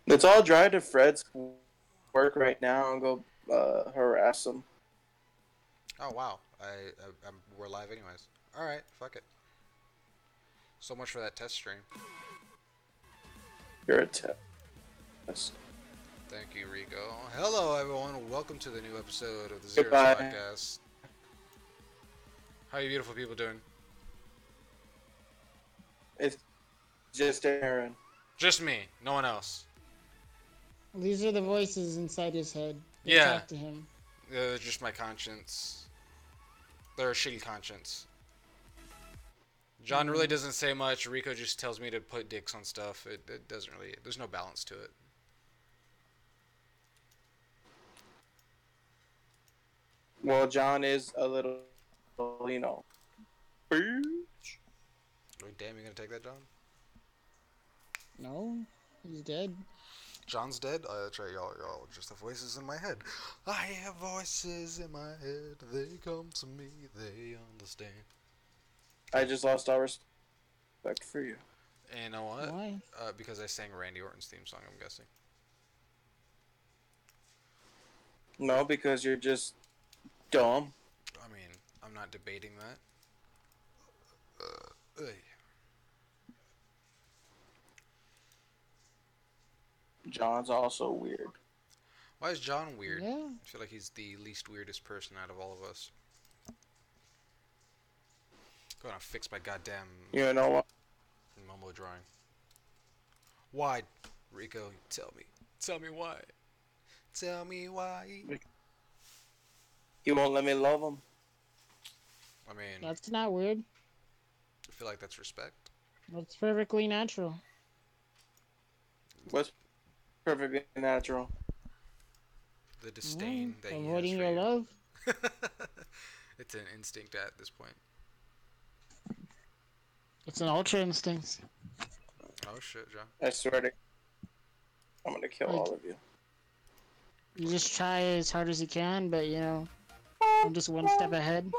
Let's all drive to Fred's work right now and go harass him. Oh wow, we're live anyways. All right, fuck it. So much for that test stream. You're a test. Thank you, Rico. Hello, everyone. Welcome to the new episode of the Zeros Goodbye. podcast. How are you beautiful people doing? It's just Aaron. Just me, no one else. These are the voices inside his head. They Yeah, talk to him. just my conscience. They're a shitty conscience. John really doesn't say much. Rico just tells me to put dicks on stuff. It doesn't really. There's no balance to it. Well, John is a little, you know. Oh, damn, you gonna take that, John? No, he's dead. John's dead? That's right, y'all. Just the voices in my head. I have voices in my head. They come to me. They understand. I just lost all respect for you. And you know what? Why? Because I sang Randy Orton's theme song, I'm guessing. No, because you're just dumb. I mean, I'm not debating that. John's also weird. Why is John weird? Yeah. I feel like he's the least weirdest person out of all of us. Gonna fix my goddamn You know what? Momo drawing. Why, Rico? Tell me. Tell me why. Tell me why. He won't let me love him. I mean, That's not weird. I feel like that's respect. That's perfectly natural. What's perfectly natural? The disdain that he has Avoiding for your you. love. It's an instinct at this point. It's an ultra instinct. Oh shit, John. I swear to I'm gonna kill Like- all of you. You just try as hard as you can, but you know, I'm just one step ahead.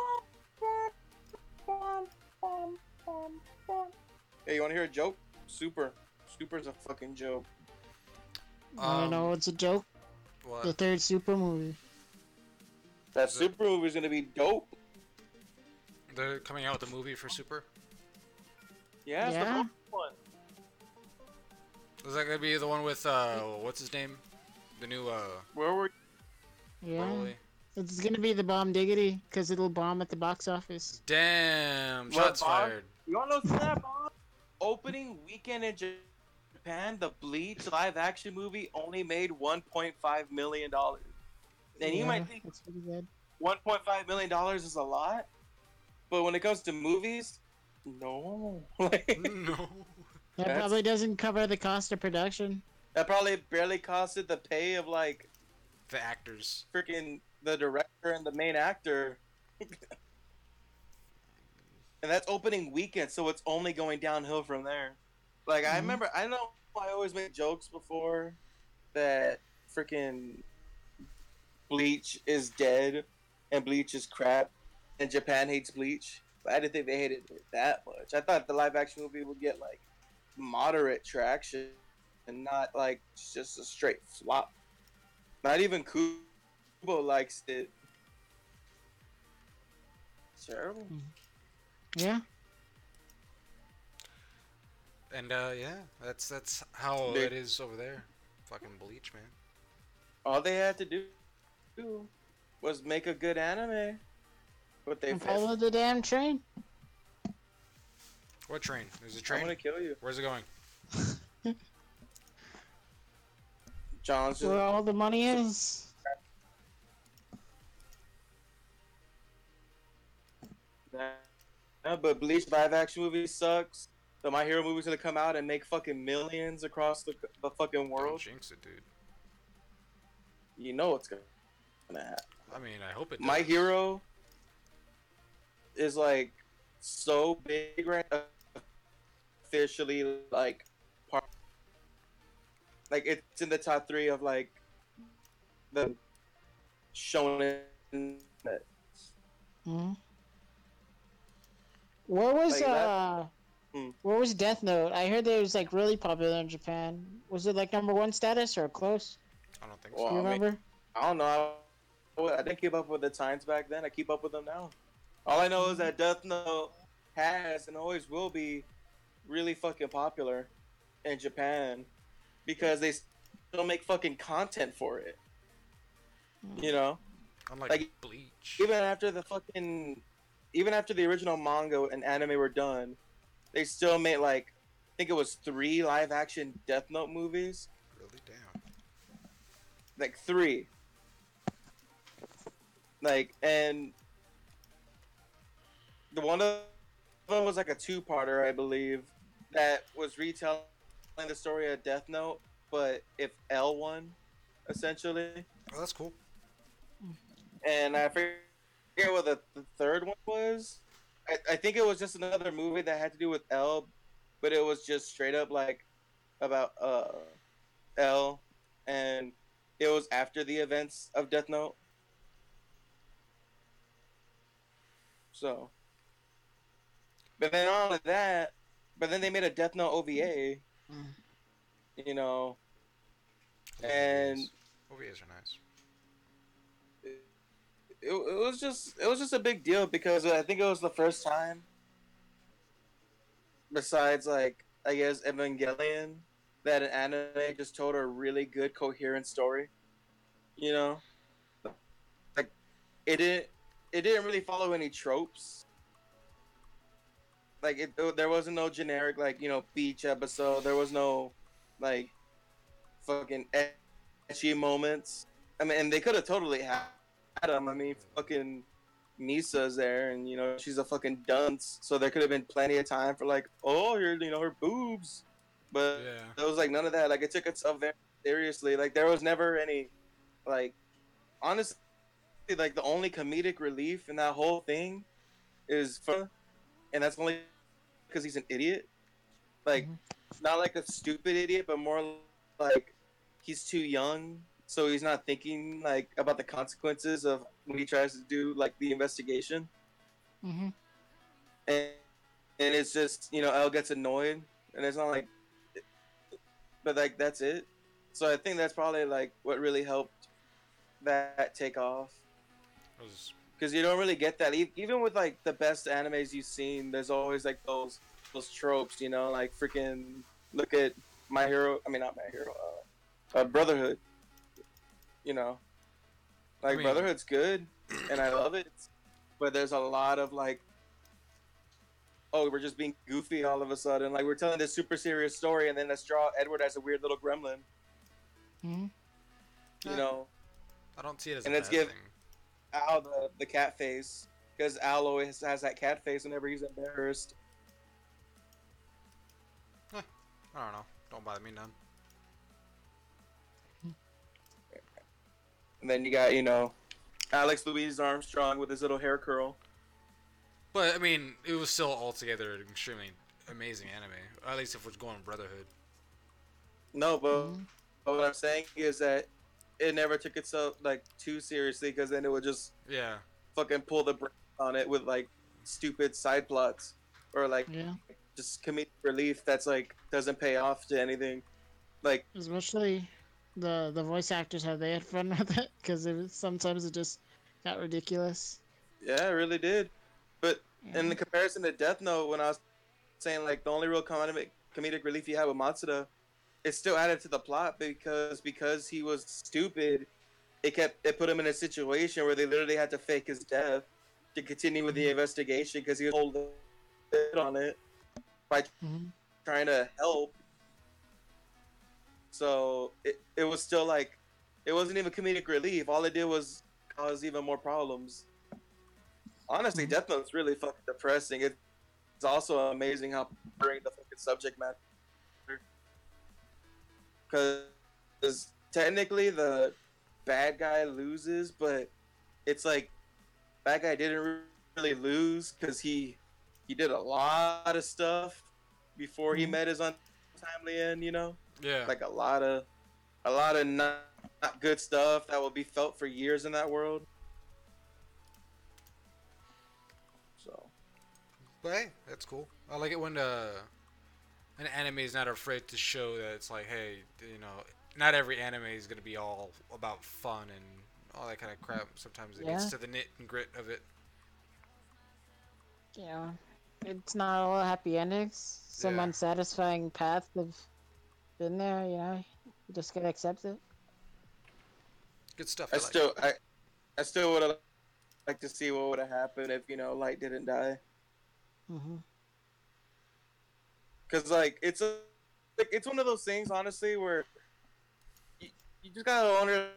Hey, you wanna hear a joke? Super's a fucking joke. I don't know, it's a joke. What? The third super movie. That Super movie is gonna be dope. They're coming out with a movie for Super? Yeah, it's Yeah. the first one. Is that gonna be the one with, what's his name? The new, Where were Yeah. Broly? It's gonna be the bomb diggity, because it'll bomb at the box office. Damn, What, shots Bob? fired. You wanna know that, Bob? Opening weekend in Japan, the Bleach live action movie only made $1.5 million. And you might think that's pretty good. $1.5 million is a lot, but when it comes to movies, no. No. That That's- probably doesn't cover the cost of production. That probably barely costed the pay of like The actors. freaking the director and the main actor. And that's opening weekend, so it's only going downhill from there. Like I remember, I know I always made jokes before that freaking Bleach is dead and Bleach is crap, and Japan hates Bleach. But I didn't think they hated it that much. I thought the live action movie would get like moderate traction and not like just a straight flop. Not even Kubo likes it. It's terrible. Yeah. And, yeah, that's how Big- it is over there. Fucking Bleach, man. All they had to do was make a good anime. But they And follow the damn train. What train? There's a I'm train? gonna kill you. Where's it going? John's just Where all the money is. but Bleach live action movie sucks. The My Hero movie's gonna come out and make fucking millions across the fucking Don't world. jinx it, dude. You know what's gonna happen. I mean, I hope it does. My Hero is like so big right now, officially like part, like it's in the top 3 of like the shonen. Hmm. Where was Like that- Hmm. What was Death Note? I heard that it was like really popular in Japan. Was it like number one status or close? I don't think Do so. you Well, I mean, remember? I don't know. I didn't keep up with the times back then. I keep up with them now. All I know is that Death Note has and always will be really fucking popular in Japan because they still make fucking content for it. You know, Unlike like Bleach. even after the fucking, even after the original manga and anime were done, they still made like, I think it was 3 live action Death Note movies, Really? Damn. like 3, like, and the one of them was like a 2-parter, I believe, that was retelling the story of Death Note, but if L won, essentially. Oh, that's cool. And I forget what the third one was. I think it was just another movie that had to do with L, but it was just straight up like about L, and it was after the events of Death Note. So, but then all of that, but then they made a Death Note OVA, Mm. you know, I love and OVAs. OVAs are nice. it was just a big deal because I think it was the first time, besides like I guess Evangelion, that an anime just told a really good coherent story. You know, like it didn't it didn't really follow any tropes. Like there wasn't no generic like beach episode. There was no like fucking etchy moments. I mean, and they could have totally had them. I mean, fucking Misa's there, and she's a fucking dunce, so there could have been plenty of time for like, oh, her boobs, but Yeah. it was like none of that. Like it took itself very seriously. Like there was never any like honestly like the only comedic relief in that whole thing is fun, and that's only because he's an idiot. Like Mm-hmm. not like a stupid idiot, but more like he's too young, so he's not thinking like about the consequences of when he tries to do like the investigation. Mm-hmm. And, and it's just Elle gets annoyed, and it's not like, but like that's it. So I think that's probably like what really helped that take off, It was. because you don't really get that even with like the best animes you've seen. There's always like those tropes, like freaking look at My Hero. I mean, not My Hero. Brotherhood. You know, I like mean, Brotherhood's good, and I love it, but there's a lot of like, oh, we're just being goofy all of a sudden. Like we're telling this super serious story, and then let's draw Edward as a weird little gremlin. Mm-hmm. You eh, know, I don't see it as a and let's bad give thing. Al the cat face, because Al always has that cat face whenever he's embarrassed. I don't know. Don't bother me none. And then you got Alex Louise Armstrong with his little hair curl. But I mean, it was still altogether an extremely amazing anime. At least if we're going Brotherhood. No, Mm-hmm. but what I'm saying is that it never took itself like too seriously, because then it would just Yeah. fucking pull the brake on it with like stupid side plots, or like Yeah. just comedic relief that's like doesn't pay off to anything. Like, Especially the voice actors, how they had fun with it, because sometimes it just got ridiculous. yeah, it really did. But in Yeah. the comparison to Death Note, when I was saying like the only real comedic relief you had with Matsuda, it still added to the plot, because he was stupid. It put him in a situation where they literally had to fake his death to continue with the Mm-hmm. investigation, because he was holding on it by Mm-hmm. trying to help. So it was still like, it wasn't even comedic relief. All it did was cause even more problems. Honestly, Mm-hmm. Death Note's really fucking depressing. It's also amazing how boring the fucking subject matter. Because technically the bad guy loses, but it's like bad guy didn't really lose, because he did a lot of stuff before he Mm-hmm. met his untimely end. Yeah. Like a lot of not good stuff that will be felt for years in that world. So But hey, that's cool. I like it when an anime is not afraid to show that it's like, hey, not every anime is gonna be all about fun and all that kind of crap. Sometimes it gets Yeah, to the nit and grit of it. you know, it's not all happy endings. Some Yeah, unsatisfying paths have been there. You just gotta accept it. good stuff. I I like it. still, I, I still would have liked to see what would have happened if Light didn't die. Hmm. Cause like it's one of those things, honestly, where you, you just gotta wonder,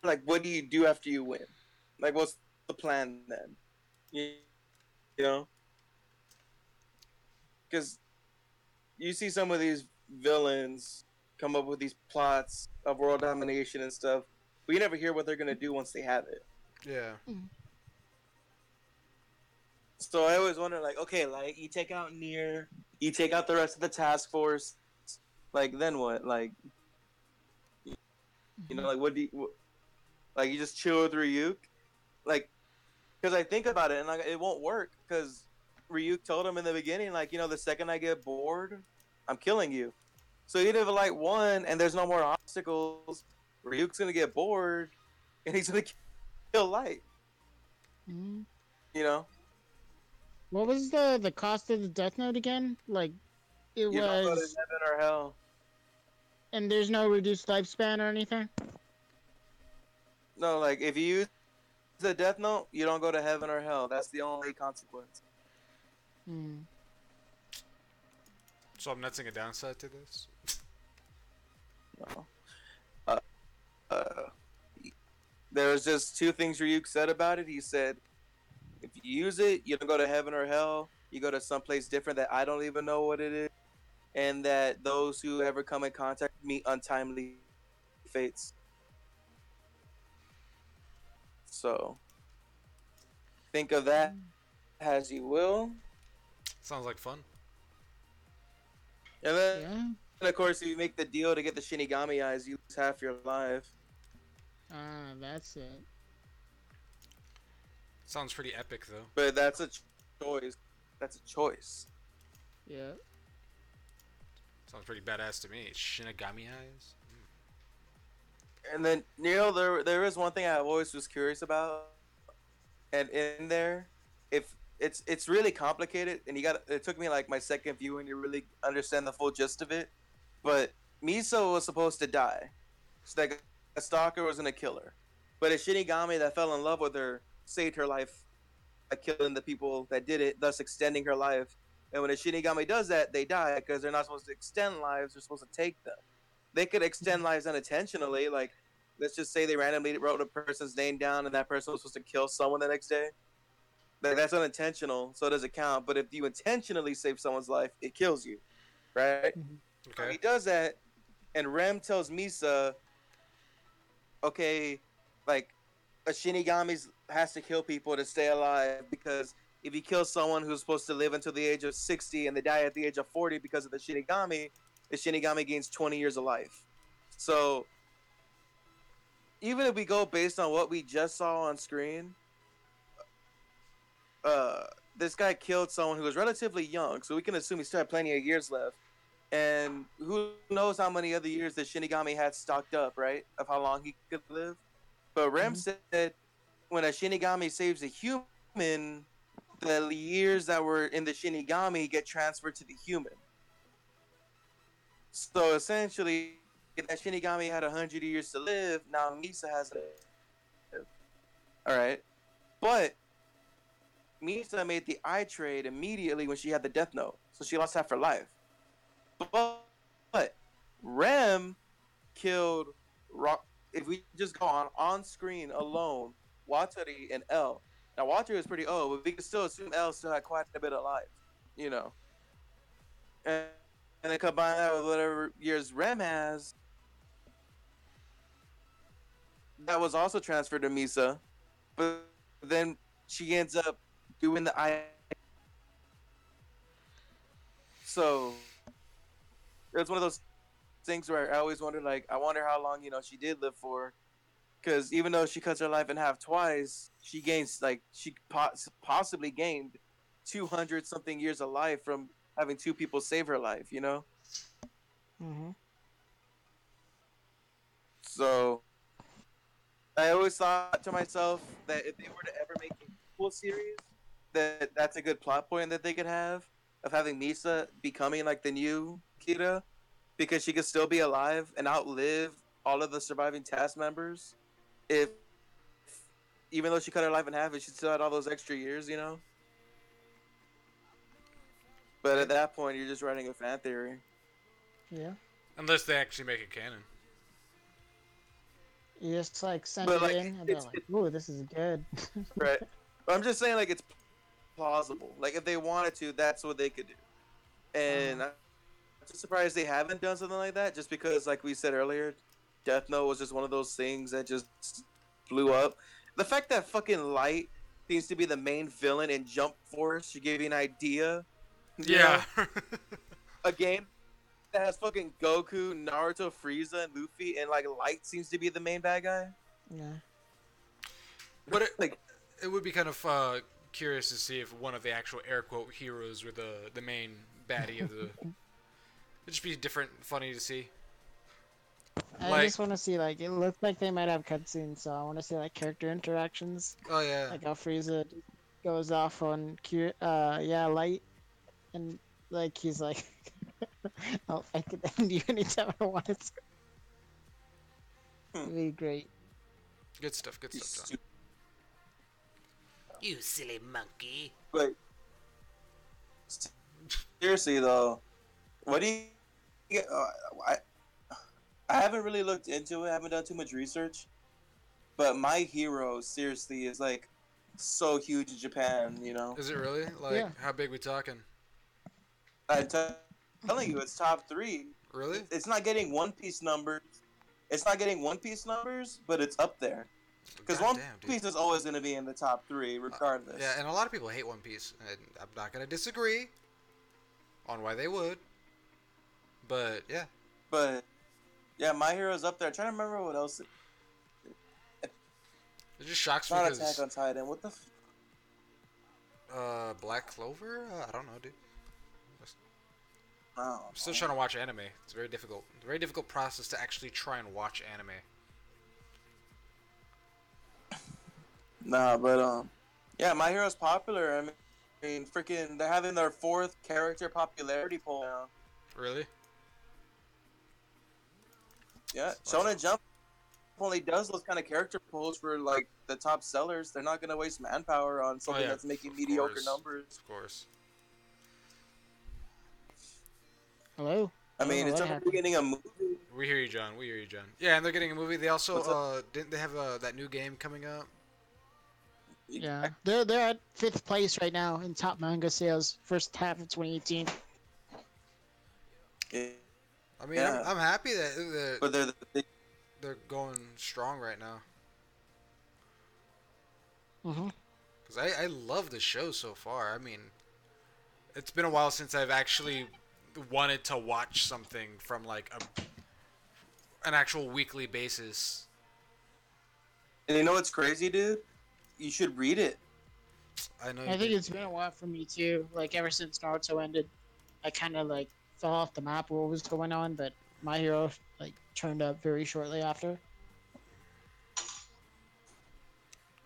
like, what do you do after you win? Like, what's the plan then? You know, because you see some of these villains come up with these plots of world domination and stuff, but you never hear what they're gonna do once they have it. Yeah. So I always wonder, like, okay, like you take out Nier, you take out the rest of the task force, like then what? Like, Hmm. like like you just chill with Ryuk, like, because I think about it and like it won't work because Ryuk told him in the beginning, like, the second I get bored, I'm killing you. So even if Light won and there's no more obstacles, Ryuk's gonna get bored and he's gonna kill Light. Hmm. You know, What was the cost of the Death Note again? Like it you don't go to was, heaven or hell. and there's no reduced lifespan or anything. No, like if you use the Death Note, you don't go to heaven or hell. That's the only consequence. Hmm. So I'm not seeing a downside to this. No. Uh, uh, there was just two things Ryuk said about it. He said, if you use it, you don't go to heaven or hell. You go to someplace different that I don't even know what it is, and that those who ever come in contact with me untimely fates. So think of that as you will. Sounds like fun. And then, Yeah. of course, if you make the deal to get the Shinigami eyes, you lose half your life. Ah, that's it. Sounds pretty epic though. But that's a choice. That's a choice. Yeah. Sounds pretty badass to me. Shinigami eyes. And then, there is one thing I always was curious about, and in there, if it's really complicated, and it took me like my second viewing to really understand the full gist of it. But Miso was supposed to die, so that a stalker was gonna kill her, but a Shinigami that fell in love with her saved her life by killing the people that did it, thus extending her life. And when a Shinigami does that, they die because they're not supposed to extend lives; they're supposed to take them. They could extend lives unintentionally, like let's just say they randomly wrote a person's name down and that person was supposed to kill someone the next day. That's unintentional, so it doesn't count. But if you intentionally save someone's life, it kills you, right? Mhm. So Okay. he does that, and Rem tells Misa, okay, like a Shinigami has to kill people to stay alive because if you kill someone who's supposed to live until the age of 60 and they die at the age of 40 because of the Shinigami gains 20 years of life. So even if we go based on what we just saw on screen, uh, this guy killed someone who was relatively young, so we can assume he still had plenty of years left. And who knows how many other years the Shinigami had stocked up, right? Of how long he could live. But Rem Mhm. said when a Shinigami saves a human, the years that were in the Shinigami get transferred to the human. So essentially, if that Shinigami had 100 years to live, now Misa has to live. All right. But Misa made the eye trade immediately when she had the Death Note. So she lost half her life. But Rem killed Rock. If we just go on screen alone, Watari and L. Now Watari is pretty old, but we can still assume L still had quite a bit of life, you know. And, and then combine that with whatever years Rem has, that was also transferred to Misa. But then she ends up doing the I. So it's one of those things where I always wonder, like, I wonder how long she did live for, because even though she cuts her life in half twice, she gains like she possibly gained 200 something years of life from having two people save her life, you know? Mm-hmm. So I always thought to myself that if they were to ever make a sequel series, that that's a good plot point that they could have of having Misa becoming like the new Kira because she could still be alive and outlive all of the surviving cast members. If even though she cut her life in half, she still had all those extra years, you know. But Yeah. at that point, you're just writing a fan theory. Yeah. Unless they actually make it canon. You just like send But it like in, and they're like, "Ooh, this is good." right. But I'm just saying like it's plausible. Like if they wanted to, that's what they could do. And Uh-huh. I'm just surprised they haven't done something like that. Just because, like we said earlier, Death Note was just one of those things that just blew up. The fact that fucking Light seems to be the main villain in Jump Force should give you an idea. You Yeah. know, a game that has fucking Goku, Naruto, Frieza, and Luffy, and like Light seems to be the main bad guy. Yeah. But Like, it would be kind of curious to see if one of the actual air quote heroes were the main baddie of the. It'd just be different, funny to see. I Like, just want to see like it looks like they might have cutscenes, so I want to see like character interactions, oh yeah, like how Frieza goes off on yeah, Light, and like he's like, "Oh, I could end you anytime I wanted to." hmm, It'd be great. good stuff, John. super. You silly monkey. But seriously though, what do you? I I haven't really looked into it. I haven't done too much research. But My Hero seriously is like so huge in Japan. You know, Is it really? Like, Yeah. how big we talking? I'm telling you, it's top three. Really? It's not getting One Piece numbers. It's not getting One Piece numbers, but it's up there. Because God One damn, dude. Piece is always going to be in the top three, Uh, regardless. yeah, and a lot of people hate One Piece, and I'm not gonna disagree on why they would. But yeah, But yeah, My Hero's up there. I'm trying to remember what else. it just shocks It's me not Attack because on Titan. What the? Black Clover. I don't know, dude. I don't I'm still know. trying to watch anime. It's very difficult. It's a very difficult process to actually try and watch anime. Nah, but yeah, My Hero's popular. I mean, freaking, they're having their fourth character popularity poll now. Really? Yeah, Awesome. Shonen Jump only does those kind of character polls for like the top sellers. They're not gonna waste manpower on something yeah, that's making of mediocre course. numbers. Of course. Hello. I I don't mean, know it's what already happened. getting a movie. We hear you, John. We hear you, John. Yeah, and they're getting a movie. They also What's up? didn't they have that new game coming up? Yeah, they're at fifth place right now in top manga sales, first half of 2018. I mean, Yeah, I'm happy that but they're going strong right now Mm-hmm. because I love the show so far. I mean, it's been a while since I've actually wanted to watch something from like an actual weekly basis. and you know what's crazy, dude? You should read it. I know you I think did. it's been a while for me too. Like ever since Naruto ended, I kind of like fell off the map what was going on, but My Hero like turned up very shortly after.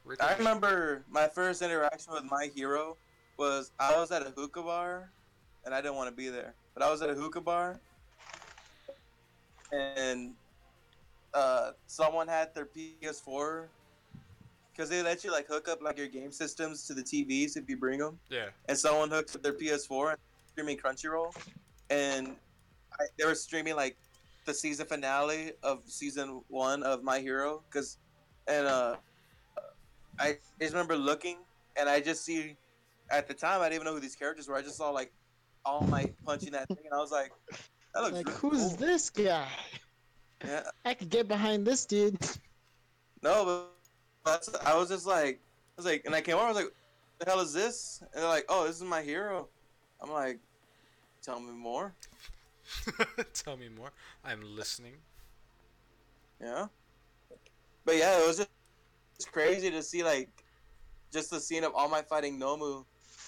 Rico I just- remember my first interaction with My Hero was I was at a hookah bar, and I didn't want to be there, but I was at a hookah bar, and someone had their PS4 because they let you like hook up like your game systems to the TVs if you bring them, Yeah. and someone hooked up their PS4 and streaming Crunchyroll, and they were streaming like the season finale of season 1 of My Hero and I just remember looking and I just see at the time I didn't even know who these characters were. I just saw like All Might punching that thing and I was like, that looks Like, really who's cool. this guy? Yeah, I could get behind this dude. no, but I was just like, and I came over. I was like, "The hell is this?" And they're like, "Oh, this is My Hero." I'm like, "Tell me more." Tell me more. I'm listening. Yeah, but yeah, it was just crazy to see like just the scene of All Might fighting Nomu,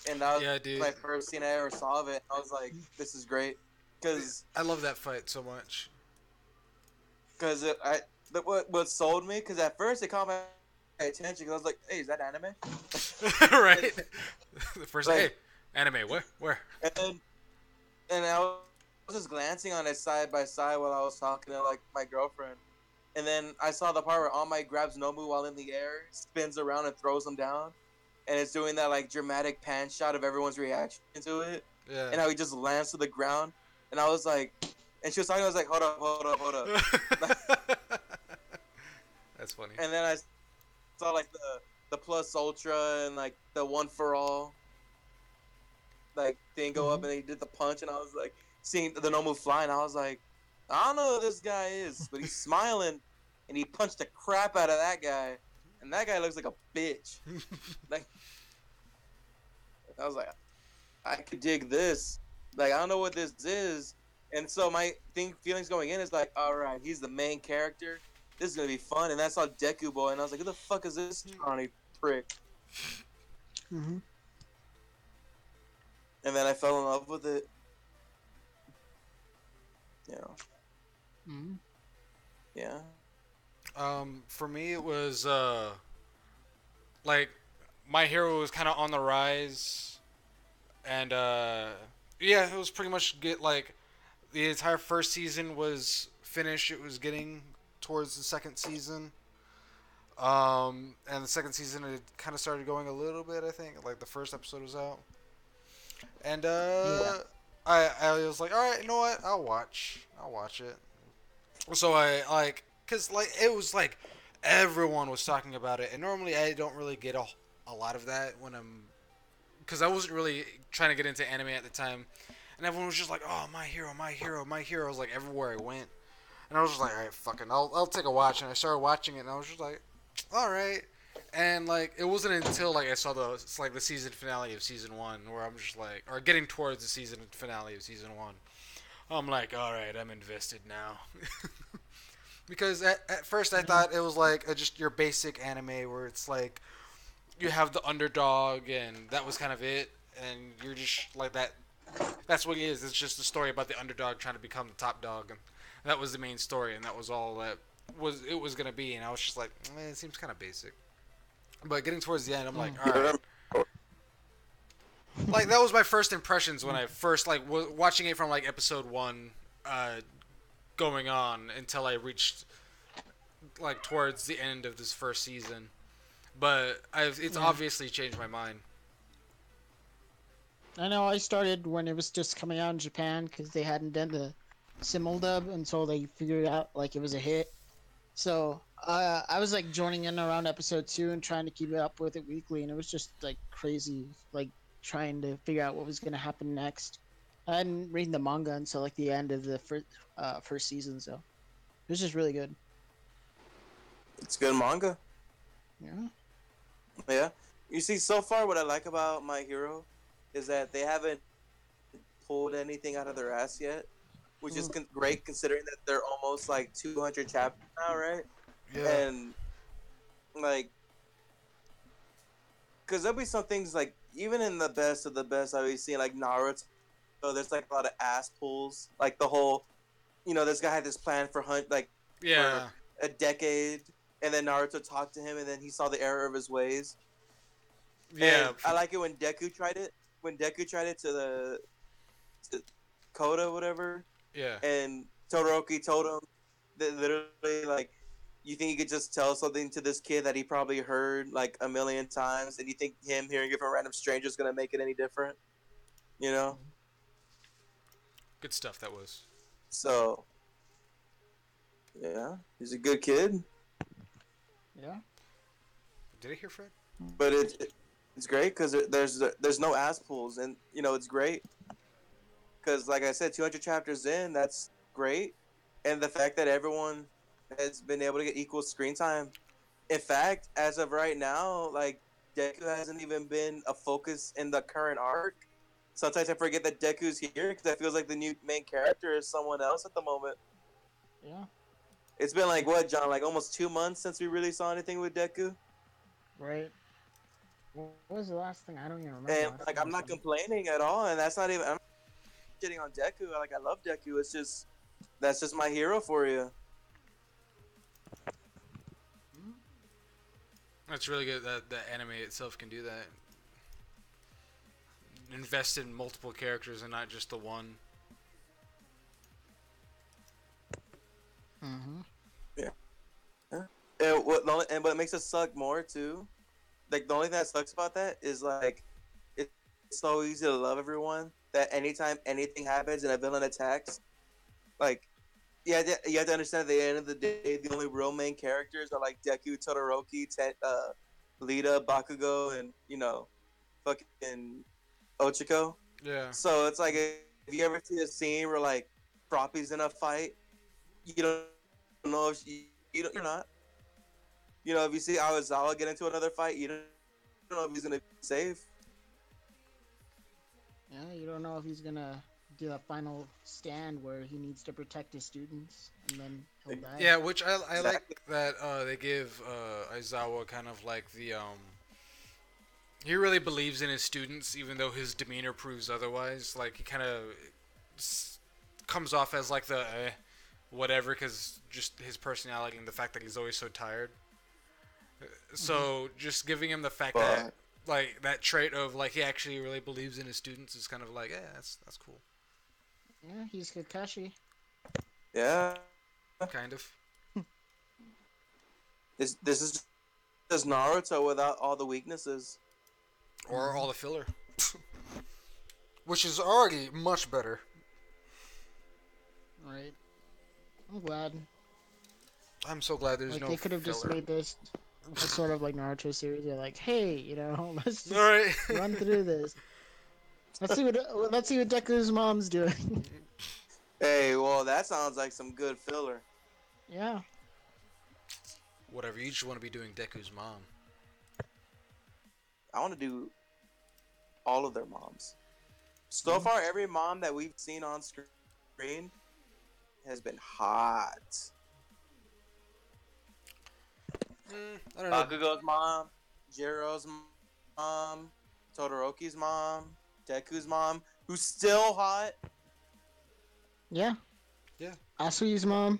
and that was Yeah, dude. my first scene I ever saw of it. I was like, this is great, because I love that fight so much. What sold me, because at first it caught my attention, because I was like, hey, is that anime? Right? The first, hey, Like, anime, where? and then and I was just glancing on it side by side while I was talking to like my girlfriend, and then I saw the part where All Might grabs Nomu while in the air, spins around and throws him down, and it's doing that like dramatic pan shot of everyone's reaction to it, Yeah. and how he just lands to the ground, and I was like, and she was talking, I was like, hold up, That's funny. and then I saw like the plus ultra and like the one for all like thing go up, and he did the punch, and I was like, seeing the Nomu flying, I was like, I don't know who this guy is, but he's smiling, and he punched the crap out of that guy, and that guy looks like a bitch. Like, I was like, I could dig this. Like, I don't know what this is, and so my feelings going in is like, all right, he's the main character. This is gonna be fun, and I saw Deku Boy, and I was like, who the fuck is this scrawny prick? Mm-hmm. And then I fell in love with it. You know. Mm-hmm. Yeah. For me, it was like My Hero was kind of on the rise, and yeah, it was pretty much get like the entire first season was finished. It was getting towards the second season. And the second season it kind of started going a little bit. I think like the first episode was out, and Yeah. I was like, all right, you know what? I'll watch it. So I like, cause like it was like everyone was talking about it, and normally I don't really get a lot of that when I'm, cause I wasn't really trying to get into anime at the time, and everyone was just like, oh, My Hero, My Hero, My Hero. I was like everywhere I went, and I was just like, all right, fucking, I'll take a watch, and I started watching it, and I was just like, all right. And like it wasn't until like I saw the season finale of season 1 where I'm just like, or getting towards the season finale of season 1, I'm like, all right, I'm invested now. Because at first I thought it was like just your basic anime where it's like you have the underdog and that was kind of it, and you're just like that. That's what it is. It's just a story about the underdog trying to become the top dog, and that was the main story, and that was all that was gonna be. And I was just like, it seems kind of basic. But getting towards the end, I'm like, all right. Like that was my first impressions when I first like watching it from like episode 1, going on until I reached like towards the end of this first season. But it's obviously changed my mind. I know I started when it was just coming out in Japan because they hadn't done the simuldub until they figured out like it was a hit. So I was like joining in around episode 2 and trying to keep it up with it weekly, and it was just like crazy, like trying to figure out what was going to happen next. I hadn't read the manga until like the end of the first season, so it was just really good. It's good manga. Yeah. Yeah. You see, so far, what I like about My Hero is that they haven't pulled anything out of their ass yet, which is great considering that they're almost like 200 chapters now, right? Yeah. And like, because there'll be some things like, even in the best of the best, I've seen like Naruto, there's like a lot of ass pulls. Like the whole, this guy had this plan for Yeah. for a decade, and then Naruto talked to him, and then he saw the error of his ways. Yeah. And I like it when Deku tried it. When Deku tried it to Koda, whatever, Yeah. and Todoroki told him that literally, like, you think you could just tell something to this kid that he probably heard like a million times, and you think him hearing it from a random stranger is gonna make it any different, you know? Good stuff that was. So, yeah, he's a good kid, Yeah. Did I hear Fred? but it's great because there's no ass pulls, and it's great because, like I said, 200 chapters in, that's great, and the fact that everyone has been able to get equal screen time. In fact, as of right now, like, Deku hasn't even been a focus in the current arc. Sometimes I forget that Deku's here because it feels like the new main character is someone else at the moment. Yeah. It's been like what, John? Like almost 2 months since we really saw anything with Deku. Right. What was the last thing? I don't even remember. And like I'm not complaining at all, and that's not even. I'm not shitting on Deku. Like I love Deku. It's just that's just my hero for you. It's really good that the anime itself can do that. Invest in multiple characters and not just the one. Mm-hmm. Yeah. And what makes it suck more too, like the only thing that sucks about that is like it's so easy to love everyone that anytime anything happens and a villain attacks, like yeah, you have to understand at the end of the day, the only real main characters are like Deku, Todoroki, Lita, Bakugo, and fucking Ochiko. Yeah. So it's like if you ever see a scene where like Froppy's in a fight, you don't know if you're not. If you see Aozawa get into another fight, you don't know if he's gonna be safe. Yeah, you don't know if he's gonna do a final stand where he needs to protect his students and then he'll die. Yeah, which I like that they give Aizawa kind of like the he really believes in his students even though his demeanor proves otherwise. Like he kind of comes off as like the whatever because just his personality and the fact that he's always so tired. So just giving him the fact that like that trait of like he actually really believes in his students is kind of like that's cool. Yeah, he's Kakashi. Yeah, Kind of. this is just Naruto without all the weaknesses. Or all the filler. Which is already much better. Right. I'm glad. I'm so glad there's no they could have just filler. made this a sort of like Naruto series. They're like, hey, let's just Alright. run through this. Let's see what Deku's mom's doing. Hey, well, that sounds like some good filler. Yeah. Whatever, you just want to be doing Deku's mom. I want to do all of their moms. So far, every mom that we've seen on screen has been hot. I don't know. Bakugo's mom, Jiro's mom, Todoroki's mom, Deku's mom, who's still hot. Yeah. Yeah. Asui's mom.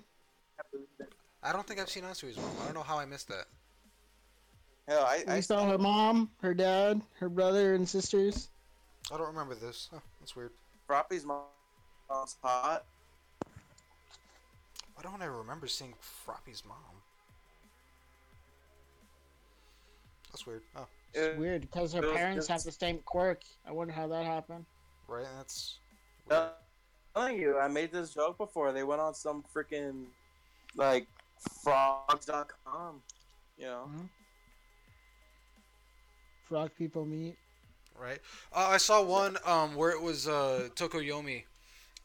I don't think I've seen Asui's mom. I don't know how I missed that. Hell, I saw her mom, her dad, her brother, and sisters. I don't remember this. Oh, that's weird. Froppy's mom's hot. Why don't I remember seeing Froppy's mom? That's weird. Oh. It's weird because her parents have the same quirk. I wonder how that happened. Right, that's weird. I'm telling you, I made this joke before. They went on some freaking like frogs.com, Mm-hmm. Frog people meet. Right. I saw one where it was Tokoyomi.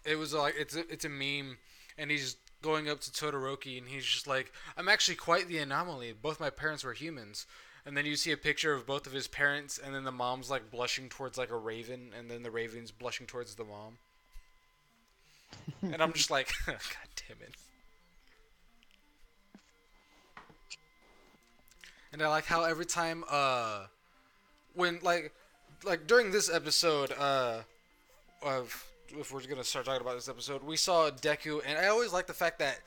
It was like it's a meme, and he's going up to Todoroki, and he's just like, "I'm actually quite the anomaly. Both my parents were humans." And then you see a picture of both of his parents, and then the mom's like blushing towards like a raven, and then the raven's blushing towards the mom. And I'm just like, God damn it. And I like how every time when like during this episode of if we're gonna start talking about this episode, we saw Deku, and I always like the fact that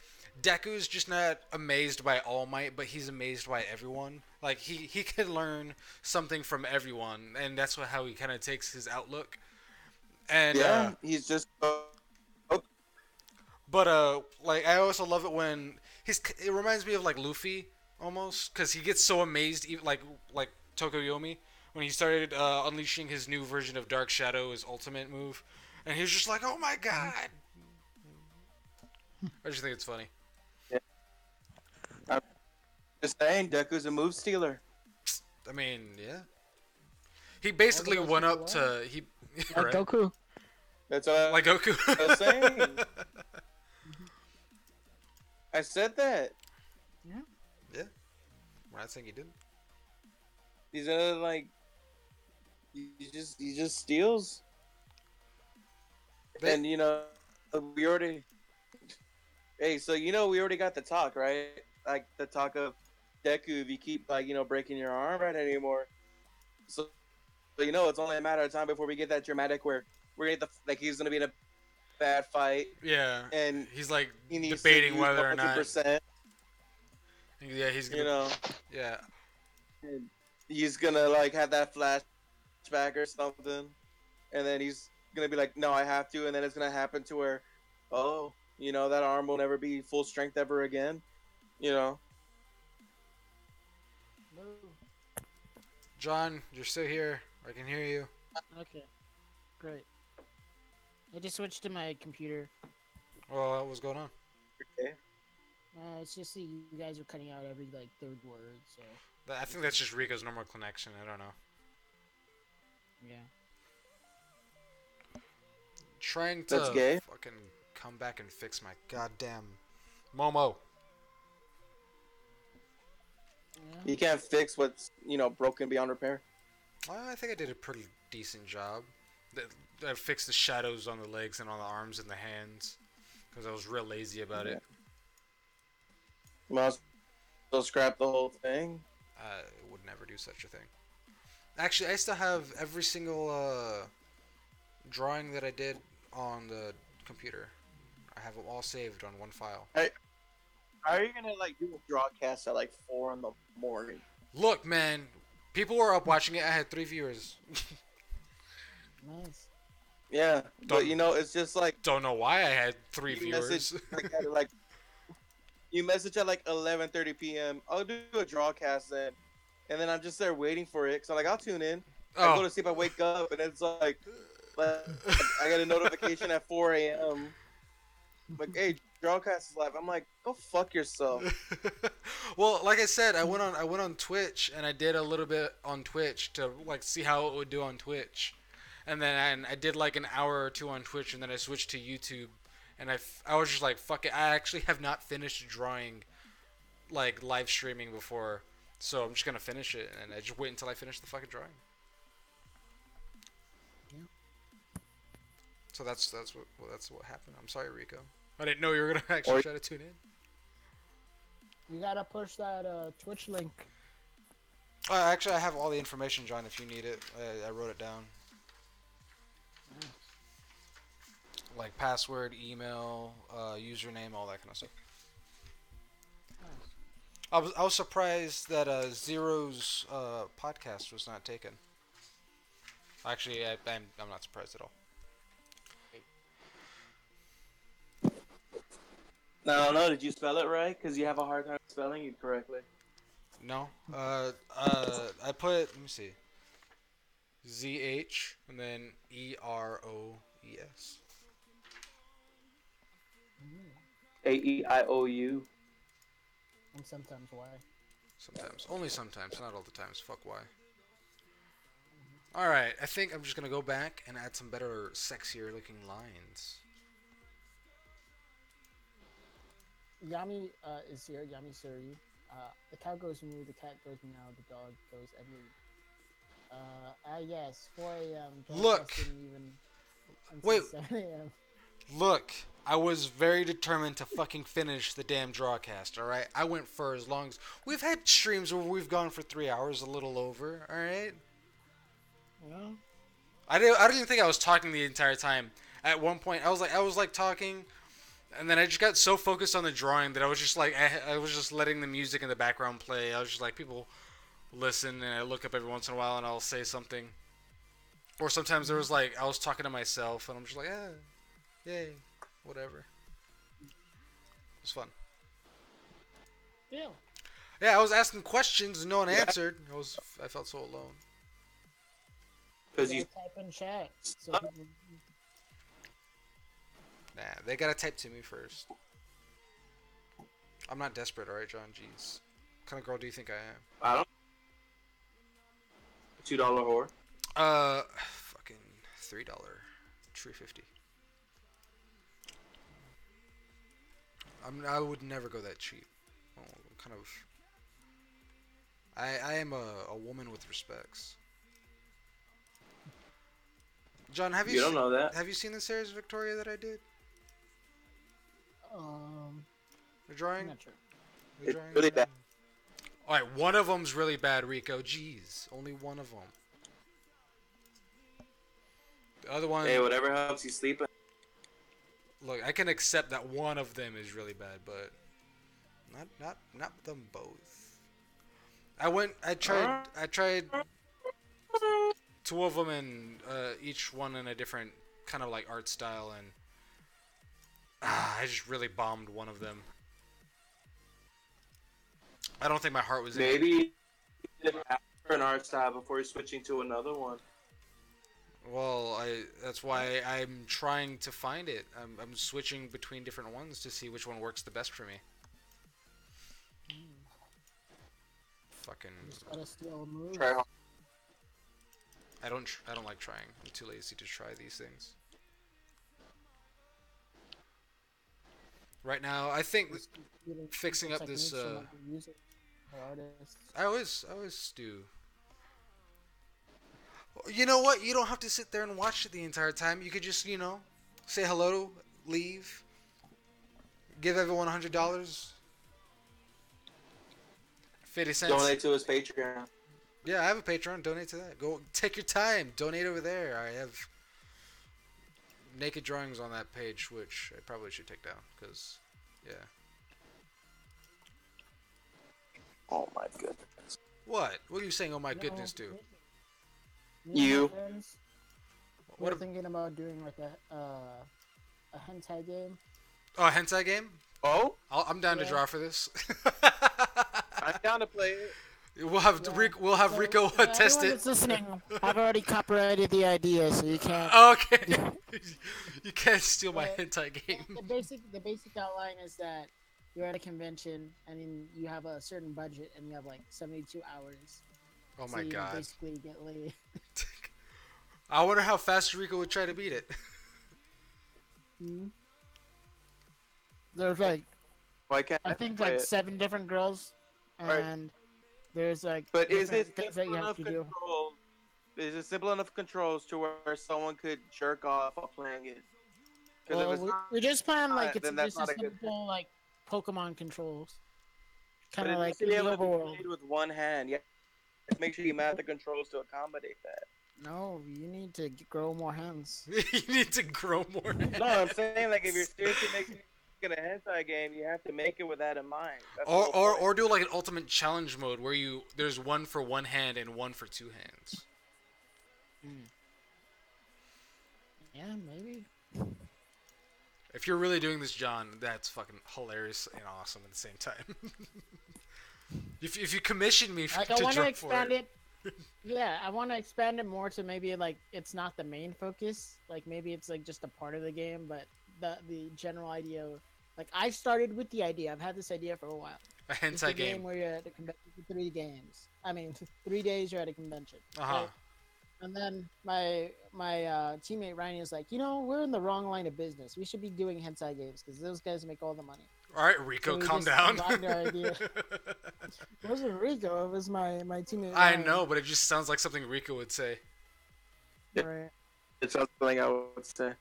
Deku's just not amazed by All Might, but he's amazed by everyone. Like he can learn something from everyone, and that's how he kind of takes his outlook. And yeah, he's just. But like I also love it when it reminds me of like Luffy almost, because he gets so amazed, even like Tokoyomi when he started unleashing his new version of Dark Shadow, his ultimate move, and he was just like, "Oh my god!" I just think it's funny. Yeah. I'm just saying, Deku's a move stealer. I mean, yeah. He basically went up to Like right? Goku. That's what Like Goku. I was saying. I said that. Yeah. Yeah. We're not saying he didn't. He's like, he just steals. And we already. Hey, so we already got the talk, right? Like the talk of Deku, if you keep breaking your arm right anymore, So it's only a matter of time before we get that dramatic where we're gonna get like he's gonna be in a bad fight Yeah, and he's like he needs to debating use whether or not. 100%. Yeah, he's You gonna. know, Yeah, and he's gonna like have that flashback or something, and then he's gonna be like, "No, I have to," and then it's gonna happen to where, oh, that arm will never be full strength ever again. You know, No. John, you're still here. I can hear you. Okay, great. I just switched to my computer. Well, what's going on? okay. It's just that you guys are cutting out every like third word, so I think that's just Rico's normal connection. I don't know. yeah. Trying That's to gay. fucking come back and fix my goddamn Momo. Yeah. You can't fix what's broken beyond repair. Well, I think I did a pretty decent job. I fixed the shadows on the legs and on the arms and the hands because I was real lazy about it. Might as well scrap the whole thing. I would never do such a thing. Actually, I still have every single drawing that I did on the computer. I have them all saved on one file. How are you gonna like do a drawcast at like 4 in the morning? Look, man, people were up watching it. I had 3 viewers. Nice. Yeah, but it's just like Don't know why I had 3 you viewers. message like you message at like 11:30 p.m. I'll do a drawcast then, and then I'm just there waiting for it. So like I'll tune in. I go to sleep. I wake up, and it's like I get a notification at 4 a.m. Like, hey, drawcast is live. I'm like, go fuck yourself. Well, like I said, I went on Twitch and I did a little bit on Twitch to like see how it would do on Twitch, and then I did like an hour or two on Twitch, and then I switched to YouTube, and I was just like, fuck it. I actually have not finished drawing, like live streaming before, so I'm just gonna finish it, and I just wait until I finish the fucking drawing. Yeah. So that's what happened. I'm sorry, Rico. I didn't know you were gonna actually try to tune in. You gotta push that Twitch link. Actually, I have all the information, John. If you need it, I wrote it down. Nice. Like password, email, username, all that kind of stuff. Nice. I was surprised that Zero's podcast was not taken. Actually, I'm not surprised at all. No, I don't know. Did you spell it right? Because you have a hard time spelling it correctly. No. I put, let me see. ZH and then EROES. AEIOU. And sometimes why? Sometimes. Only sometimes, not all the times. Fuck why. Alright, I think I'm just gonna go back and add some better, sexier looking lines. Yami is here. Yami Suri. The cow goes moo, the cat goes meow, the dog goes emu. Yes, 4 a.m. Look! Even Wait. 7 a.m. Look, I was very determined to fucking finish the damn drawcast, alright? I went for as long as... We've had streams where we've gone for 3 hours, a little over, alright? Yeah. I didn't even think I was talking the entire time. At one point, I was like talking, and then I just got so focused on the drawing that I was just like, I was just letting the music in the background play. I was just like, people listen, and I look up every once in a while, and I'll say something. Or sometimes there was like, I was talking to myself, and I'm just like, yay, whatever. It was fun. Yeah. Yeah, I was asking questions, and no one answered. I felt so alone. Because you type in chat. So people... Nah, they gotta type to me first. I'm not desperate, alright, John? Jeez. What kind of girl do you think I am? I don't. $2 whore. Fucking $3. $3.50. I would never go that cheap. Oh, kind of. I am a woman with respects. John, have You don't know that. Have you seen the series Victoria that I did? The drawing? I'm not sure. The It's drawing? really bad. Alright, one of them's really bad, Rico. Jeez, only one of them. The other one, Hey, whatever helps you sleep. look, I can accept that one of them is really bad, but not them both. I tried two of them, and each one in a different kind of like art style, and I just really bombed one of them. I don't think my heart was in it. Maybe an art style before switching to another one. Well, that's why I'm trying to find it. I'm switching between different ones to see which one works the best for me. Fucking. Just gotta steal moves. Try hard. I don't like trying. I'm too lazy to try these things. Right now, I think fixing up this. I always do. You know what? You don't have to sit there and watch it the entire time. You could just, say hello, leave, give everyone $100, 50 cents. Donate to his Patreon. Yeah, I have a Patreon. Donate to that. Go take your time. Donate over there. I have naked drawings on that page, which I probably should take down because, yeah. Oh my goodness. What? What are you saying? Oh my goodness, dude. You. We're thinking about doing like a hentai game. Oh, a hentai game? Oh? I'm down to draw for this. I'm down to play it. We'll have Rico test it. That's listening. I've already copyrighted the idea, so you can't. Okay. You can't steal my hentai game. The basic outline is that you're at a convention and then you have a certain budget and you have like 72 hours. Oh my god. You basically get laid. I wonder how fast Rico would try to beat it. There's like, Why can't I think play like it? 7 different girls, and Right. there's like. But is different it things simple that you have enough to do? controls? Is it simple enough controls to where someone could jerk off while playing it? 'Cause if Well, it's we're just playing like not, it's then that's just not a a good thing. simple like Pokemon controls, But kind it of needs like to in be the able to be overworld. played with one hand. Yeah. Make sure you map the controls to accommodate that. No, you need to grow more hands. You need to grow more. No, I'm saying like if you're seriously making a hentai game, you have to make it with that in mind. That's the whole point. Or do like an ultimate challenge mode where there's one for one hand and one for two hands. Yeah, maybe. If you're really doing this, John, that's fucking hilarious and awesome at the same time. if you commission me Like to I want to draw expand for it. Yeah, I want to expand it more to maybe like it's not the main focus. Like maybe it's like just a part of the game, but the general idea. Like I started with the idea. I've had this idea for a while. A It's a hentai game game. where you're at a convention for 3 games. I mean, 3 days you're at a convention. Uh-huh. Right? And then my teammate Ryan is like, we're in the wrong line of business. We should be doing hentai games because those guys make all the money. All right, Rico, So we calm just down. combined our idea. It wasn't Rico. It was my teammate. I Ryan. know, but it just sounds like something Rico would say. Right. It's something I would say.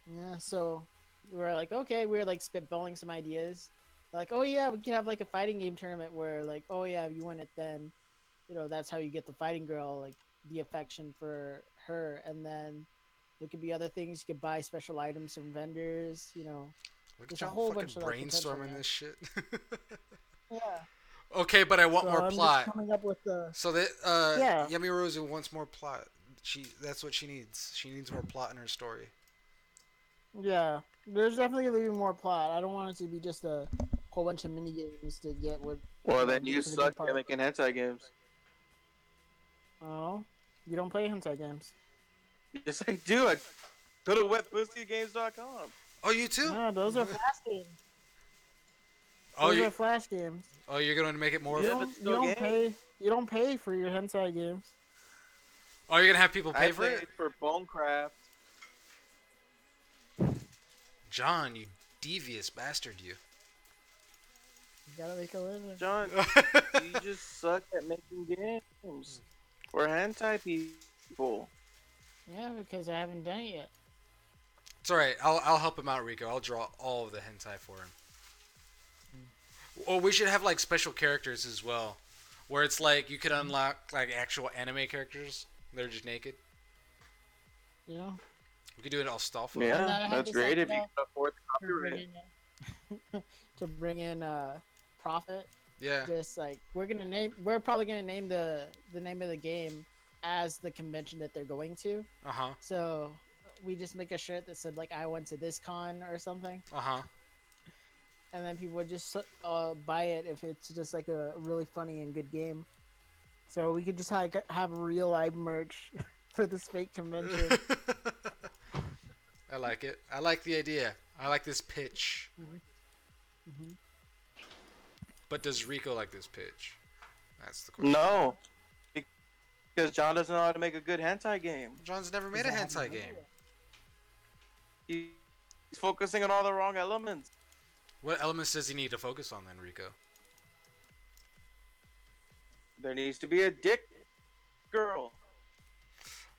Yeah. So we were like, okay, we were like spitballing some ideas. Like, oh yeah, we can have like a fighting game tournament where like, oh yeah, if you win it, then that's how you get the fighting girl, like the affection for her, and then there could be other things. You could buy special items from vendors. Look There's at a John whole fucking bunch of, like, potential brainstorming there. this shit. Yeah. Okay, but I want So more I'm plot. just coming up with the. So that Yeah. Yummy Rosie wants more plot. That's what she needs. She needs more plot in her story. Yeah, there's definitely gonna be more plot. I don't want it to be just a whole bunch of mini games to get what. Well, then you to the good suck part. at making hentai games. Oh, you don't play hentai games. Yes, I do. I go to wetpussygames.com. Oh, you too? No, those are flash games. Oh, Those are flash games. you're going to make it more. Yeah, You but don't, still you don't games. pay. You don't pay for your hentai games. Oh, you're going to have people pay I for played it? for Bonecraft. John, you devious bastard, you. You gotta make a living. John, you just suck at making games. We're hentai people. Yeah, because I haven't done it yet. It's alright. I'll help him out, Rico. I'll draw all of the hentai for him. Oh, we should have like special characters as well, where it's like you could unlock like actual anime characters. They're just naked. You know, We could do it all Astolfo. And Yeah, I had that's this great if you idea can afford the to bring copyright. in to bring in profit. Yeah. Just like we're probably gonna name the name of the game as the convention that they're going to. Uh huh. So we just make a shirt that said like I went to this con or something, Uh huh. and then people would just buy it if it's just like a really funny and good game. So we could just have real live merch for this fake convention. I like it. I like the idea. I like this pitch. Mm-hmm. But does Rico like this pitch? That's the question. No, because John doesn't know how to make a good hentai game. John's never made a hentai game. He's focusing on all the wrong elements. What elements does he need to focus on then, Rico? There needs to be a dick girl.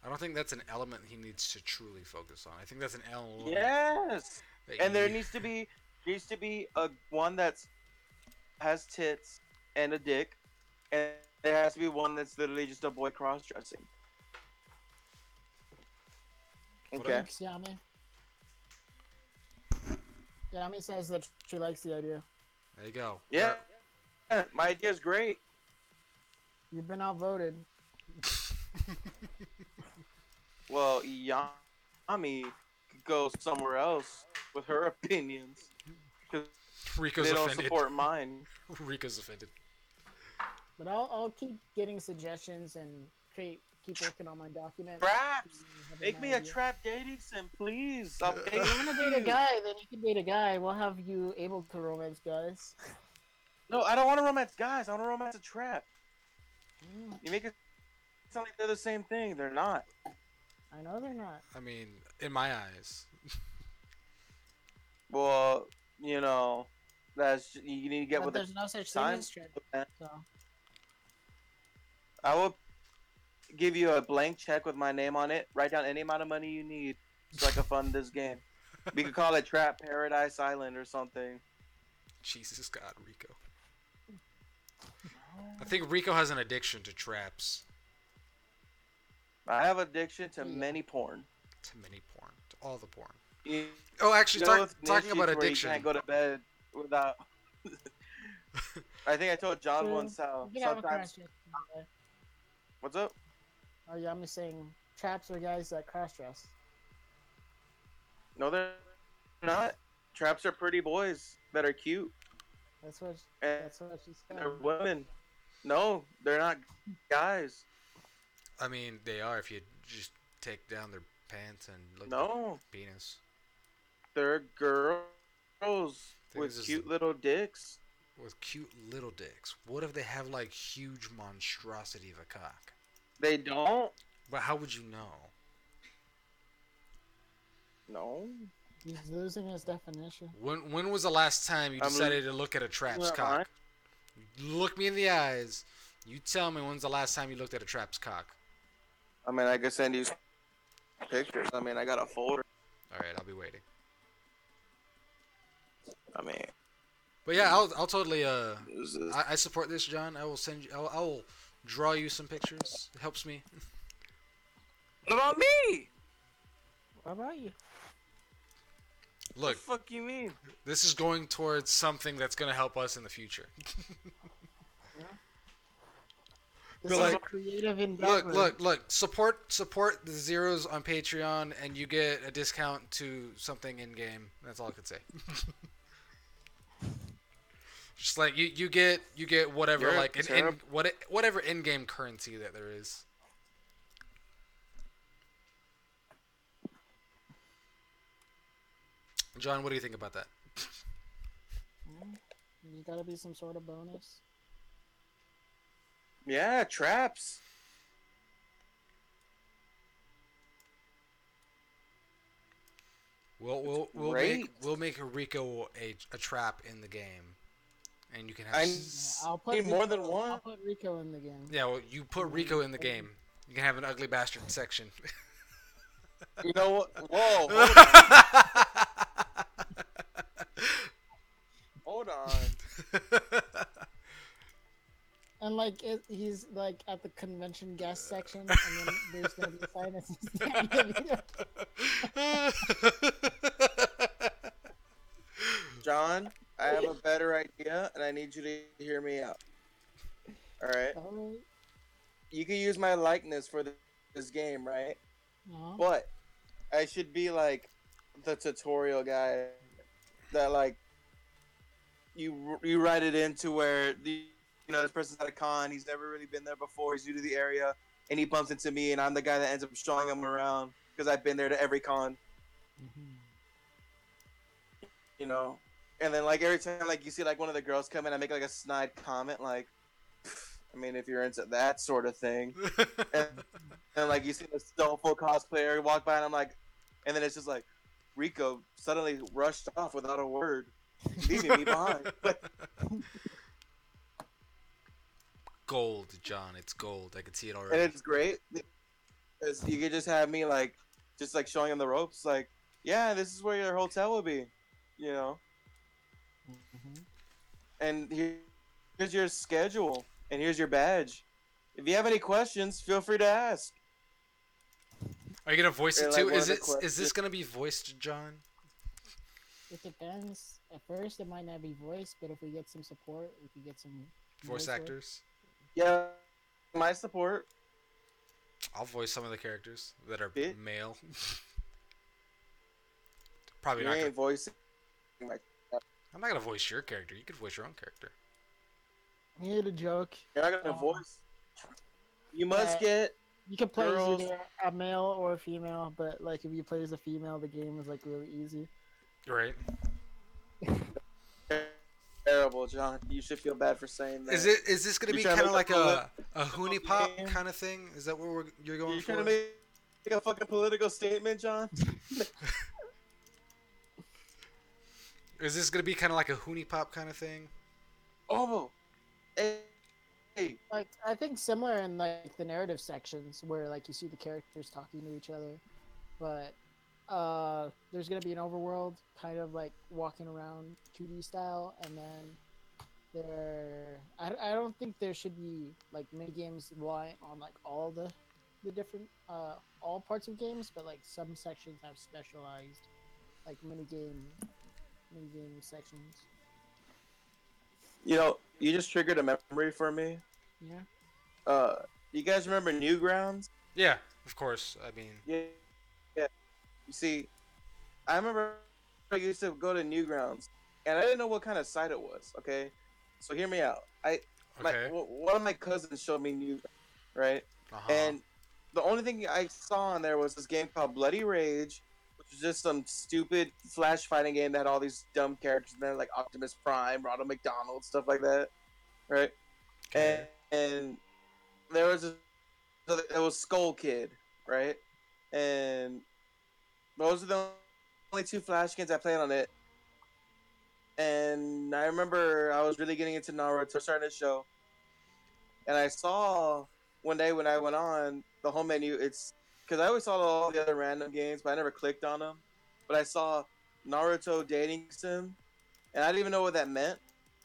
I don't think that's an element he needs to truly focus on. I think that's an element. Yes, That and there you- needs to be a one that's has tits and a dick, and there has to be one that's literally just a boy cross dressing. Okay. Thanks, Yami. Yami says that she likes the idea. There you go. Yeah. Yeah, my idea is great. You've been outvoted. Well, Yami could go somewhere else with her opinions because Rico's they don't offended. support mine. Rico's offended. But I'll keep getting suggestions and keep working on my document. Traps! Have Make an me a idea. trap dating sim, please. I'll pay If you want to date a you. guy, then you can date a guy. We'll have you able to romance guys. No, I don't want to romance guys. I want to romance a trap. You make it sound like they're the same thing. They're not. I know they're not. I mean, in my eyes. Well, you know, you need to get But with there's the no such thing time. as trip. So I will give you a blank check with my name on it. Write down any amount of money you need so I can fund this game. We could call it Trap Paradise Island or something. Jesus God, Rico. I think Rico has an addiction to traps. I have addiction to many porn. To many porn. To all the porn. You Oh, actually, know those talking about niche where addiction. You can't go to bed without. I think I told John True. once how I think I have a sometimes. crush on- What's up? Oh, Yami's saying traps are guys that cross dress. No, they're not. Traps are pretty boys that are cute. That's what And she said. they're women. No, they're not guys. I mean, they are if you just take down their pants and look at No, their penis. they're girls Think with this is cute the- little dicks. With cute little dicks. What if they have, like, huge monstrosity of a cock? They don't. But how would you know? No. He's losing his definition. When was the last time you I'm decided to look at a trap's Well, cock? Look me in the eyes. You tell me when's the last time you looked at a trap's cock. I mean, I could send you pictures. I mean, I got a folder. Alright, I'll be waiting. I mean, But yeah, I'll totally this is- I support this, John. I will send you I will draw you some pictures. It helps me. what about me? What about you? Look, What the fuck you mean? this is going towards something that's going to help us in the future. This But is a like- creative endeavor. Look. Support the Zeros on Patreon, and you get a discount to something in game. That's all I could say. Just like you get whatever You're like terrible. whatever in game currency that there is. John, what do you think about that? You gotta be some sort of bonus. Yeah, traps. We'll make a Rico a trap in the game, and you can have. I'll put Need more than Rico- one? I'll put Rico in the game. Yeah, well, you put Rico in the game. You can have an ugly bastard section. You know what? Whoa. Hold on. And like he's like at the convention guest section, and then there's gonna be a sign that says John, I have a better idea, and I need you to hear me out. All right. Alright. You can use my likeness for this game, right? Uh-huh. But I should be like the tutorial guy that like you write it into where this person's at a con, he's never really been there before, he's new to the area, and he bumps into me, and I'm the guy that ends up showing him around because I've been there to every con, Mm-hmm. you know. And then like every time like you see like one of the girls come in, I make like a snide comment like, I mean, if you're into that sort of thing, and, and like you see the soulful cosplayer walk by, and I'm like, and then it's just like Rico suddenly rushed off without a word, leaving me behind. But Gold, John. It's gold. I can see it and already. it's great because you could just have me like, just like showing him the ropes, like, yeah, this is where your hotel will be, you know, Mm-hmm. and here's your schedule, and here's your badge. If you have any questions, feel free to ask. Are you gonna voice it And, too? like, one Is of the it? Is this questions- gonna be voiced, John? It depends. At first, it might not be voiced, but if we get some support, we could get some Voice work. actors? Yeah, my support. I'll voice some of the characters that are Bit. male. Probably You not. ain't voicing my. I'm not gonna voice your character. You could voice your own character. You hit a joke. You're not gonna voice. You must Yeah. get You can play girls. as either a male or a female, but like if you play as a female, the game is like really easy. Right? Terrible, John. You should feel bad for saying that. Is this gonna You're be trying to kind of make like a a Hoonie Pop game? kind of thing? Is that what you're going You're for? trying to make a fucking political statement, John? Is this gonna be kind of like a Hoonie Pop kind of thing? Oh, hey, Like I think similar in like the narrative sections where like you see the characters talking to each other, but there's gonna be an overworld kind of like walking around 2D style, and then I don't think there should be like mini games rely on like all the different all parts of games, but like some sections have specialized like mini game sections. you just triggered a memory for me. Yeah. You guys remember Newgrounds? Yeah, of course. I mean, Yeah, yeah. You see, I remember I used to go to Newgrounds, and I didn't know what kind of site it was. Okay, so hear me out. okay. One of my cousins showed me Newgrounds, right? Uh-huh. And the only thing I saw on there was this game called Bloody Rage, which was just some stupid flash fighting game that had all these dumb characters in there, like Optimus Prime, Ronald McDonald, stuff like that, right? Okay. And there was it was Skull Kid, right? And those are the only two flash games I played on it. And I remember I was really getting into Naruto, starting to show, and I saw one day when I went on the home menu, it's because I always saw all the other random games, but I never clicked on them. But I saw Naruto dating sim, and I didn't even know what that meant.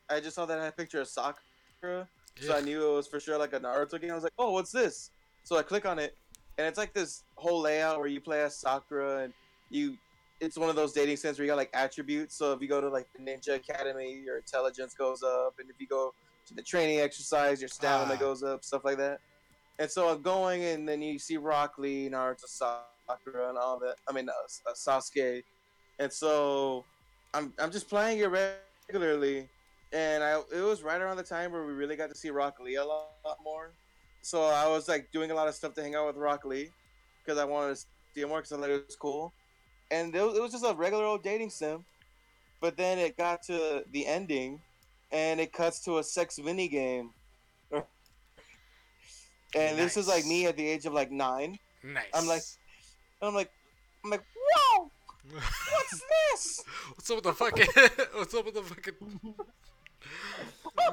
I just saw that I had a picture of Sakura, so I knew it was for sure like a Naruto game. I was like, oh, what's this? So I click on it, and it's like this whole layout where you play as Sakura, and it's one of those dating sims where you got like attributes. So if you go to like the Ninja Academy, your intelligence goes up, and if you go to the training exercise, your stamina goes up, stuff like that. And so I'm going, and then you see Rock Lee, Naruto, Sakura, and all that. I mean, Sasuke. And so I'm just playing it regularly, and it was right around the time where we really got to see Rock Lee a lot more. So I was like doing a lot of stuff to hang out with Rock Lee because I wanted to see him more because I thought it was cool. And it was just a regular old dating sim. But then it got to the ending, and it cuts to a sex mini game. And this is like me at the age of like 9. Nice. I'm like, whoa, what's this? What's up with the fucking? What's up with the fucking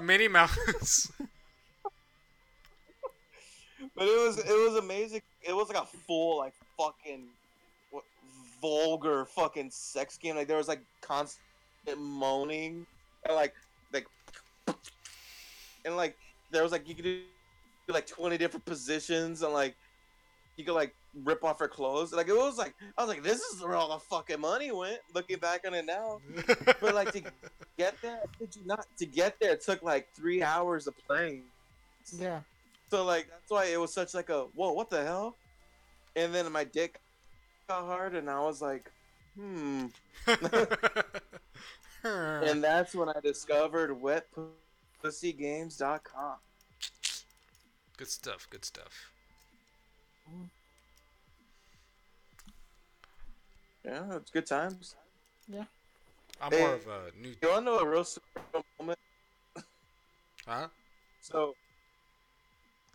Minnie Mouse? But it was amazing. It was like a full like fucking vulgar fucking sex game. Like there was like constant moaning and like and like there was like you could do like 20 different positions, and like you could like rip off her clothes. Like it was like I was like, this is where all the fucking money went. Looking back on it now, but like to get there, did you not? To get there, it took like 3 hours of playing. Yeah. So like that's why it was such like a whoa, what the hell? And then my dick got hard, and I was like, hmm. And that's when I discovered wetpussygames.com. Good stuff. Good stuff. Mm. Yeah, it's good times. Yeah. I'm more Hey, of a new. you want to know a real surreal moment? Huh? So,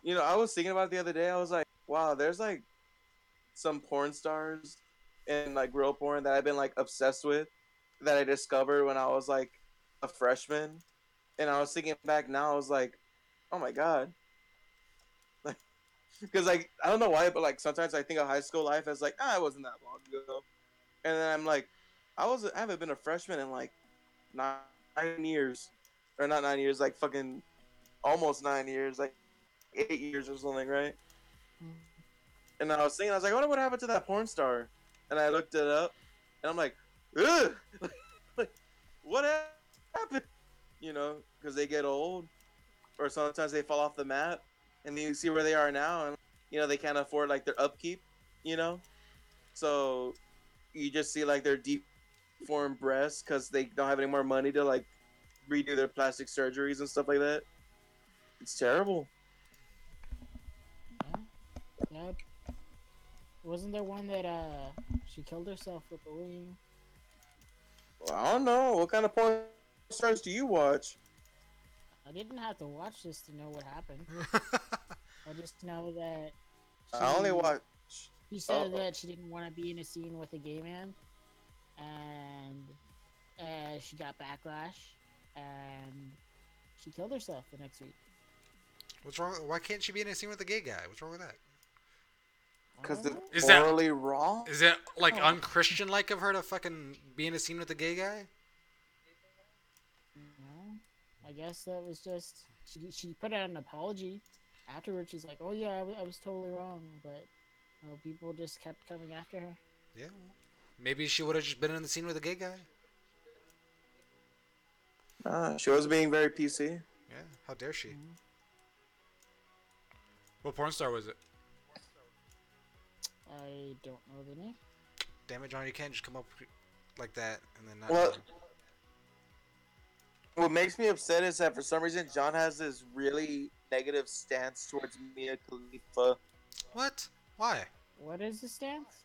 I was thinking about it the other day. I was like, wow, there's like some porn stars and like real porn that I've been like obsessed with that I discovered when I was like a freshman. And I was thinking back now, I was like, oh my God. Because like, I don't know why, but like sometimes I think of high school life as like, it wasn't that long ago. And then I'm like, I haven't been a freshman in like 9 years. Or not 9 years, like fucking almost 9 years, like 8 years or something, right? Mm. And I was thinking, I was like, I wonder what happened to that porn star. And I looked it up, and I'm like, ugh, like, what happened? Because they get old, or sometimes they fall off the map, and then you see where they are now, and they can't afford like their upkeep, you know. So you just see like their deformed breasts because they don't have any more money to like redo their plastic surgeries and stuff like that. It's terrible. Yeah. Yeah. Wasn't there one that she killed herself with a wing? Well, I don't know what kind of porn stars do you watch. I didn't have to watch this to know what happened. I just know that I only she watch. she said Oh, that she didn't want to be in a scene with a gay man, and she got backlash, and she killed herself the next week. What's wrong? Why can't she be in a scene with a gay guy? What's wrong with that? I because don't it's know. Is that morally wrong. is it like Oh, unchristian like of her to fucking be in a scene with a gay guy? no. I guess that was just she put out an apology afterwards. She's like, "Oh yeah, I was totally wrong," but people just kept coming after her. Yeah. Maybe she would have just been in the scene with a gay guy. She was being very PC. Yeah. How dare she? Mhm. What porn star was it? I don't know the name. Damn it, John! You can't just come up like that and then not Well, know. what makes me upset is that for some reason John has this really negative stance towards Mia Khalifa. What? Why? What is the stance?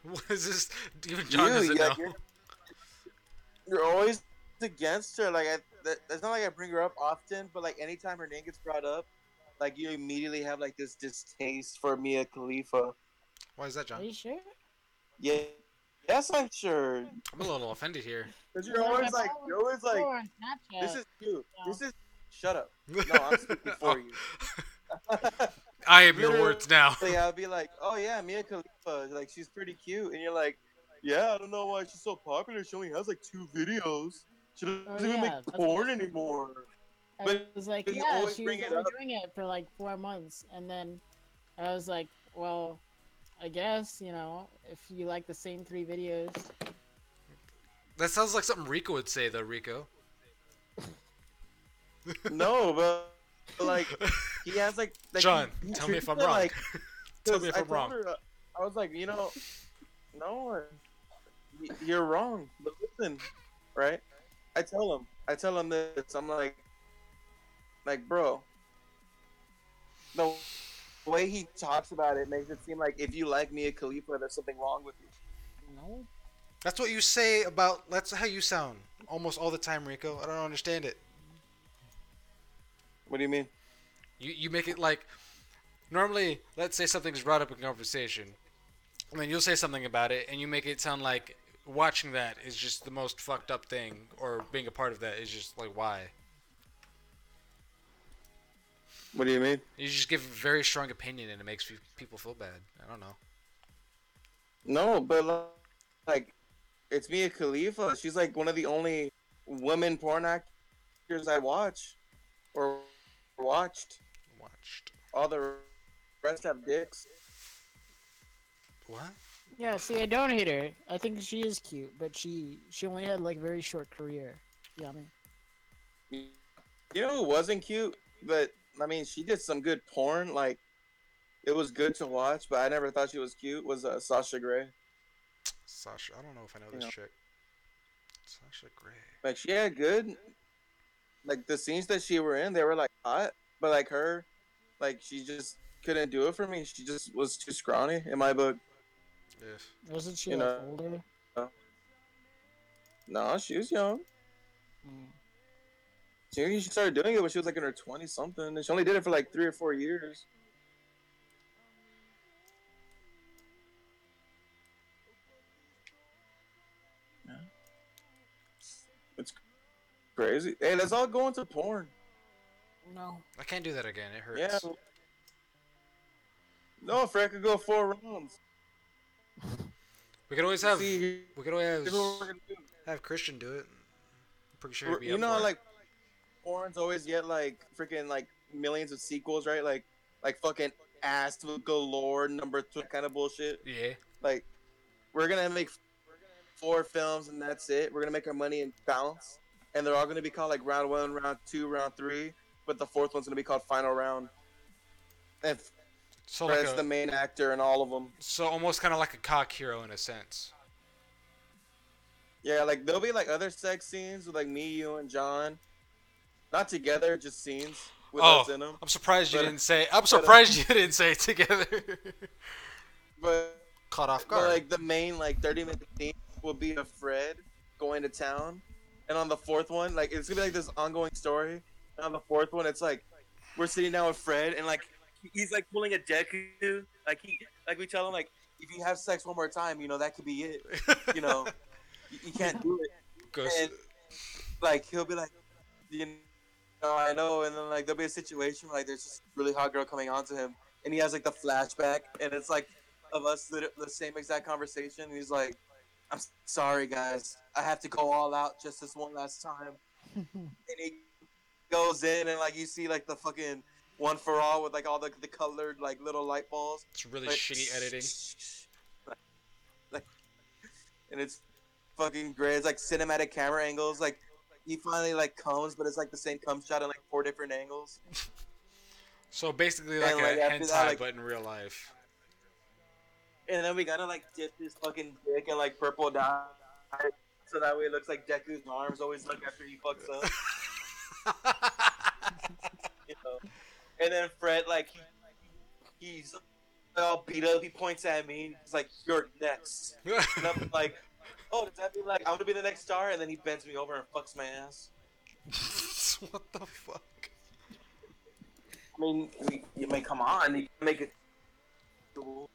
What is this? Even John You, doesn't yeah, know. you're always against her. Like, it's not like I bring her up often, but like anytime her name gets brought up, like you immediately have like this distaste for Mia Khalifa. Why is that, Are John? you sure? Yeah, yes, I'm sure. I'm a little offended here. Because It's like I you're always like, follow her on this Snapchat. is cute. So, This is. Shut up. No, I'm speaking Oh, for you. I am your Literally, words now. I'll be like, oh yeah, Mia Khalifa, like she's pretty cute, and you're like, yeah, I don't know why she's so popular. She only has like 2 videos. She doesn't oh even make yeah, that's what porn anymore. I But was like, you yeah, always she was bring it only up. doing it for like 4 months, and then I was like, well, I guess if you like the same 3 videos. That sounds like something Rico would say, though, Rico. No, but like he has like John, he tell me treats if I'm it wrong. like Tell me because if I I'm told wrong. her I was like, no, you're wrong. But listen, right? I tell him this. I'm like, bro, the way he talks about it makes it seem like if you like Mia Khalifa, there's something wrong with you. No, That's what you say about. That's how you sound almost all the time, Rico. I don't understand it. What do you mean? You make it like normally. Let's say something's brought up in conversation, and then you'll say something about it, and you make it sound like watching that is just the most fucked up thing, or being a part of that is just like why. What do you mean? You just give a very strong opinion, and it makes people feel bad. I don't know. No, but like it's Mia Khalifa. She's like one of the only women porn actors I watch or watched. Watched. All the rest have dicks. What? Yeah, see, I don't hate her. I think she is cute, but she only had like very short career. Yeah, I mean, You know who wasn't cute, but I mean, she did some good porn. Like it was good to watch, but I never thought she was cute. Was Sasha Grey? Sasha. I don't know if I know You this know, chick. Sasha Grey. like she had good. Like the scenes that she were in, they were like hot, but like her, like she just couldn't do it for me. She just was too scrawny in my book. If. wasn't she You like know, older? no, she was young. Mm. She started doing it when she was like in her 20 something, and she only did it for like 3 or 4 years. Yeah. It's crazy. Hey, let's all go into porn. No. I can't do that again. It Yeah. hurts. No, Fred could go 4 rounds. We could always have. See, We could always here's what we're gonna do. have Christian do it. I'm pretty sure he'd be You up know how for it. like porns always get like freaking like millions of sequels, right? Like fucking ass with galore number two kind of bullshit. Yeah. Like we're gonna make 4 films and that's it. We're gonna make our money and bounce, and they're all gonna be called like round one, round two, round three. But the fourth one's gonna be called final round. And So like Fred's a. the main actor in all of them. So almost kind of like a cock hero in a sense. Yeah, like there'll be like other sex scenes with like me, you, and John. Not together, just scenes with us Oh, in them. I'm surprised you But didn't say. I'm but surprised you didn't say it together. but Caught off but guard. like the main like 30-minute scene will be of Fred going to town, and on the fourth one, like it's gonna be like this ongoing story. And on the fourth one, it's like we're sitting down with Fred, and like he's like pulling a Deku. Like we tell him like if you have sex one more time, you know that could be it. You know you can't do it, Ghost. and like he'll be like, you know, I know, and then like there'll be a situation where like there's this really hot girl coming on to him, and he has like the flashback, and it's like of us the same exact conversation. And he's like, "I'm sorry, guys, I have to go all out just this one last time." And he goes in, and like you see like the fucking one for all with like all the colored like little light balls, It's really like, shitty editing. like, and it's fucking great. It's like cinematic camera angles, like. He finally like comes, but it's like the same cum shot in like 4 different angles. So basically like And a like after hentai, that, like, but in real life. and then we gotta like dip his fucking dick in like purple dye, so that way it looks like Deku's arms always look after he fucks up, you know. And then Fred like he's all beat up. He points at me. He's like, "You're next," and I'm like, "Oh, does that mean like I'm gonna be the next star?" And then he bends me over and fucks my ass. What the fuck? I mean, you may come on, you can make it cool.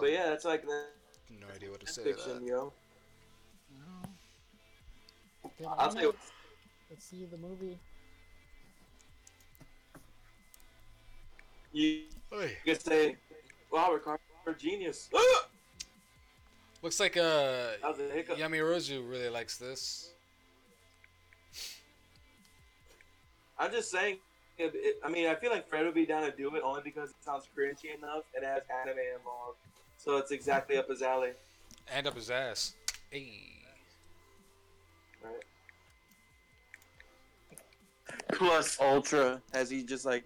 But yeah, that's like the No idea what to say to fiction, that. yo. No. Then I'll tell you. let's see the movie. You Oy. can say, "Wow, Ricardo, you're a genius." Looks like That was a hiccup. Yami Rozu really likes this. I'm just saying. I mean, I feel like Fred would be down to do it only because it sounds cringy enough and it has anime involved, so it's exactly up his alley. And up his ass. Hey. Right. Plus Ultra, as he just like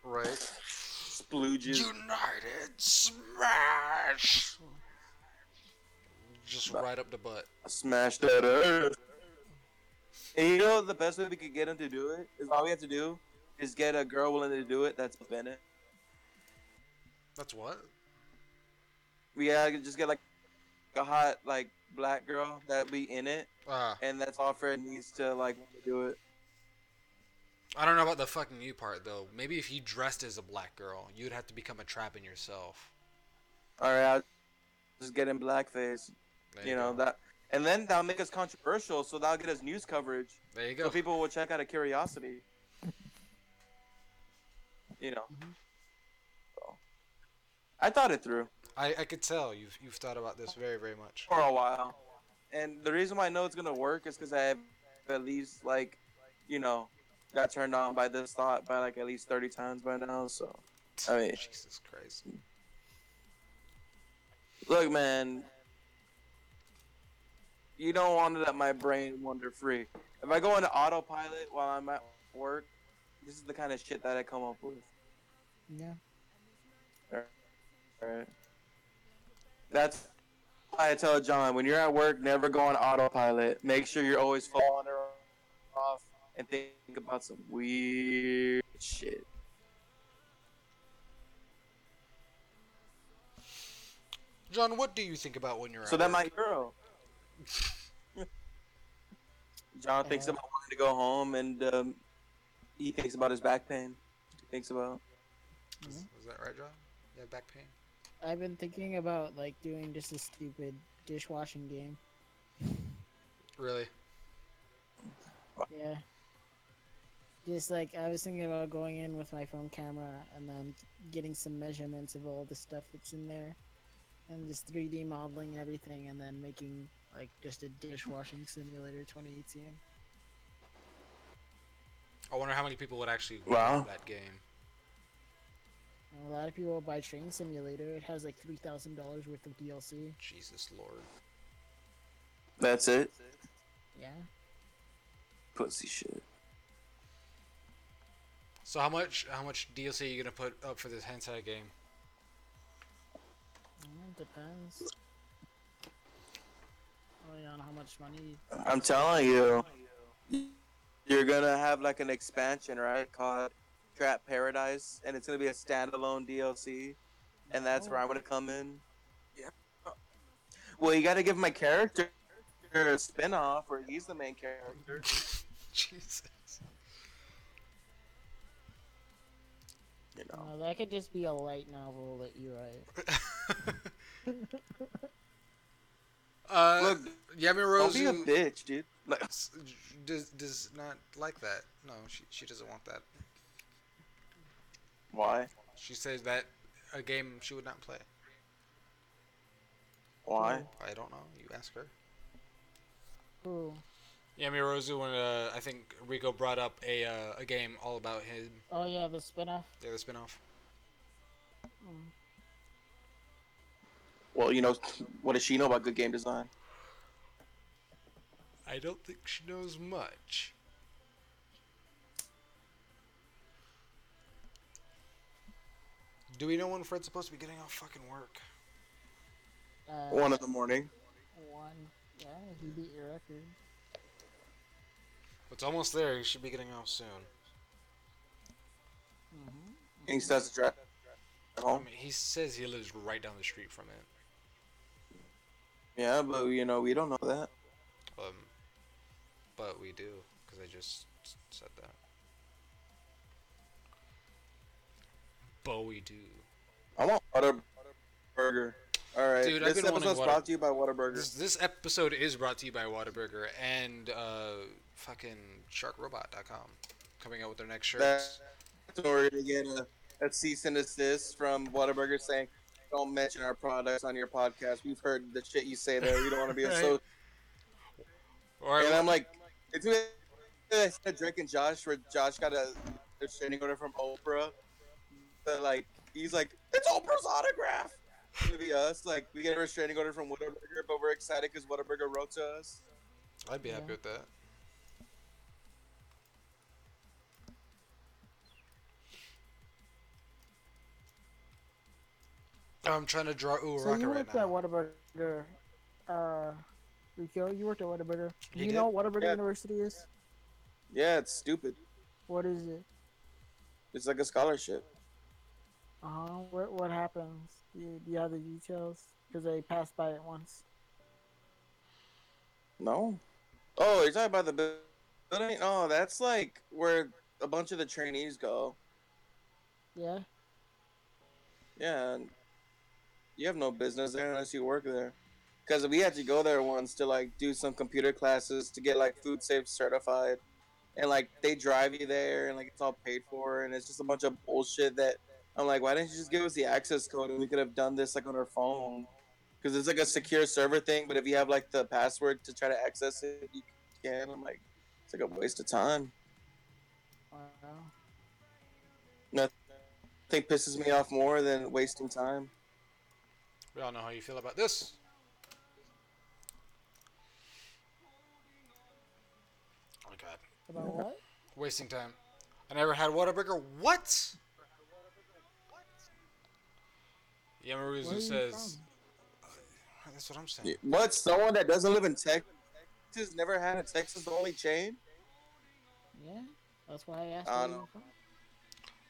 Right. splooges. United Smash! Just right up the butt. Smash that earth. And you know the best way we could get him to do it is all we have to do is get a girl willing to do it. That's Bennett. That's what? We gotta just get like a hot like black girl that be in it, Ah. and that's all Fred needs to like want to do it. I don't know about the fucking you part though. Maybe if you dressed as a black girl, you'd have to become a trap in yourself. All right, I'll just get in blackface. There You know go. that, and then that'll make us controversial, so that'll get us news coverage. There you So go. people will check out of curiosity. You know. Mhm. So, I thought it through I could tell you've thought about this very, very much. for a while, and the reason why I know it's gonna work is because I have at least like, you know, got turned on by this thought by like at least 30 times by now. So I mean, Jesus Christ. Look, man, you don't want to let my brain wander free. If I go into autopilot while I'm at work, this is the kind of shit that I come up with. Yeah. All right. That's why I tell John, when you're at work, never go on autopilot. Make sure you're always phone on or off and think about some weird shit. John, what do you think about when you're So at that my work? hero. John thinks Uh, about wanting to go home, and he thinks about his back pain. He thinks about. yeah. Is that right, John? You have back pain? I've been thinking about like doing just a stupid dishwashing game. Really? Yeah. Just like I was thinking about going in with my phone camera and then getting some measurements of all the stuff that's in there and just 3D modeling everything and then making like just a dishwashing simulator 2018. I wonder how many people would actually want Wow, that game. And a lot of people buy Train Simulator. It has like $3,000 worth of DLC. Jesus Lord. that's it. Yeah. Pussy shit. So how much DLC are you gonna put up for this hentai game? It depends. Only on how much money. I'm telling you, you're gonna have like an expansion, right? Called Trap Paradise, and it's gonna be a standalone DLC, and that's where No. I'm gonna come in. Yeah. Well, you got to give my character a spin-off where he's the main character. Jesus. You know. No, that could just be a light novel that you write. uh, Look, don't be a Yamirozu bitch, dude. Like, does not like that. No, she doesn't want that. why? She says that a game she would not play. Why? I don't know. You ask her. Who? Yamirozu, when I think Rico brought up a game all about him. Oh yeah, the spinoff. Yeah, the spinoff. Mm. Well, you know, what does she know about good game design? I don't think she knows much. Do we know when Fred's supposed to be getting off fucking work? 1 in the morning. One. Yeah, he beat your record. It's almost there. He should be getting off soon. Mm-hmm. And he starts to drive I home. mean, he says he lives right down the street from it. Yeah, but you know, we don't know that. Um, but we do, because I just said that. But we do. I want Whataburger. All right, Dude, I've this been wanting episode's brought to you by Whataburger. This episode is brought to you by Whataburger and fucking sharkrobot.com coming out with their next shirts. That's where we're gonna get a cease and desist from Whataburger saying, "Don't mention our products on your podcast. We've heard the shit you say there. We don't want to be Right. associated." Or And I'm like, it's gonna Drake and Josh, where Josh got a restraining order from Oprah. But like, he's like, it's Oprah's autograph. It's gonna be us. Like, we get a restraining order from Whataburger, but we're excited because Whataburger wrote to us. I'd be happy Yeah. with that. I'm trying to draw So Rocket you right worked now. at Whataburger, Rico. You worked at Whataburger. Do He you did? know what Whataburger Yeah. University is? Yeah, it's stupid. What is it? It's like a scholarship. What happens? Do you have the details? Because I passed by it once. No. Oh, you're talking about the building? Oh, that's like where a bunch of the trainees go. Yeah. Yeah, and you have no business there unless you work there. Because we had to go there once to like do some computer classes to get like food safe certified, and like they drive you there and like it's all paid for, and it's just a bunch of bullshit that I'm like, why didn't you just give us the access code and we could have done this like on our phone? Because it's like a secure server thing, but if you have like the password to try to access it, you can. I'm like, it's like a waste of time. Wow. Nothing pisses me off more than wasting time. We all know how you feel about this. Oh my god. About what? Wasting time. I never had Whataburger. What? Where Yamaruzu are you says. from? That's what I'm saying. What? Someone that doesn't live in Texas never had a Texas only chain? Yeah, that's why I asked I where don't you're know. from.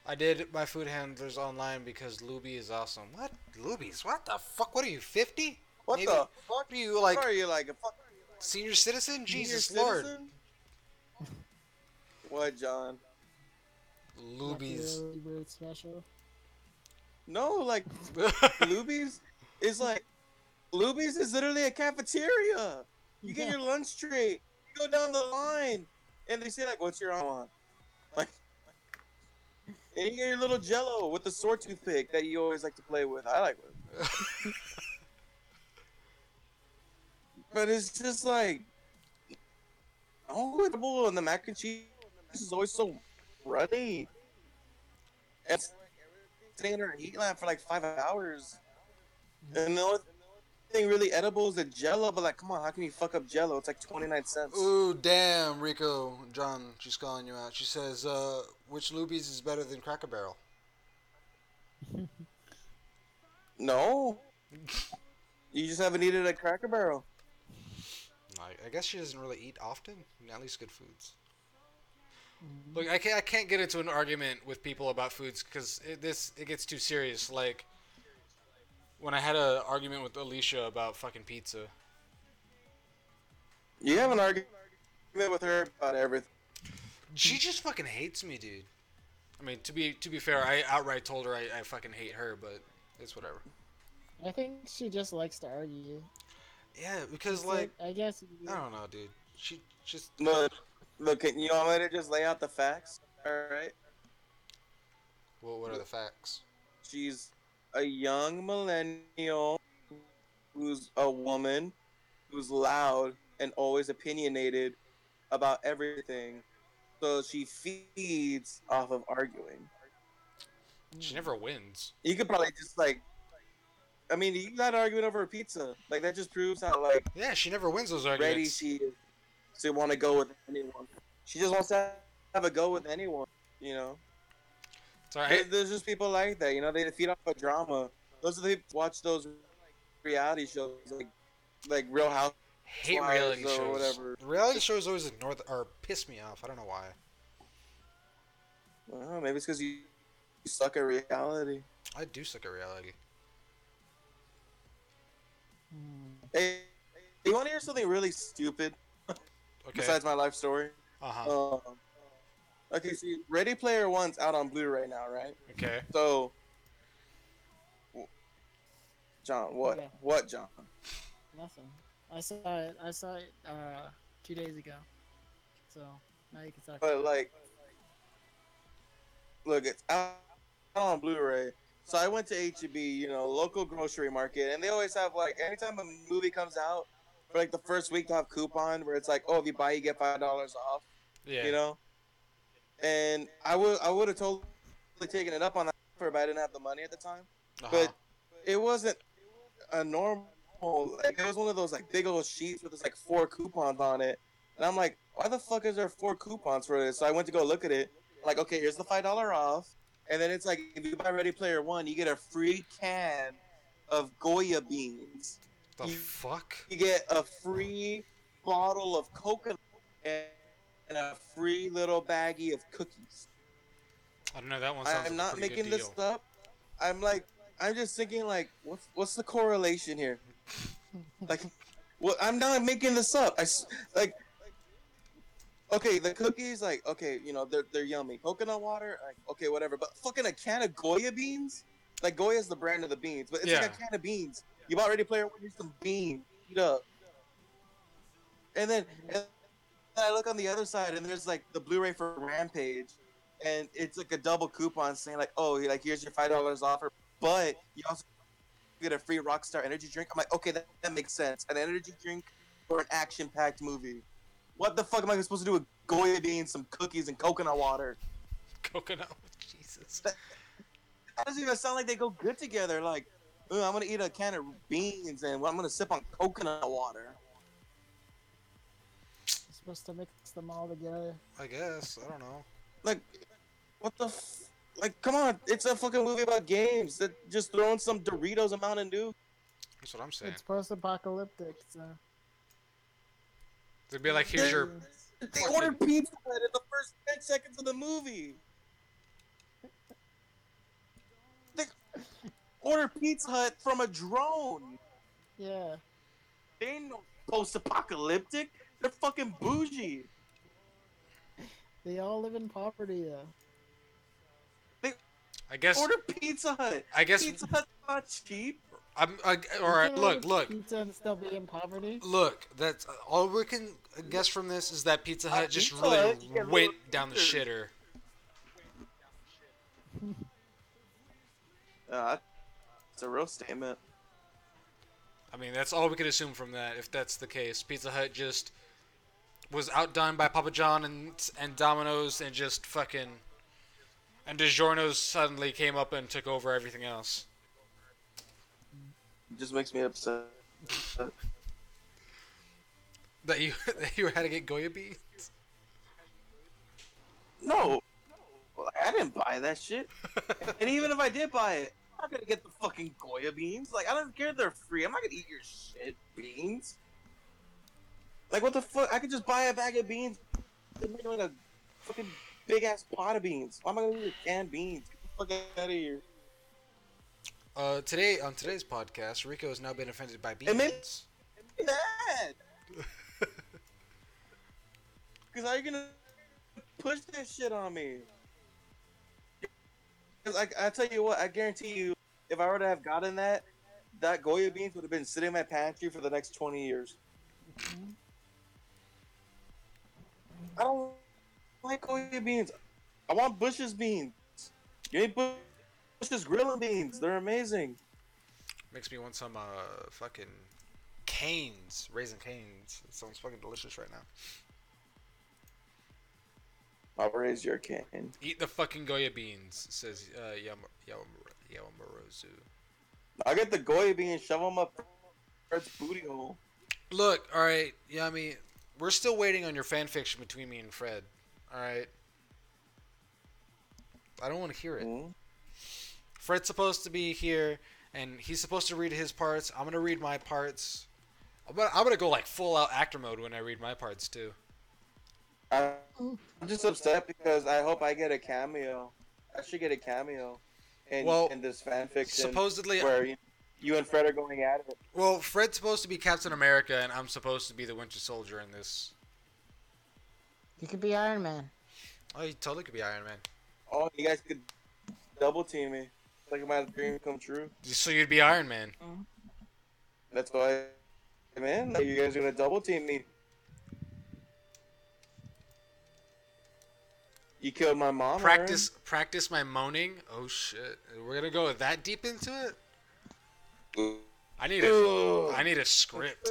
I did my food handlers online because Luby is awesome. What? Luby's? What the fuck? What are you, 50? What Maybe? the What fuck? are you, like, Are you like a fucking senior citizen? senior Jesus Lord. citizen? What, John? Like Luby's. really weird special. No, like Luby's is like Luby's is literally a cafeteria. You get Yeah. your lunch tray, you go down the line, and they say like, "What's your on?" Like, and you get your little Jello with the sword toothpick that you always like to play with. I like it, but it's just like oh, and the mac and cheese is always so runny. And it's sitting under a heat lamp for like 5 hours, and the only thing really edible is the Jello. But like, come on, how can you fuck up Jello? It's like 29 cents. Ooh, damn, Rico. John, she's calling you out. She says, which Luby's is better than Cracker Barrel? No, you just haven't eaten a Cracker Barrel. I guess she doesn't really eat often. At least good foods. Mhm. Look, I can't get into an argument with people about foods because it gets too serious. Like when I had an argument with Alicia about fucking pizza. You have an argument with her about everything. She just fucking hates me, dude. I mean, to be fair, I outright told her I fucking hate her, but it's whatever. I think she just likes to argue. Yeah, because It's like I guess. I don't know, dude. She just Look, can you want me to just lay out the facts? All right. what are the facts? She's a young millennial who's a woman who's loud and always opinionated about everything. So she feeds off of arguing. She never wins. You could probably just like, I mean, you got arguing over a pizza. Like that just proves how like Yeah, she never wins those ready arguments. she is to want to go with anyone. She just wants to have a go with anyone. You know. It's alright. There's just people like that. You know, they feed off of drama. Those are the people who watch those reality shows like Real Housewives Hate reality or shows. whatever. Reality shows always ignore or piss me off. I don't know why. Well, maybe it's because you suck at reality. I do suck at reality. Hmm. Hey, you want to hear something really stupid Okay. besides my life story? Uh-huh. Okay, see, Ready Player One's out on Blu-ray now, right? Okay. So, John, what? Yeah. What, John? Nothing. I saw it 2 days ago. So now you can talk. But like, look, it's out on Blu-ray. So I went to HEB, you know, local grocery market, and they always have like anytime a movie comes out, for like the first week they'll have coupon where it's like, oh, if you buy, you get $5 off. Yeah. You know. And I would have totally taken it up on that offer, but I didn't have the money at the time. Uh-huh. But it wasn't a normal. Like it was one of those like big old sheets with just like 4 coupons on it, and I'm like, why the fuck is there 4 coupons for this? So I went to go look at it. Like, okay, here's the $5 off, and then it's like if you buy Ready Player One, you get a free can of Goya beans. The you- fuck? You get a free bottle of coconut and a free little baggie of cookies. I don't know. That one sounds I'm like a not pretty making good this deal. up. I'm just thinking like, what's the correlation here? Like, well, I'm not making this up. Like, okay, the cookies, like, okay, you know, they're yummy. Coconut water, like, okay, whatever. But fucking a can of Goya beans, like Goya's the brand of the beans, but it's like Yeah. a can of beans. You bought Ready Player One, here's some beans, eat up. And then I look on the other side, and there's like the Blu-ray for Rampage, and it's like a double coupon saying like, oh, like here's your $5 offer, but you also get a free Rockstar energy drink. I'm like, okay, that makes sense. An energy drink for an action-packed movie. What the fuck am I supposed to do with Goya beans, some cookies, and coconut water? Coconut. Jesus. That doesn't even sound like they go good together. Like, I'm gonna eat a can of beans and I'm gonna sip on coconut water. You're supposed to mix them all together. I guess. I don't know. Like, what the? Like, come on! It's a fucking movie about games. That just throwing some Doritos and Mountain Dew. That's what I'm saying. It's post-apocalyptic, so. They'd be like, here's They, your. they fucking- ordered Pizza Hut in the first 10 seconds of the movie. They ordered Pizza Hut from a drone. Yeah. They ain't no post-apocalyptic. They're fucking bougie. They all live in poverty, though. I guess. Order Pizza Hut. I guess. Pizza Hut's not cheap. All right. You can Look. order Look. Pizza and still be in poverty. Look. That's all we can guess from this is that Pizza Hut just Pizza really Hut, you get went little down the pizzas. shitter. It's a real statement. I mean, that's all we could assume from that. If that's the case, Pizza Hut just was outdone by Papa John and Domino's and just fucking. And DiGiorno's suddenly came up and took over everything else. It just makes me upset. That you had to get Goya beans? No, I didn't buy that shit. And even if I did buy it, I'm not gonna get the fucking Goya beans. Like, I don't care if they're free. I'm not gonna eat your shit beans. Like, what the fuck? I could just buy a bag of beans and make like a fucking big ass pot of beans. Why am I gonna eat canned beans? Get the fuck out of here. Today on today's podcast, Rico has now been offended by It made beans. me mad. Cause how you gonna push that shit on me? Cause I tell you what, I guarantee you, if I were to have gotten that Goya beans would have been sitting in my pantry for the next 20 years. I don't like Goya beans. I want Bush's beans. You ain't Bush's grilling beans. They're amazing. Makes me want some fucking canes, raisin canes. It sounds fucking delicious right now. I'll raise your cane. Eat the fucking Goya beans, says Yawamarozu. I'll get the Goya beans, shove them up Fred's booty hole. Look, alright, Yami, we're still waiting on your fanfiction between me and Fred. Alright? I don't want to hear it. Mm-hmm. Fred's supposed to be here, and he's supposed to read his parts. I'm going to read my parts. I'm gonna go like full out actor mode when I read my parts too. I'm just upset because I hope I get a cameo. I should get a cameo in this fanfiction. Supposedly, where you and Fred are going at it. Well, Fred's supposed to be Captain America, and I'm supposed to be the Winter Soldier in this. You could be Iron Man. Oh, you totally could be Iron Man. Oh, you guys could double team me. Like my dream come true. So you'd be Iron Man. That's why, man. Like, you guys are gonna double team me. You killed my mom. Practice my moaning. Oh shit, we're gonna go that deep into it. I need a script.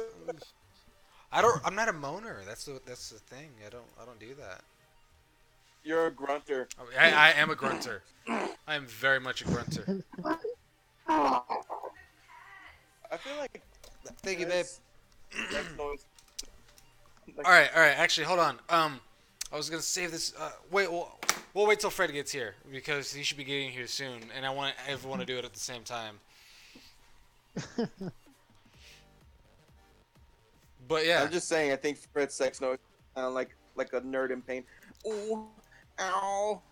I'm not a moaner. That's the thing. I don't do that. You're a grunter. I am a grunter. I am very much a grunter. I feel like. Thank you, babe. All right. Actually, hold on. I was gonna save this. We'll wait till Fred gets here because he should be getting here soon, and I want everyone to do it at the same time. But yeah, I'm just saying. I think Fred's sex noise sound like a nerd in pain. Ooh, ow,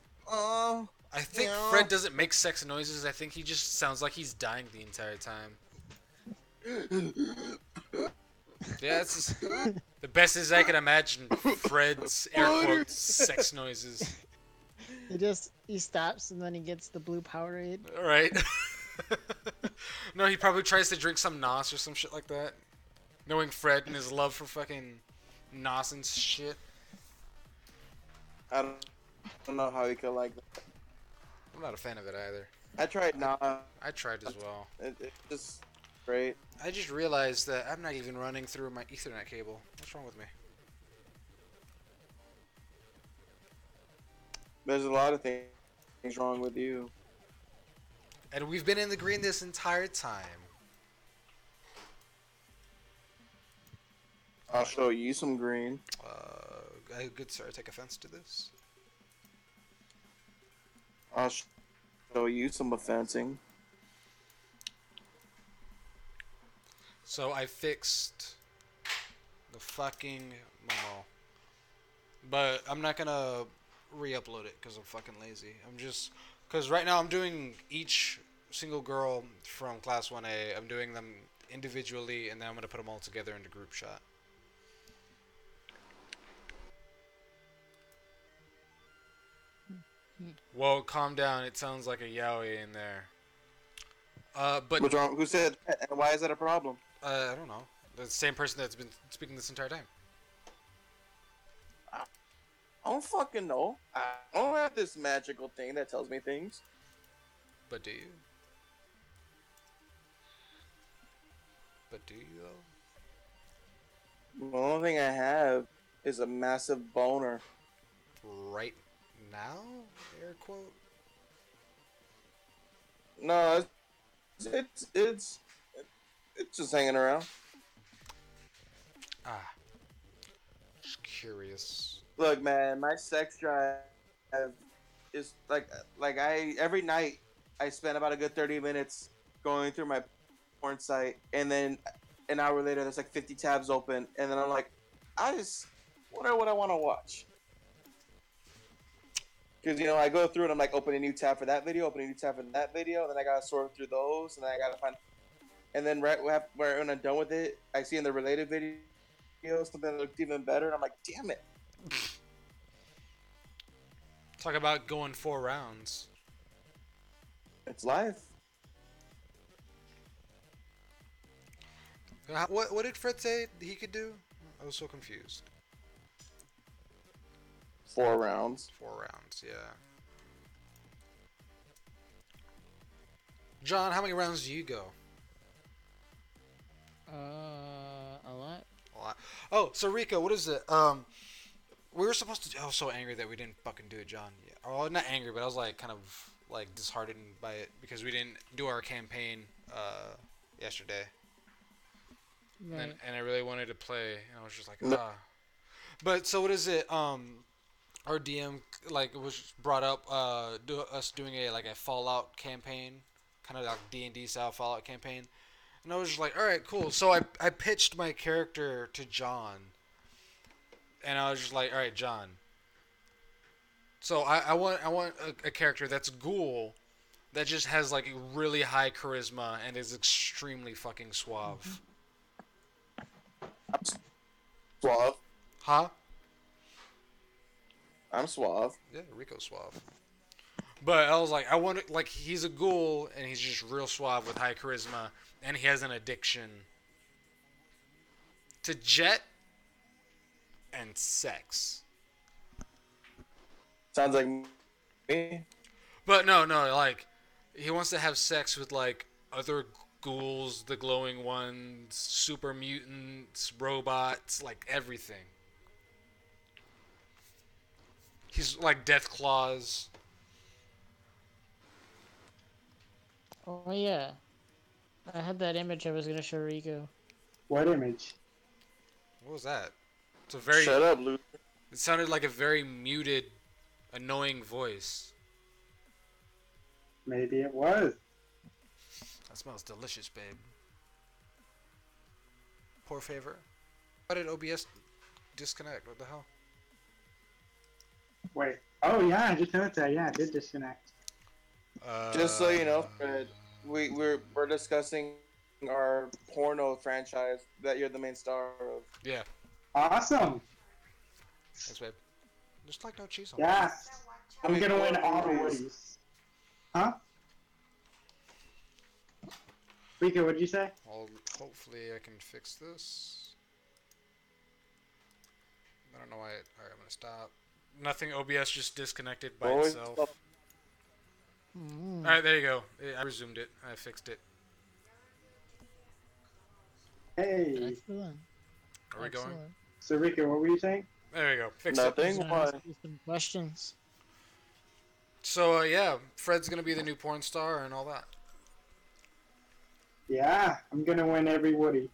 I think Fred doesn't make sex noises. I think he just sounds like he's dying the entire time. Yeah, it's just, the best as I can imagine. Fred's air quotes sex noises. He stops and then he gets the blue Powerade. Right. No, he probably tries to drink some Nos or some shit like that. Knowing Fred and his love for fucking Nos and shit. I don't know how he could like that. I'm not a fan of it either. I tried I tried as well. It's just great. I just realized that I'm not even running through my Ethernet cable. What's wrong with me? There's a lot of things wrong with you. And we've been in the green this entire time. I'll show you some green. Good sir, take offense to this. I'll show you some offensing. So I fixed the fucking Momo. But I'm not gonna re-upload it because I'm fucking lazy. Because right now I'm doing each single girl from Class 1A. I'm doing them individually, and then I'm gonna put them all together into group shot. Whoa, calm down. It sounds like a yaoi in there. But What's wrong? Who said that? And why is that a problem? I don't know. The same person that's been speaking this entire time. I don't fucking know. I don't have this magical thing that tells me things. But do you? Though? The only thing I have is a massive boner. Right now? Air quote? No, it's just hanging around. Ah. Just curious. Look, man, my sex drive is like I every night I spend about a good 30 minutes going through my porn site, and then an hour later there's like 50 tabs open, and then I'm like, I just wonder what I want to watch. Because, you know, I go through and I'm like, open a new tab for that video, open a new tab for that video, and then I gotta sort through those, and then I gotta find, and then right when I'm done with it, I see in the related video something that looked even better, and I'm like, damn it. Talk about going 4 rounds. It's life. What did Fred say he could do? I was so confused. 4 rounds. 4 rounds, yeah. John, how many rounds do you go? A lot. A lot. Oh, so Rico, what is it? We were supposed to. I was so angry that we didn't fucking do it, John. Yeah. Oh, not angry, but I was like kind of like disheartened by it because we didn't do our campaign yesterday. Right. And I really wanted to play, and I was just like, ah. But so what is it? Our DM like was brought up us doing a Fallout campaign, kind of like D&D style Fallout campaign, and I was just like, all right, cool. So I pitched my character to John, and I was just like, all right, John. So I want a character that's ghoul, that just has like really high charisma and is extremely fucking suave. I'm suave. Huh? I'm suave. Yeah, Rico's suave. But I was like, I want to, like, he's a ghoul and he's just real suave with high charisma, and he has an addiction to jet and sex. Sounds like me. But no, like, he wants to have sex with like other ghouls, the glowing ones, super mutants, robots, like everything. He's like Death Claws. Oh yeah. I had that image I was gonna show Rico. What image? What was that? It's a very. Shut up, Luke. It sounded like a very muted, annoying voice. Maybe it was. That smells delicious, babe. Poor favor. Why did OBS disconnect? What the hell? Wait. Oh yeah, I just noticed that. Yeah, it did disconnect. Just so you know, Fred, we're discussing our porno franchise that you're the main star of. Yeah. Awesome. Thanks, babe. Just like no cheese on Yeah. I'm Wait, gonna win what all the movies? Woodies. Huh? Rico, what'd you say? Well, hopefully I can fix this. I don't know why it... Alright, I'm gonna stop. Nothing, OBS just disconnected by Always itself. stop. Alright, there you go. I resumed it. I fixed it. Hey. Excellent. Are we going? Excellent. So Rico, what were you saying? There you go. Fixed Nothing. it. I was gonna Why? ask you some questions. So, yeah, Fred's gonna be the new porn star and all that. Yeah, I'm gonna win every Woody.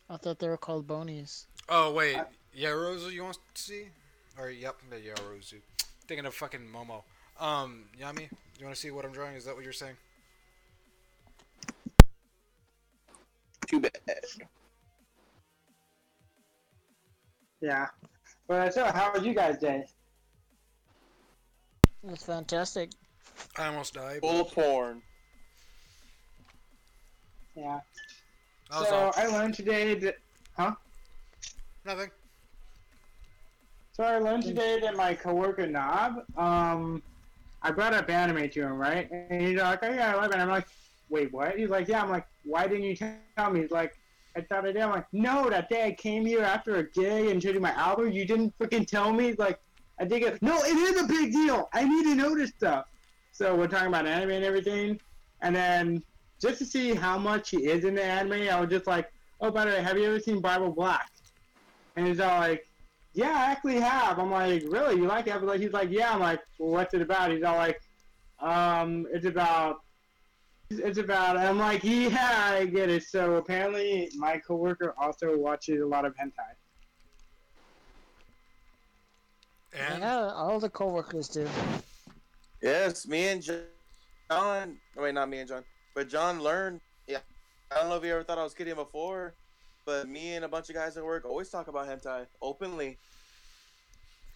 I thought they were called bonies. Oh wait, I- Yarozu you want to see? Or yep, the Yarozu. Thinking of fucking Momo. Yami, you want to see what I'm drawing? Is that what you're saying? Too bad. Yeah. But so, how was you guys' day? It's fantastic. I almost died. Full of porn. Yeah. That was So all. I learned today that, huh? Nothing. So I learned today that my coworker Knob, I brought up anime to him, right? And he's like, "Oh yeah, I love it." I'm like, "Wait, what?" He's like, "Yeah." I'm like, "Why didn't you tell me?" He's like, "I thought I did." I'm like, "No, that day I came here after a gig and showed you my album. You didn't freaking tell me." He's like, "I think it." No, it is a big deal. I need to know this stuff. So we're talking about anime and everything, and then just to see how much he is into anime, I was just like, "Oh, by the way, have you ever seen Bible Black?" And he's all like, "Yeah, I actually have." I'm like, "Really? You like it?" He's like, "Yeah." I'm like, "Well, what's it about?" He's all like, it's about. I'm like, "Yeah, I get it." So apparently, my coworker also watches a lot of hentai. And Yeah, all the coworkers do. Yes, me and John. Wait, not me and John, but John learned. Yeah, I don't know if you ever thought I was kidding before, but me and a bunch of guys at work always talk about hentai openly.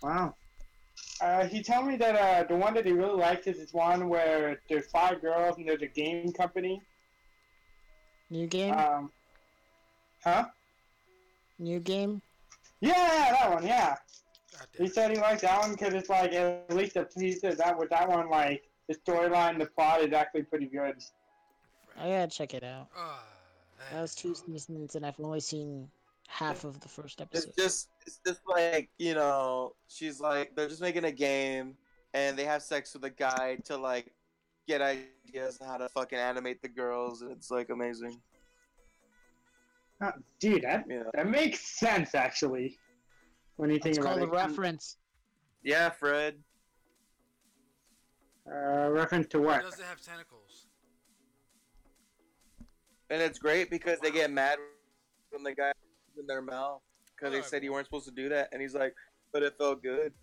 Wow. He told me that the one that he really liked is this one where there's 5 girls and there's a game company. New game? Um, huh? New game? Yeah, that one. Yeah. God damn He it. said he liked that one because it's like at least he said that with that one like the storyline, the plot is actually pretty good. I gotta check it out. Ah, That was 2 seasons, and I've only seen half of the first episode. It's just like she's like they're just making a game, and they have sex with a guy to like get ideas on how to fucking animate the girls, and it's like amazing. Dude, that Yeah, that makes sense actually when you think It's about called a it. reference. yeah, Fred. Reference to Why what? does it have tentacles? And it's great because they get mad when the guy in their mouth because they said you weren't supposed to do that, and he's like, "But it felt good."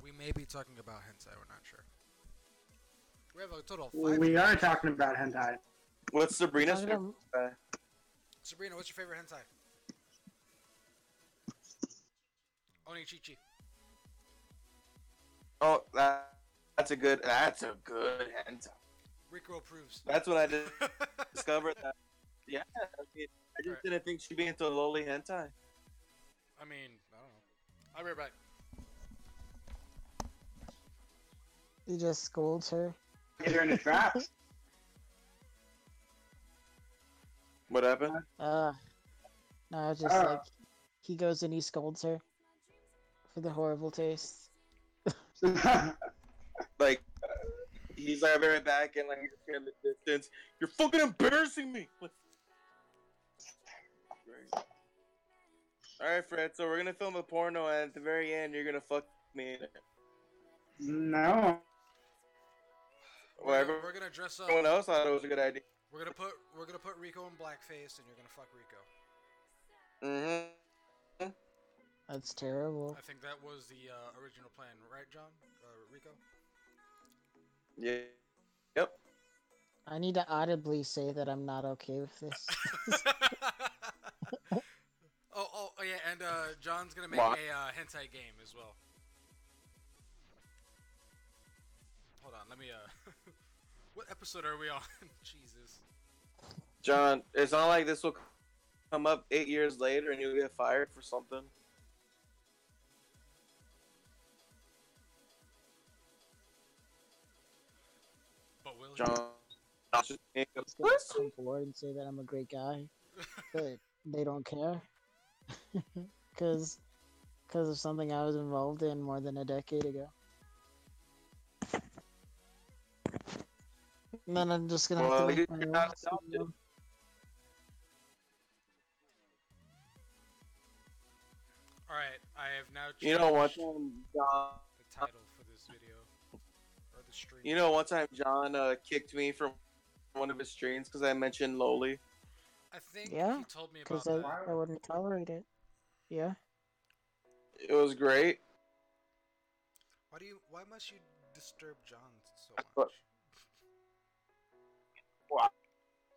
We may be talking about hentai, we're not sure. We have a total of 5 We viewers. are talking about hentai. What's Sabrina's Talking favorite? about- Sabrina, what's your favorite hentai? Onichichi. Oh, that's a good. That's a good hentai. Rico approves. That's when I discovered that. Yeah, I mean, I just didn't think she'd be into lowly hentai. I mean, I don't know. I'll be right back. He just scolds her. Get her in the trap. What happened? No, it's just like he goes and he scolds her for the horrible taste. Like he's like, "I'll be right back," and like he's just in the distance. You're fucking embarrassing me. Like, all right, Fred. So we're gonna film a porno, and at the very end, you're gonna fuck me in it. No. Well, We're gonna dress up. everyone else thought it was a good idea. We're gonna put Rico in blackface, and you're gonna fuck Rico. Mm-hmm. That's terrible. I think that was the original plan, right, John? Rico. Yeah. Yep. I need to audibly say that I'm not okay with this. oh yeah, and John's gonna make Why? a hentai game as well. Hold on, let me what episode are we on? Jesus. John, it's not like this will come up 8 years later and you'll get fired for something. But will John. Just gonna come forward and say that I'm a great guy, but they don't care because of something I was involved in more than a decade ago. And then I'm just gonna have to Well, make you're my own not adopted. Alright, I have now changed You know what, John? the title for this video. Or the stream. You know, one time John kicked me from one of his streams because I mentioned Loli. I think Yeah, he told me because about I, that. I wouldn't tolerate it. Yeah. It was great. Why must you disturb John so But much? well,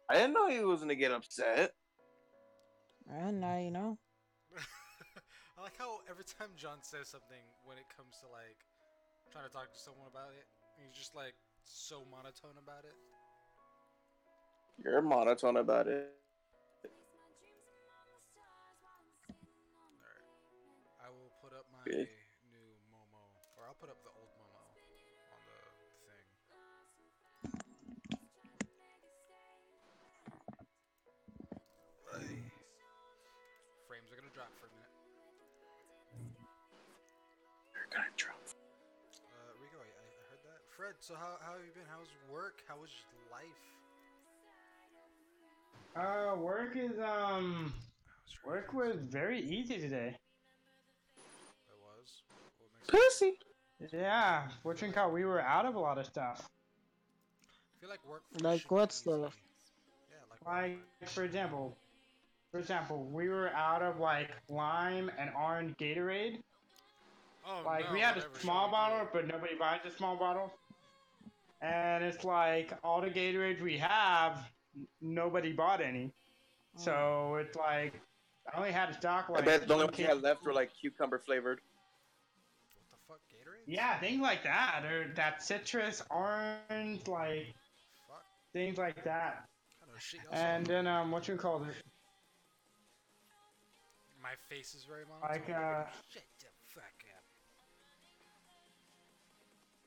I didn't know he was gonna get upset. And now you know. I like how every time John says something when it comes to like trying to talk to someone about it, he's just like so monotone about it. You're monotone about it. Alright. I will put up my Good. new Momo, or I'll put up the old Momo on the thing. Ay. Frames are gonna drop for a minute. You're gonna drop. Rico, I heard that. Fred, so how have you been? How's work? How was life? Work is How's your work evenings? was very easy today. It was. What makes it? Pussy. Yeah, fortune call. We were out of a lot of stuff. I feel like work Like should be what easy. stuff? Yeah, like Like Walmart. for example, we were out of like lime and orange Gatorade. Oh Like we no! had a Whatever. Show small me bottle, deal. but nobody buys a small bottle. And it's like all the Gatorades we have, nobody bought any. Mm. So it's like I only had to stock I like bet the only one ones you case. had left were like cucumber flavored. What the fuck? Gatorades? Yeah, things like that, or that citrus, orange, like Fuck. things like that. What kind of shit y'all And selling? then what you call it? My face is very monotone. Like Shut the fuck up.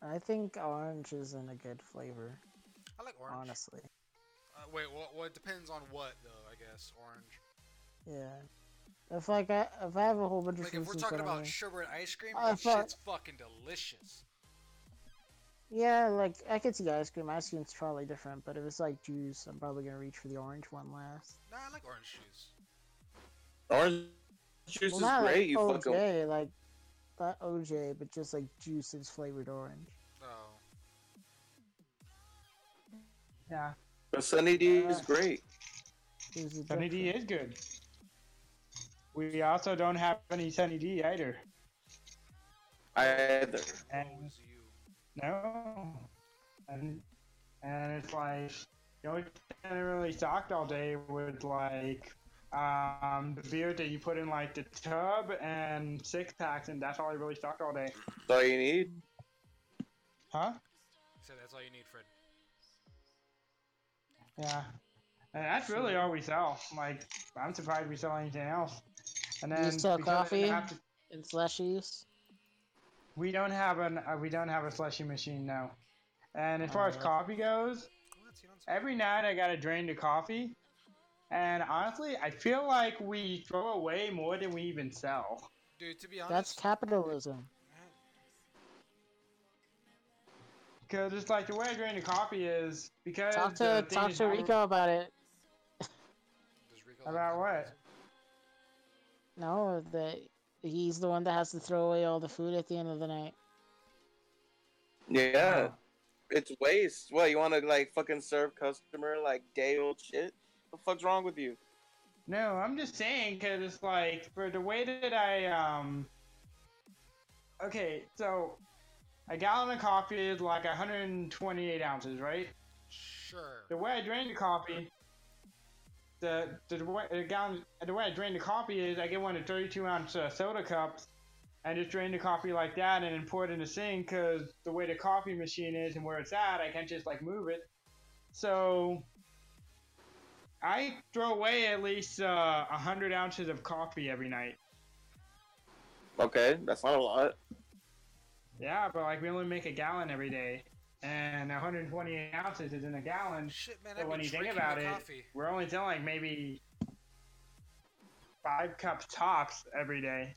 I think orange isn't a good flavor, I like orange. honestly. Wait, what depends on what though? I guess orange. Yeah. If I have a whole bunch of Like if fruits we're in talking front of about me, sherbet ice cream, I that thought, shit's fucking delicious. yeah, like I could see ice cream. Ice cream's probably different, but if it's like juice, I'm probably gonna reach for the orange one last. Nah, I like orange juice. Orange juice Well, is not like great. You fucking. OJ, like not OJ, but just like juice that's flavored orange. Oh. yeah, But Sunny D is Uh, great. There's a Sunny D difference. is good. We also don't have any Sunny D either. Either. Woe And is you. no, and it's like the only thing I really stocked all day was like the beer that you put in like the tub and 6 packs, and that's all I really stocked all day. That's all you need. Huh? So that's all you need, Fred. Yeah. And that's really all we sell. Like, I'm surprised we sell anything else. And Do you then sell because I coffee didn't have to, and slushies? we don't have a slushy machine now. And as far as Oh, coffee goes, Oh, that's Elon's. every night I gotta drain the coffee. And honestly, I feel like we throw away more than we even sell. Dude, to be that's honest, capitalism. Because it's like the way I drain the coffee is because the thing Talk is to not Rico about it. does Rico like about what? capitalism? No, that he's the one that has to throw away all the food at the end of the night. Yeah. It's waste. What, you want to like fucking serve customer like day old shit? What the fuck's wrong with you? No, I'm just saying because it's like for the way that I Okay, so a gallon of coffee is like 128 ounces, right? Sure. The way I drain the coffee, the way I drain the coffee is I get one of 32-ounce soda cups and just drain the coffee like that and then pour it in the sink because the way the coffee machine is and where it's at, I can't just like move it. So I throw away at least 100 ounces of coffee every night. Okay, that's not a lot. Yeah, but like we only make a gallon every day, and 128 ounces is in a gallon. Shit, man, So I've when been you think drinking about the it, coffee. we're only selling maybe 5 cups tops every day.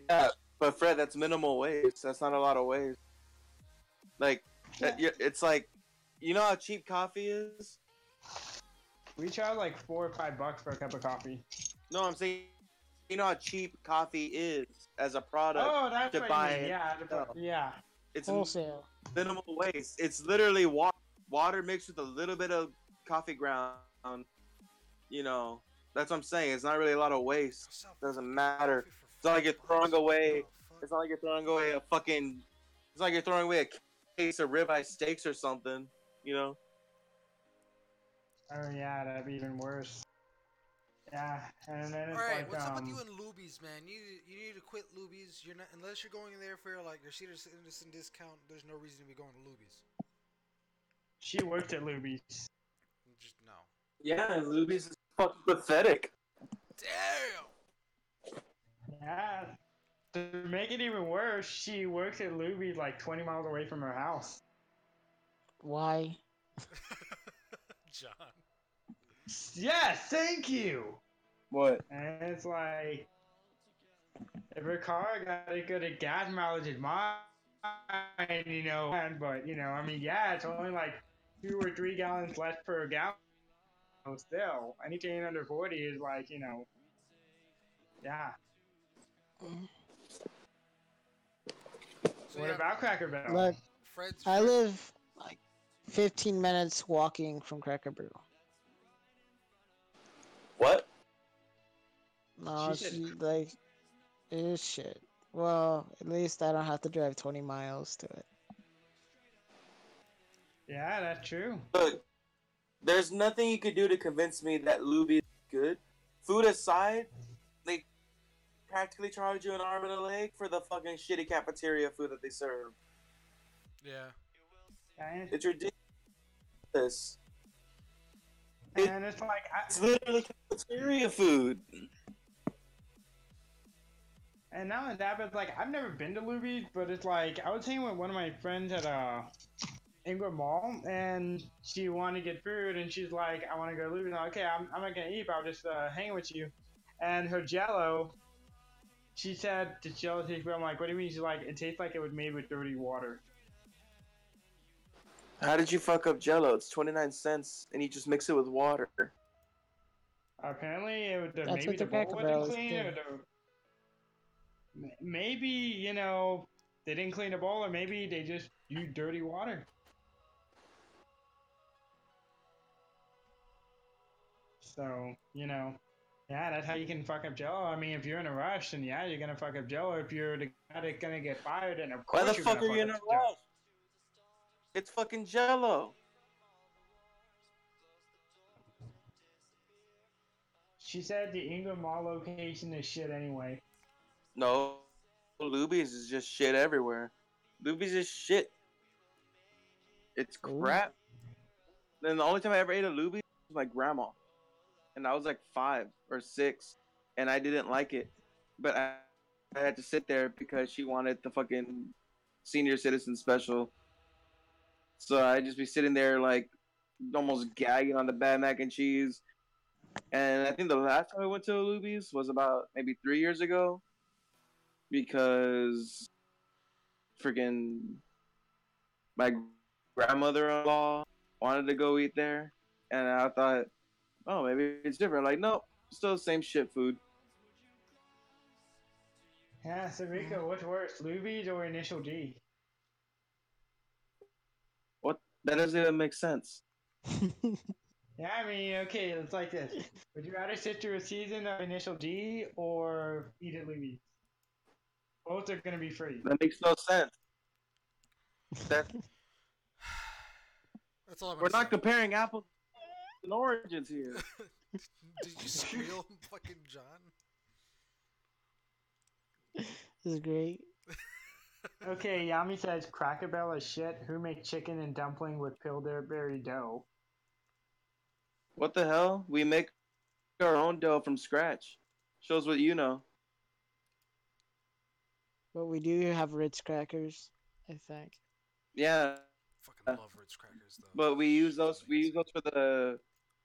Yeah, but Fred, that's minimal waste. That's not a lot of waste. Like, it's like, you know how cheap coffee is? We charge like $4 or $5 for a cup of coffee. No, I'm saying, you know how cheap coffee is as a product Oh, that's to what buy you mean. and Yeah, sell. yeah. It's Wholesale. minimal waste. It's literally water mixed with a little bit of coffee ground. You know, that's what I'm saying. It's not really a lot of waste. Doesn't matter. It's not like you're throwing away. It's not like you're throwing away a fucking. It's not like you're throwing away a case of ribeye steaks or something. You know. Oh yeah, that'd be even worse. Yeah, and then it's Alright, like what's up with you and Lubies, man? You need to quit Lubies. You're not unless you're going there for like your senior citizen discount. There's no reason to be going to Lubies. she worked at Luby's. Just no. Yeah, and Luby's is fucking pathetic. Damn. Yeah. To make it even worse, she works at Luby's like 20 miles away from her house. Why? John. Yes, thank you. What? And it's like, if her car got a good gas mileage as mine, you know, but you know, I mean, yeah, it's only like 2 or 3 gallons less per gallon. Still, anything under 40 is like, you know, yeah. So What yeah, about Cracker Barrel? Look, Fred's. I live like 15 minutes walking from Cracker Barrel. What? No, She it's said, like it's shit. Well, at least I don't have to drive 20 miles to it. yeah, that's true. Look, there's nothing you could do to convince me that Luby's is good. Food aside, they practically charge you an arm and a leg for the fucking shitty cafeteria food that they serve. Yeah. And, It's ridiculous. and it's like, It's literally cafeteria food. and not only that, but like, I've never been to Luby's, but it's like, I was hanging with one of my friends at Ingram Mall, and she wanted to get food, and she's like, I want to go to Luby's. I'm like, okay, I'm not gonna eat, but I'll just hang with you. And her Jello, she said the Jello tastes good. I'm like, what do you mean? She's like, it tastes like it was made with dirty water. How did you fuck up Jello? It's 29 cents, and you just mix it with water. Apparently, That's maybe what the the bowl Cracker wasn't Barrel is clean, doing. maybe, you know, they didn't clean the bowl, or maybe they just used dirty water. So, you know, yeah, that's how you can fuck up Jello. I mean, if you're in a rush, then yeah, you're gonna fuck up Jello. If you're the guy that's gonna get fired, then of Why course the you're fuck gonna are you fuck in up a Jello. rush? It's fucking Jello. She said the Ingram Mall location is shit anyway. No, Luby's is just shit everywhere. Luby's is shit. It's crap. Then the only time I ever ate a Luby's was my grandma, and I was like 5 or 6, and I didn't like it, but I had to sit there because she wanted the fucking senior citizen special. So I'd just be sitting there like almost gagging on the bad mac and cheese. And I think the last time I went to a Luby's was about maybe 3 years ago because freaking my grandmother-in-law wanted to go eat there, and I thought, oh, maybe it's different. Like, nope, still the same shit food. Yeah, so Rico, what's worse, Luby's or Initial D? What? That doesn't even make sense. Yeah, I mean, okay, it's like this. Would you rather sit through a season of Initial D or eat at Luby's? Both are gonna be free. That makes no sense. That That's all I'm we're gonna not say. comparing apples and oranges here. Did you squeal, fucking John? This is great. Okay, Yami says Cracker Barrel is shit. Who make chicken and dumpling with Pillsbury dough? What the hell? We make our own dough from scratch. Shows what you know. But we do have Ritz crackers, I think. Yeah, Fucking love Ritz crackers though. but we use those. We use those for the.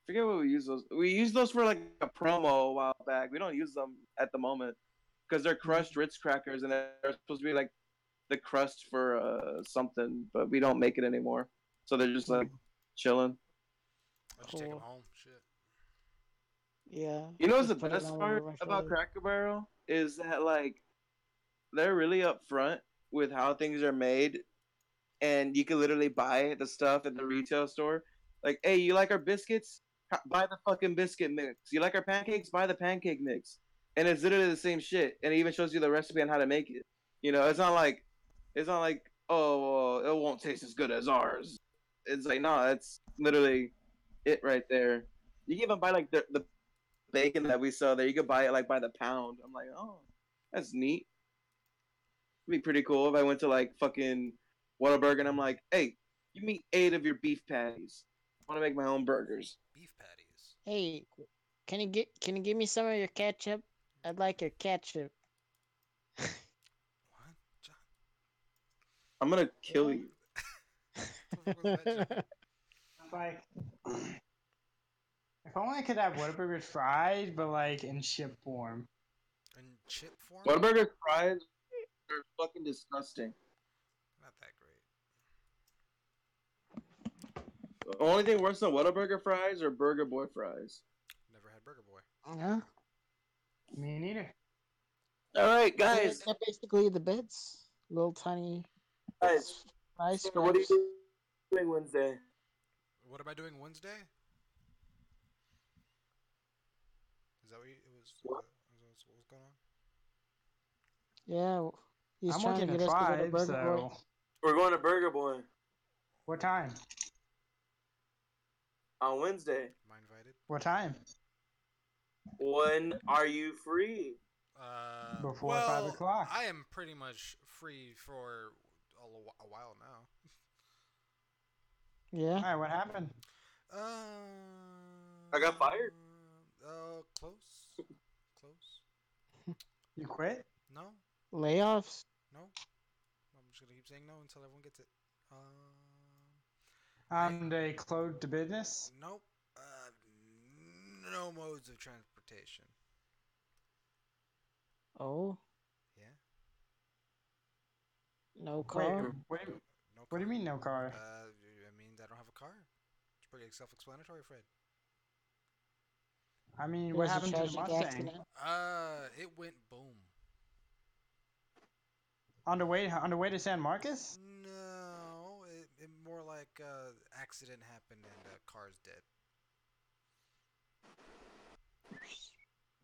Forget what we use those. We use those for like a promo a while back. We don't use them at the moment because they're crushed Ritz crackers and they're supposed to be like the crust for something, but we don't make it anymore. So they're just like chilling. I just take them Cool. home. Shit. Yeah. You know what's the Just put it best on part my about father. Cracker Barrel is that like they're really upfront with how things are made and you can literally buy the stuff at the retail store. Like, hey, you like our biscuits? Buy the fucking biscuit mix. You like our pancakes? Buy the pancake mix. And it's literally the same shit, and it even shows you the recipe on how to make it. You know, it's not like, oh, well, it won't taste as good as ours. It's like, no, that's literally it right there. You can even buy like the bacon that we sell there. You could buy it like by the pound. I'm like, oh, that's neat. It'd be pretty cool if I went to like fucking Whataburger and I'm like, hey, give me 8 of your beef patties. I want to make my own burgers. Beef patties. Hey, can you give me some of your ketchup? I'd like your ketchup. What? John? I'm gonna kill Yeah. you. What was that, John? Like, if only I could have Whataburger fries, but like in chip form. In chip form? Whataburger fries are fucking disgusting. Not that great. The only thing worse than Whataburger fries are Burger Boy fries. Never had Burger Boy. Yeah. Me neither. All right, Yeah, guys. they're basically the bits. Little tiny Guys, fries what are scraps. you doing Wednesday? What am I doing Wednesday? Is that what it was? What? What was going on? Yeah, he's I'm trying to working get at us to go to 5, Burger Boy. so We're going to Burger Boy what time? on Wednesday. Am I invited? What time? When are you free? Before 5 Well, o'clock. I am pretty much free for a while now. Yeah. Alright, what happened? I got fired. Close. Close. You quit? No. Layoffs. No. I'm just gonna keep saying no until everyone gets it. They closed the business? Nope. No modes of transportation. Oh, Yeah. no Wait, car. what do No car. you mean no car? I mean I don't have a car. It's pretty self-explanatory, Fred. I mean, There what was a happened to the tragic Mustang? accident. It went boom. On the way to San Marcos? No, it more like accident happened and the car's dead.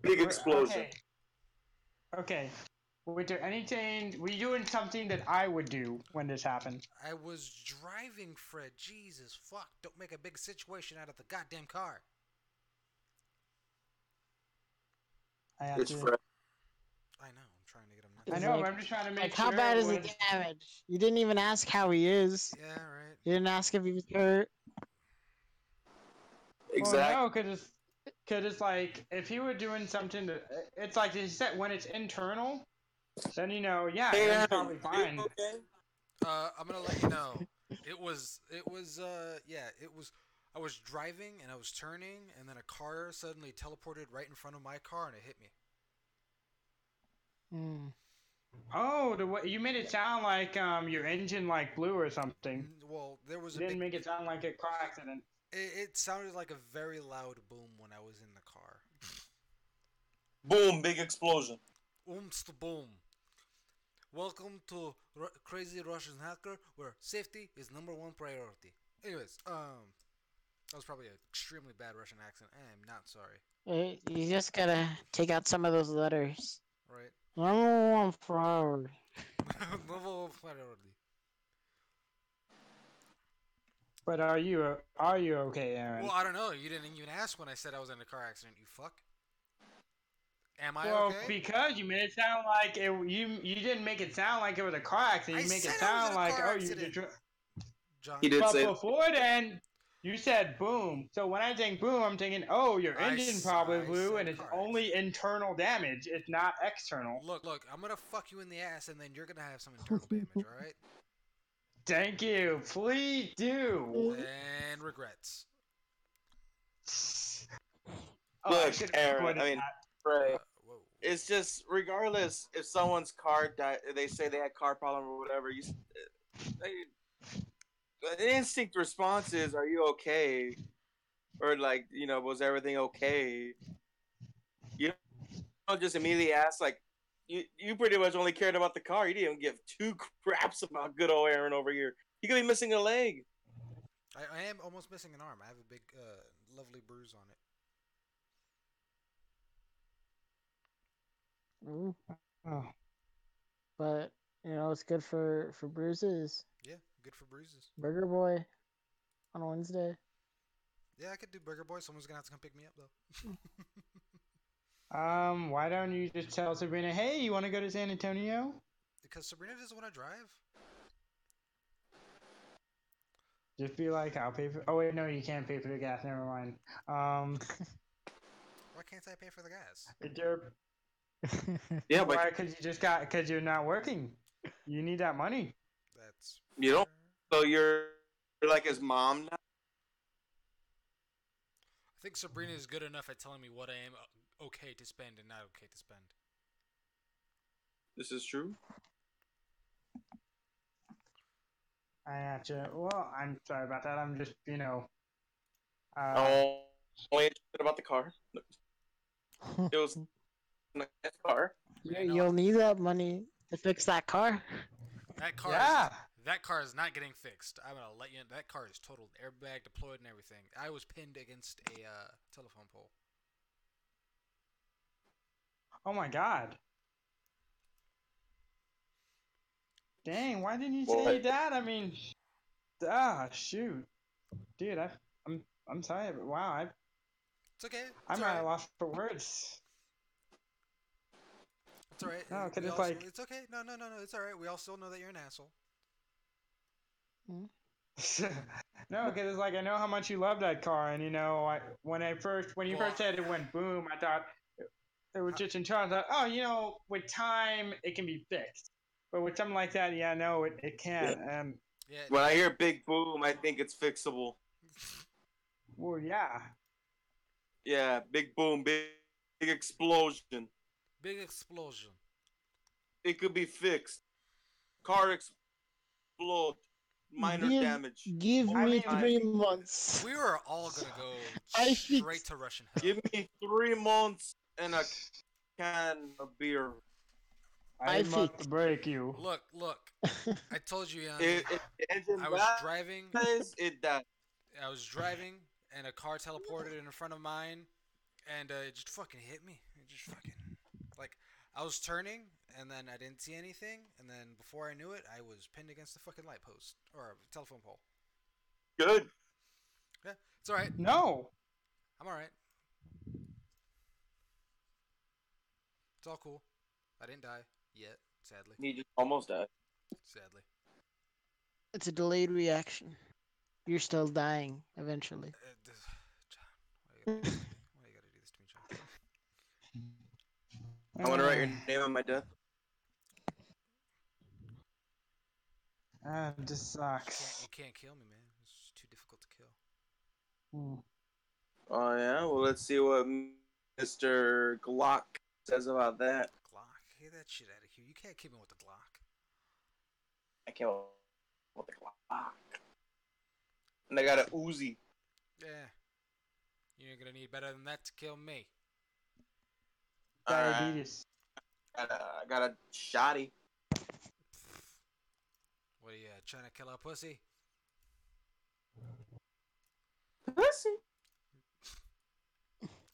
Big explosion. Okay. Okay. Was there anything? Were you doing something that I would do when this happened? I was driving, Fred. Jesus fuck! Don't make a big situation out of the goddamn car. I have It's to. Fred. I know. I'm trying to get him I nuts. know, Like- but I'm just trying to make Like, sure. how bad is the it was- damage? You didn't even ask how he is. Yeah, right. You didn't ask if he was hurt. Exactly. Well, no, because it's like if you were doing something that it's like you said when it's internal, then yeah, Hey, it's Aaron, probably you fine. okay? I'm gonna let you know. It was. I was driving and I was turning, and then a car suddenly teleported right in front of my car and it hit me. Hmm. Oh, the way you made it sound like your engine like blew or something. Well, there was You a didn't big. make it sound like a car accident. It sounded like a very loud boom when I was in the car. Boom! Big explosion. Oomst boom. Welcome to Crazy Russian Hacker, where safety is #1 priority. Anyways, that was probably an extremely bad Russian accent. I am not sorry. You just gotta take out some of those letters. Right? Number one priority. #1 priority. But are you okay, Aaron? Well, I don't know. You didn't even ask when I said I was in a car accident. You fuck. Am I Well, okay? because you made it sound like you didn't make it sound like it was a car accident. You I make it said I was sound in a like car oh accident. John. He did But say before then, you said boom. So when I think boom, I'm thinking oh your engine probably blew said and it's car only accident. internal damage. It's not external. Look. I'm gonna fuck you in the ass, and then you're gonna have some internal damage. All right? Thank you. Please do. And regrets. Oh, I Look, should have Aaron. recorded I mean, that. Fred. Whoa. It's just regardless if someone's car died, they say they had car problem or whatever. The instinct response is, "Are you okay?" Or like, was everything okay? You don't just immediately ask like, you pretty much only cared about the car. You didn't even give two craps about good old Aaron over here. You could missing a leg? I am almost missing an arm. I have a big, lovely bruise on it. Ooh, Oh. but it's good for bruises. Yeah, good for bruises. Burger Boy on a Wednesday. Yeah, I could do Burger Boy. Someone's gonna have to come pick me up though. Why don't you just tell Sabrina, hey, you want to go to San Antonio? Because Sabrina doesn't want to drive. Just be like, I'll pay for. Oh wait, no, you can't pay for the gas. Never mind. Why can't I pay for the gas? You're, Yeah, why? but Because you're not working. You need that money. That's you don't. fair. So you're like his mom now. I think Sabrina is good enough at telling me what I am okay to spend and not okay to spend. This is true. I gotcha. Well, I'm sorry about that. I'm just, Oh, only interested about the car. It was a nice car. Man, You'll need that money to fix that car. yeah. That car is not getting fixed. I'm gonna let you in. That car is totaled, airbag deployed, and everything. I was pinned against a telephone pole. Oh my God. Dang, why didn't you What? say that? I mean, shoot, dude, I'm sorry, but wow, It's okay. It's I'm all at a right. loss for words. It's all right. No, because We it's all. like, It's okay. No. It's all right. We all still know that you're an asshole. no, because it's like I know how much you love that car, and when you Well, first said it went boom, I thought it was just in charge. I thought, oh, with time it can be fixed, but with something like that, yeah, no, it Yeah. can't. And yeah. When I hear big boom, I think it's fixable. well, yeah, Yeah, big boom, big explosion. Big explosion. It could be fixed. Car explode. Minor Give damage. give I Over me mean, time. 3 months. We are all gonna go I straight fix. to Russian hell. Give me 3 months and a can of beer. I I must fix. break you. Look. I told you, Young. If the engine I was driving. dies, it dies. I was driving, and a car teleported in front of mine, and it just fucking hit me. It just fucking like I was turning, and then I didn't see anything, and then before I knew it, I was pinned against the fucking light post or telephone pole. Good. Yeah, it's all right. No. I'm all right. It's all cool. I didn't die yet, sadly. He just almost died. Sadly. It's a delayed reaction. You're still dying eventually. John, why you gotta do this to me? Why you gotta do this to me, John? I want to write your name on my death. This You sucks. can't kill me, man. It's too difficult to kill. Hmm. Oh yeah. Well, let's see what Mr. Glock says about that. Glock, get that shit out of here. You can't kill me with the Glock. I can't with the Glock. And I got a Uzi. Yeah. You ain't gonna need better than that to kill me. Diabetes. I got a shotty. What are you trying to kill a pussy? Pussy.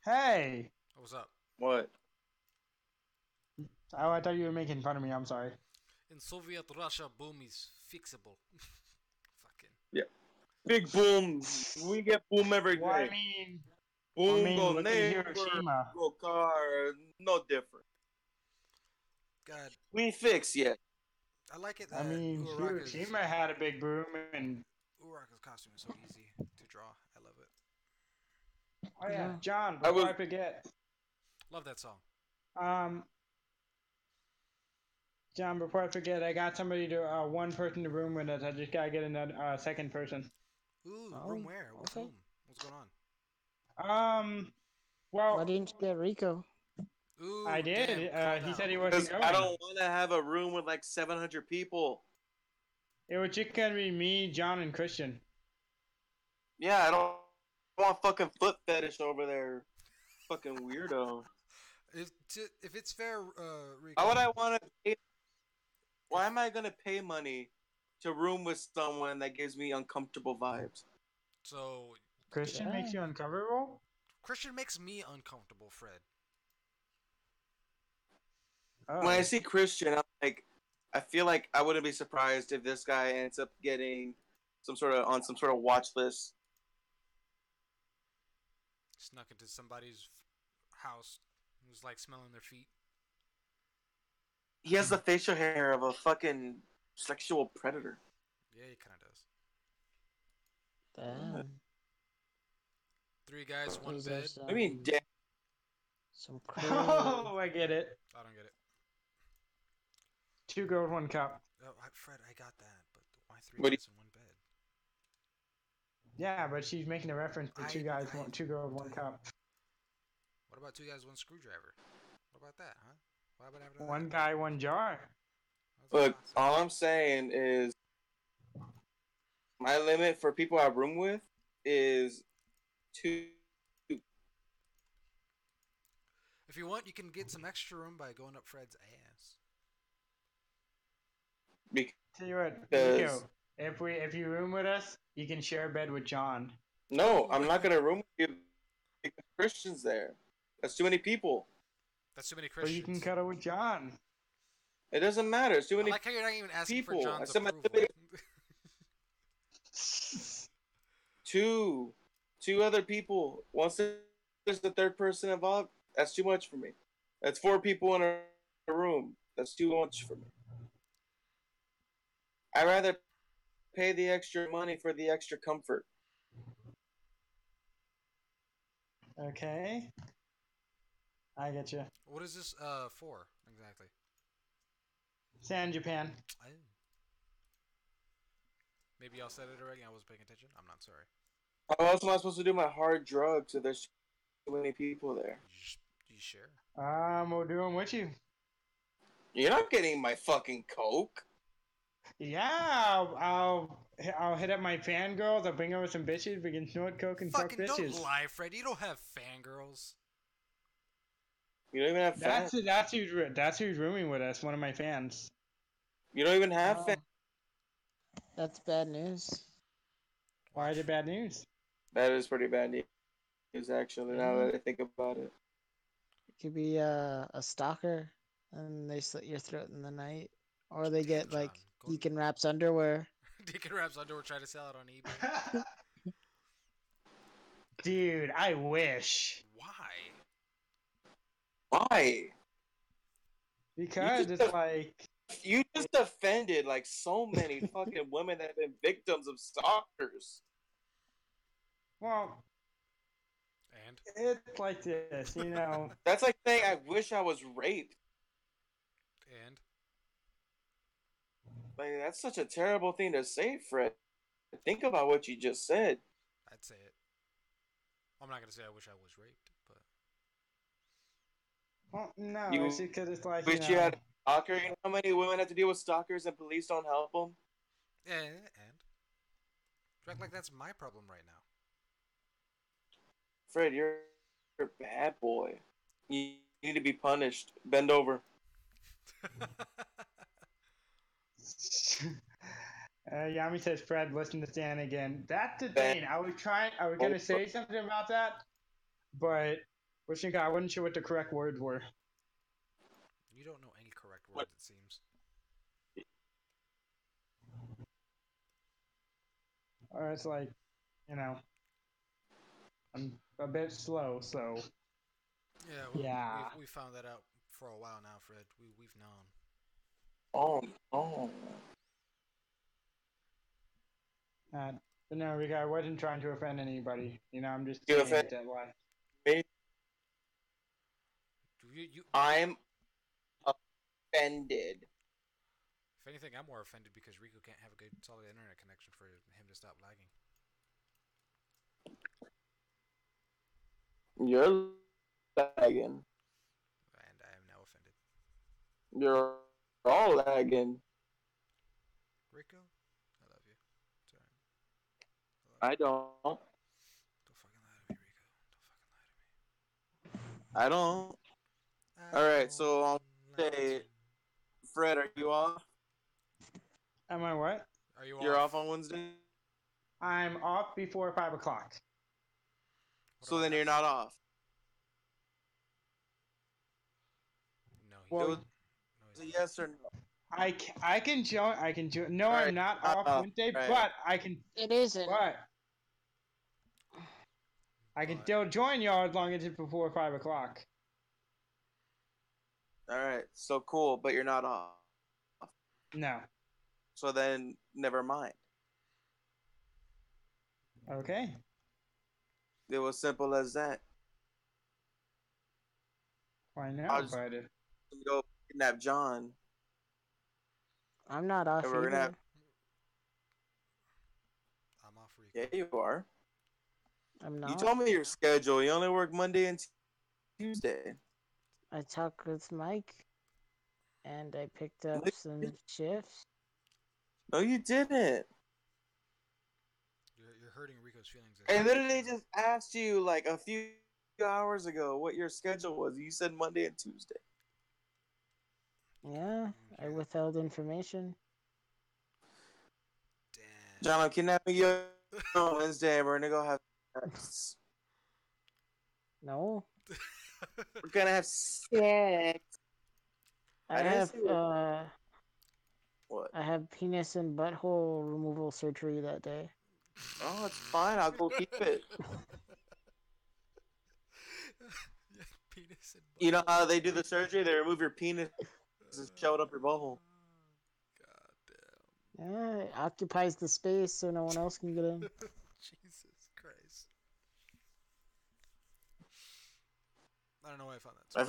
Hey. What's up? What? Oh, I thought you were making fun of me. I'm sorry. In Soviet Russia, boom is fixable. Fucking. Yeah. Big boom. We get boom every Well, I day. mean, Boom go look at neighbor, Hiroshima. go car, no different. God, We ain't fixed yet. I like it I that mean, Hiroshima had a big boom, and Uraka's costume is so easy to draw. I love it. oh yeah, Yeah. John. I Before was- I forget, Love that song. um, John. Before I forget, I got somebody to one person in the room with us. I just gotta get another second person. Ooh, Oh, room where? With okay. whom? What's going on? Why Well, didn't you get Rico? Ooh, I did. damn, called He out. said he wasn't Because I going. don't want to have a room with like 700 people. It was just gonna be me, John, and Christian. Yeah, I don't want fucking foot fetish over there. Fucking weirdo. If it's fair, Rico. Why would I want to pay? Why am I gonna pay money to room with someone that gives me uncomfortable vibes. So Christian Yeah. makes you uncomfortable? Christian makes me uncomfortable, Fred. Oh. When I see Christian, I'm like, I feel like I wouldn't be surprised if this guy ends up getting some sort of watch list. Snuck into somebody's house. Was like smelling their feet. He has the facial hair of a fucking sexual predator. Yeah, he kind of does. Damn. 3 guys, 1 Those are bed. I mean, some crazy. Oh, I get it. I don't get it. 2 girls, 1 cup. Oh, Fred, I got that, but why 3 What do you- guys in 1 bed? Yeah, but she's making a reference to 2 guys, 2 girls, 1 cup. What about 2 guys, 1 screwdriver? What about that, huh? What happened after that? 1 guy, 1 jar. That's Look, awesome. all I'm saying is my limit for people I room with is 2. If you want, you can get some extra room by going up Fred's ass. Tell you what, Because Rico, if you room with us, you can share a bed with John. no, I'm not gonna room with you because Christian's there. That's too many people. That's too many Or Christians. you can cuddle with John. It doesn't matter. It's too I many like how you're not even asking people. for I John's said my approval. limit two other people. Once there's the third person involved, that's too much for me. That's 4 people in a room. That's too much for me. I'd rather pay the extra money for the extra comfort. Okay. I get you. What is this for exactly? Sand Japan. Oh. Maybe y'all said it already. I wasn't paying attention. I'm not sorry. How else am I supposed to do my hard drugs if there's too many people there? You share? We'll do them with you. You're not getting my fucking coke. Yeah, I'll hit up my fangirls. I'll bring over some bitches. We can snort coke and fuck Fucking don't bitches. lie, Fred. You don't have fangirls. You don't even have fans. That's who's rooming with us. One of my fans. You don't even have fans. That's bad news. Why is it bad news? That is pretty bad news, actually, now that I think about it. It could be a stalker, and they slit your throat in the night, or they get John, like go- Deacon Rap's underwear. Deacon Rap's underwear trying to sell it on eBay. Dude, I wish. Why? Why? Because just it's like, You just offended like so many fucking women that have been victims of stalkers. well, And it's like this, you know. That's like saying I wish I was raped. Like that's such a terrible thing to say, Fred. Think about what you just said. I'd say it. I'm not gonna say I wish I was raped, but Well, no, You it's because it's like, wish you had a stalker. You know how many women have to deal with stalkers and police don't help them? and you act like that's my problem right now. Fred, you're a bad boy. You need to be punished. Bend over. Yami says, Fred, listen to Stan again. That's the thing. I was gonna say something about that, but I wasn't sure what the correct words were. You don't know any correct words, it seems. Or it's like, you know, I'm a bit slow, so. Yeah, we found that out for a while now, Fred. We've known. Oh. But no, Rico, I wasn't trying to offend anybody. You know, I'm just You saying offend that why. me? You, I'm offended. if anything, I'm more offended because Rico can't have a good, solid internet connection for him to stop lagging. You're lagging. And I am now offended. You're all lagging. Rico, I love you. It's alright. I don't. Don't fucking lie to me, Rico. Don't fucking lie to me. I don't. Alright, so I'll say, Fred, are you off? Am I what? Are you You're off? off on Wednesday? I'm off before 5 o'clock. What So about then you're after? not off. No, he's It Well, was not. No, he's a not. yes or no. I can join. I can join. No, All I'm right, not not off off. Wednesday, Right. but I can. It isn't. But I can But- still join y'all as long as it's before 5 o'clock. All right. So cool, but you're not off. No. So then, never mind. Okay. It was simple as that. I I'll know, just but go kidnap John, I'm not off and we're gonna either. have. I'm off Rico. Yeah, you are. I'm You not. told me your schedule. You only work Monday and Tuesday. I talked with Mike, and I picked up No, some shifts. No, you didn't. You're hurting Rico's feelings. I literally just asked you like a few hours ago what your schedule was. You said Monday and Tuesday. Yeah, I withheld information. Damn. John, I'm kidnapping you on Wednesday. We're gonna go have sex. No, We're gonna have sex. I I didn't have see what. What? I have penis and butthole removal surgery that day. Oh, it's fine. I'll go keep it. Yeah, penis and You know butthole. how they do the surgery? They remove your penis and shove it up your butthole. God Yeah, it occupies the space so no one else can get in. damn. Jesus Christ. I don't know why I found that. So I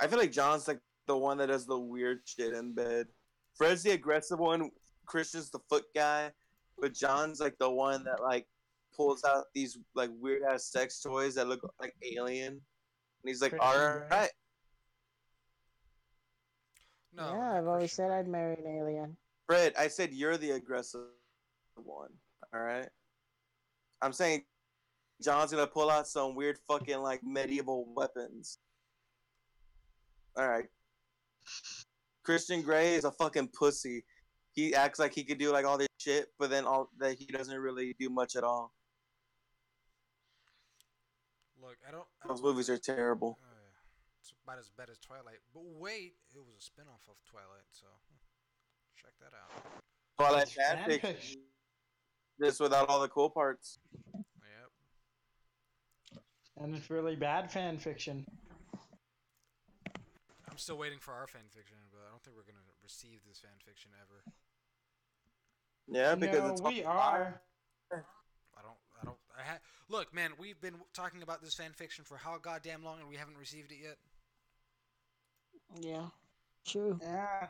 feel like John's like the one that does the weird shit in bed. Fred's the aggressive one. Christian's the foot guy, but John's like the one that like pulls out these like weird ass sex toys that look like alien, and he's like, Christian "All Grey. right, no, Yeah, not I've always Christian said Grey. I'd marry an alien. Fred." I said you're the aggressive one. All right. I'm saying John's gonna pull out some weird fucking like medieval weapons. All right. Christian Grey is a fucking pussy. He acts like he could do like all this shit, but then all that he doesn't really do much at all. Look, I don't Those wanna- movies are terrible. It's about as bad as Twilight. But wait, it was a spin-off of Twilight, so check that out. Twilight Fan fanfiction, fiction. just without all the cool parts. Yep. And it's really bad fan fiction. I'm still waiting for our fan fiction, but I don't think we're gonna receive this fan fiction ever. Yeah, because No, it's we all are. Look, man, we've been talking about this fan fiction for how goddamn long, and we haven't received it yet. Yeah, true. Yeah.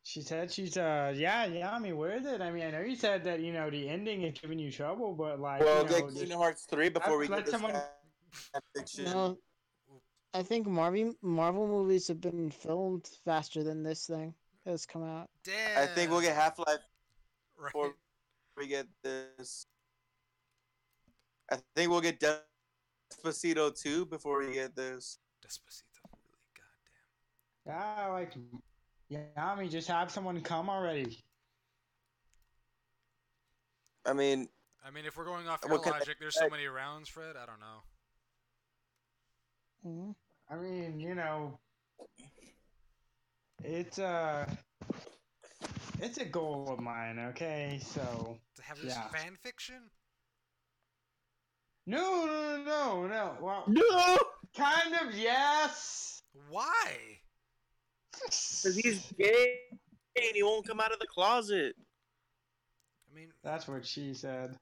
She said she's yeah, I mean, where is it? I mean, I know you said that, the ending is giving you trouble, but like, Well, you know, get Kingdom Hearts 3 before we let get this someone- fanfiction. No, I think Marvel movies have been filmed faster than this thing has come out. Damn. I think we'll get Half-Life right. before we get this. I think we'll get Despacito 2 before we get this. Despacito, really, goddamn. yeah, like, yeah, I mean, just have someone come already. I mean, If we're going off What your can I logic, there's so expect? many rounds, Fred. I don't know. Hmm. I mean, it's a goal of mine, okay? So, To have this Yeah. fan fiction? no. Well, no! kind of, yes. Why? Because he's gay and he won't come out of the closet. I mean, That's what she said.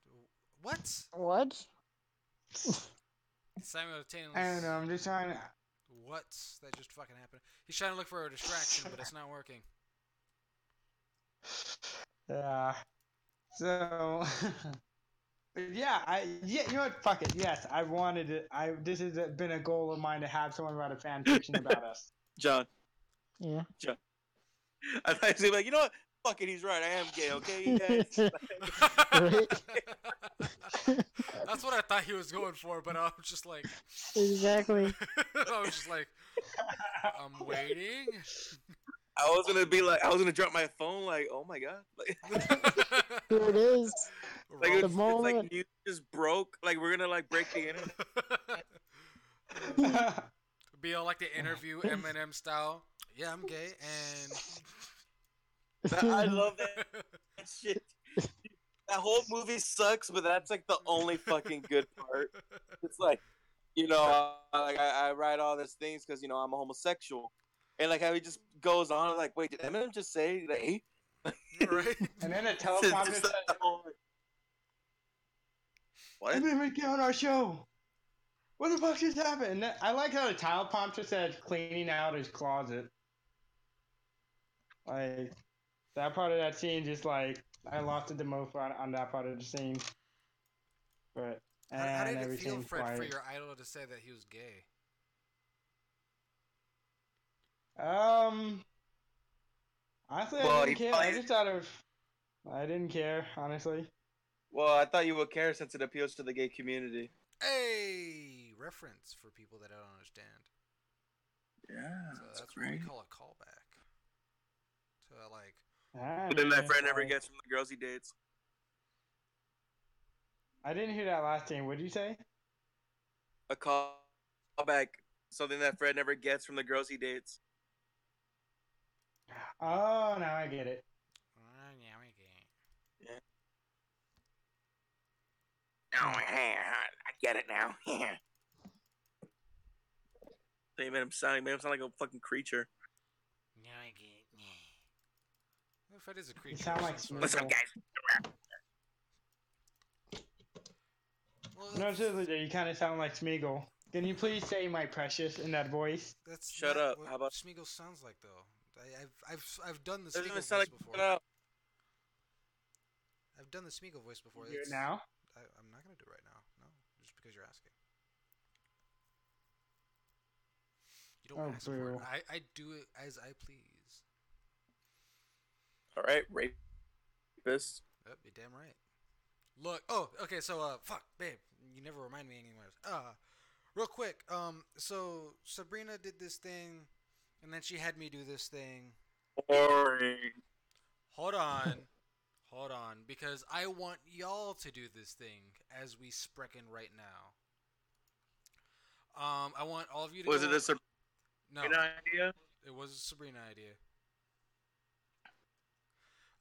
what? What? Simultaneously. I don't know. I'm just trying to. What? That just fucking happened. He's trying to look for a distraction, but it's not working. Yeah. So. But yeah, you know what? Fuck it. Yes, I wanted it. This has been a goal of mine to have someone write a fan fiction about us. John, Yeah. I thought he was like, you know what? Fuck it, he's right. I am gay, okay, you guys? That's what I thought he was going for, but I was just like, Exactly. I was just like, I'm waiting. I was gonna be like, I was gonna drop my phone, like, oh my god, like, Here it is. like The it's like moment. news just broke. Like we're gonna like break the internet. Be all like the interview Eminem style. Yeah, I'm gay, and I love that shit. That whole movie sucks, but that's like the only fucking good part. It's like, like I write all these things because I'm a homosexual, and like how he just goes on like, wait, did Eminem just say that he? right? And then the It's teleprompter just says, the whole- What? "Eminem get on our show. What the fuck just happened?" And I like how the teleprompter said cleaning out his closet. Like that part of that scene, just like I lost the most on that part of the scene. But How and did it feel, everything's Fred, for quiet. your idol to say that he was gay? Honestly, I Well, didn't care. I just thought of. I didn't care, honestly. well, I thought you would care since it appeals to the gay community. Hey, reference for people that don't understand. Yeah, So that's what we great. call a callback. So like, But then my friend never gets from the girls he dates. I didn't hear that last thing. What did you say? A callback, something that Fred never gets from the girls he dates. Oh, now I get it. yeah, we can. Yeah. Oh, I get it now. Yeah. They made him sound like a fucking creature. Yeah, I get it. Yeah. Well, Fred is a creature. You sound like of some What's sort. up, guys? Well, No, seriously, though, you kind of sound like Smeagol. Can you please say "my precious" in that voice? that's Shut not up. what How about- Smeagol sounds like, though. I've done the Doesn't even Smeagol sound voice like before. shut up. I've done the Smeagol voice before. Do it now. I'm not gonna do it right now. No, just because you're asking. You don't Oh, ask for it. boo. I do it as I please. All right, rapist. Yep, you're damn right. Look. Oh, okay. So, fuck, babe. You never remind me anyways. Real quick. So Sabrina did this thing, and then she had me do this thing. Boring. Hold on. Hold on, because I want y'all to do this thing as we sprechen right now. I want all of you to Was go. it a Sabrina No, idea? it was a Sabrina idea.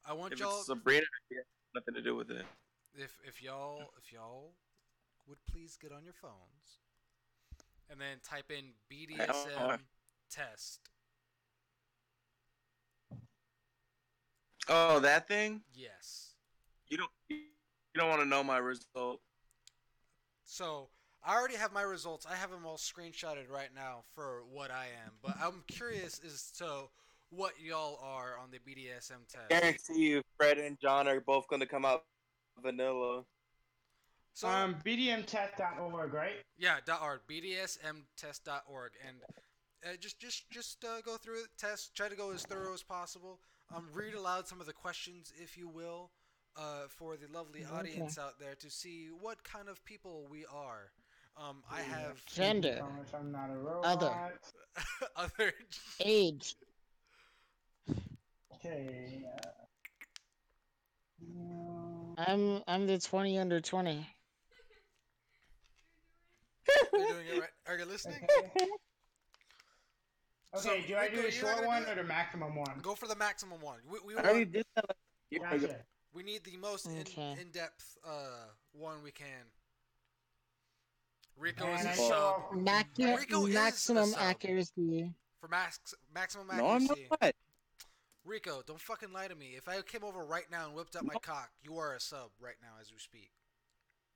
I want If y'all. it's Sabrina idea, nothing to do with it. If y'all would please get on your phones and then type in BDSM test. Oh, that thing? Yes. You don't want to know my result. So I already have my results. I have them all screenshotted right now for what I am, but I'm curious as to what y'all are on the BDSM test. Guarantee you, Fred and John are both going to come out vanilla. So BDMtest.org, right? yeah, .org, bdsmtest.org, and just go through it, test, try to go as thorough as possible. Read aloud some of the questions, if you will, for the lovely audience out there to see what kind of people we are. I have Gender. Promise I'm not a robot. Other. other. Age. Okay. I'm the 20 under 20. You're doing it right. Are you listening? Okay, So, do I Rico, do a you're not short gonna one do or it? the maximum one? Go for the maximum one. We I already want. did that. Gotcha. We need the most Okay. in-depth one we can. Rico And is I a show sub. off- Rico is a Maximum sub. accuracy. For maximum No, I'm accuracy. not. Rico, don't fucking lie to me. If I came over right now and whipped up my cock, you are a sub right now as we speak.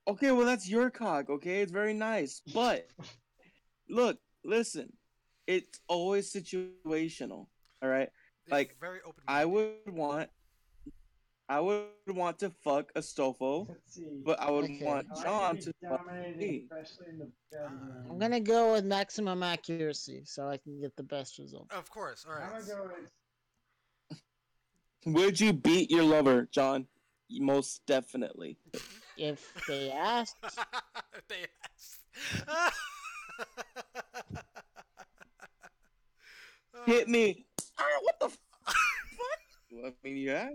Okay, well, that's your cock, okay? It's very nice. But, look, listen. It's always situational, all right? It's Like, very open. I would want to fuck a Stofo, Let's see. but I would Okay. want I like John to to be fuck dominated, me. especially in the I'm bedroom. gonna go with maximum accuracy so I can get the best result. Of course. All I'm right. gonna go with Would you beat your lover, John? Most definitely. If they ask, They asked. Hit me. Ah, what the I mean, yeah.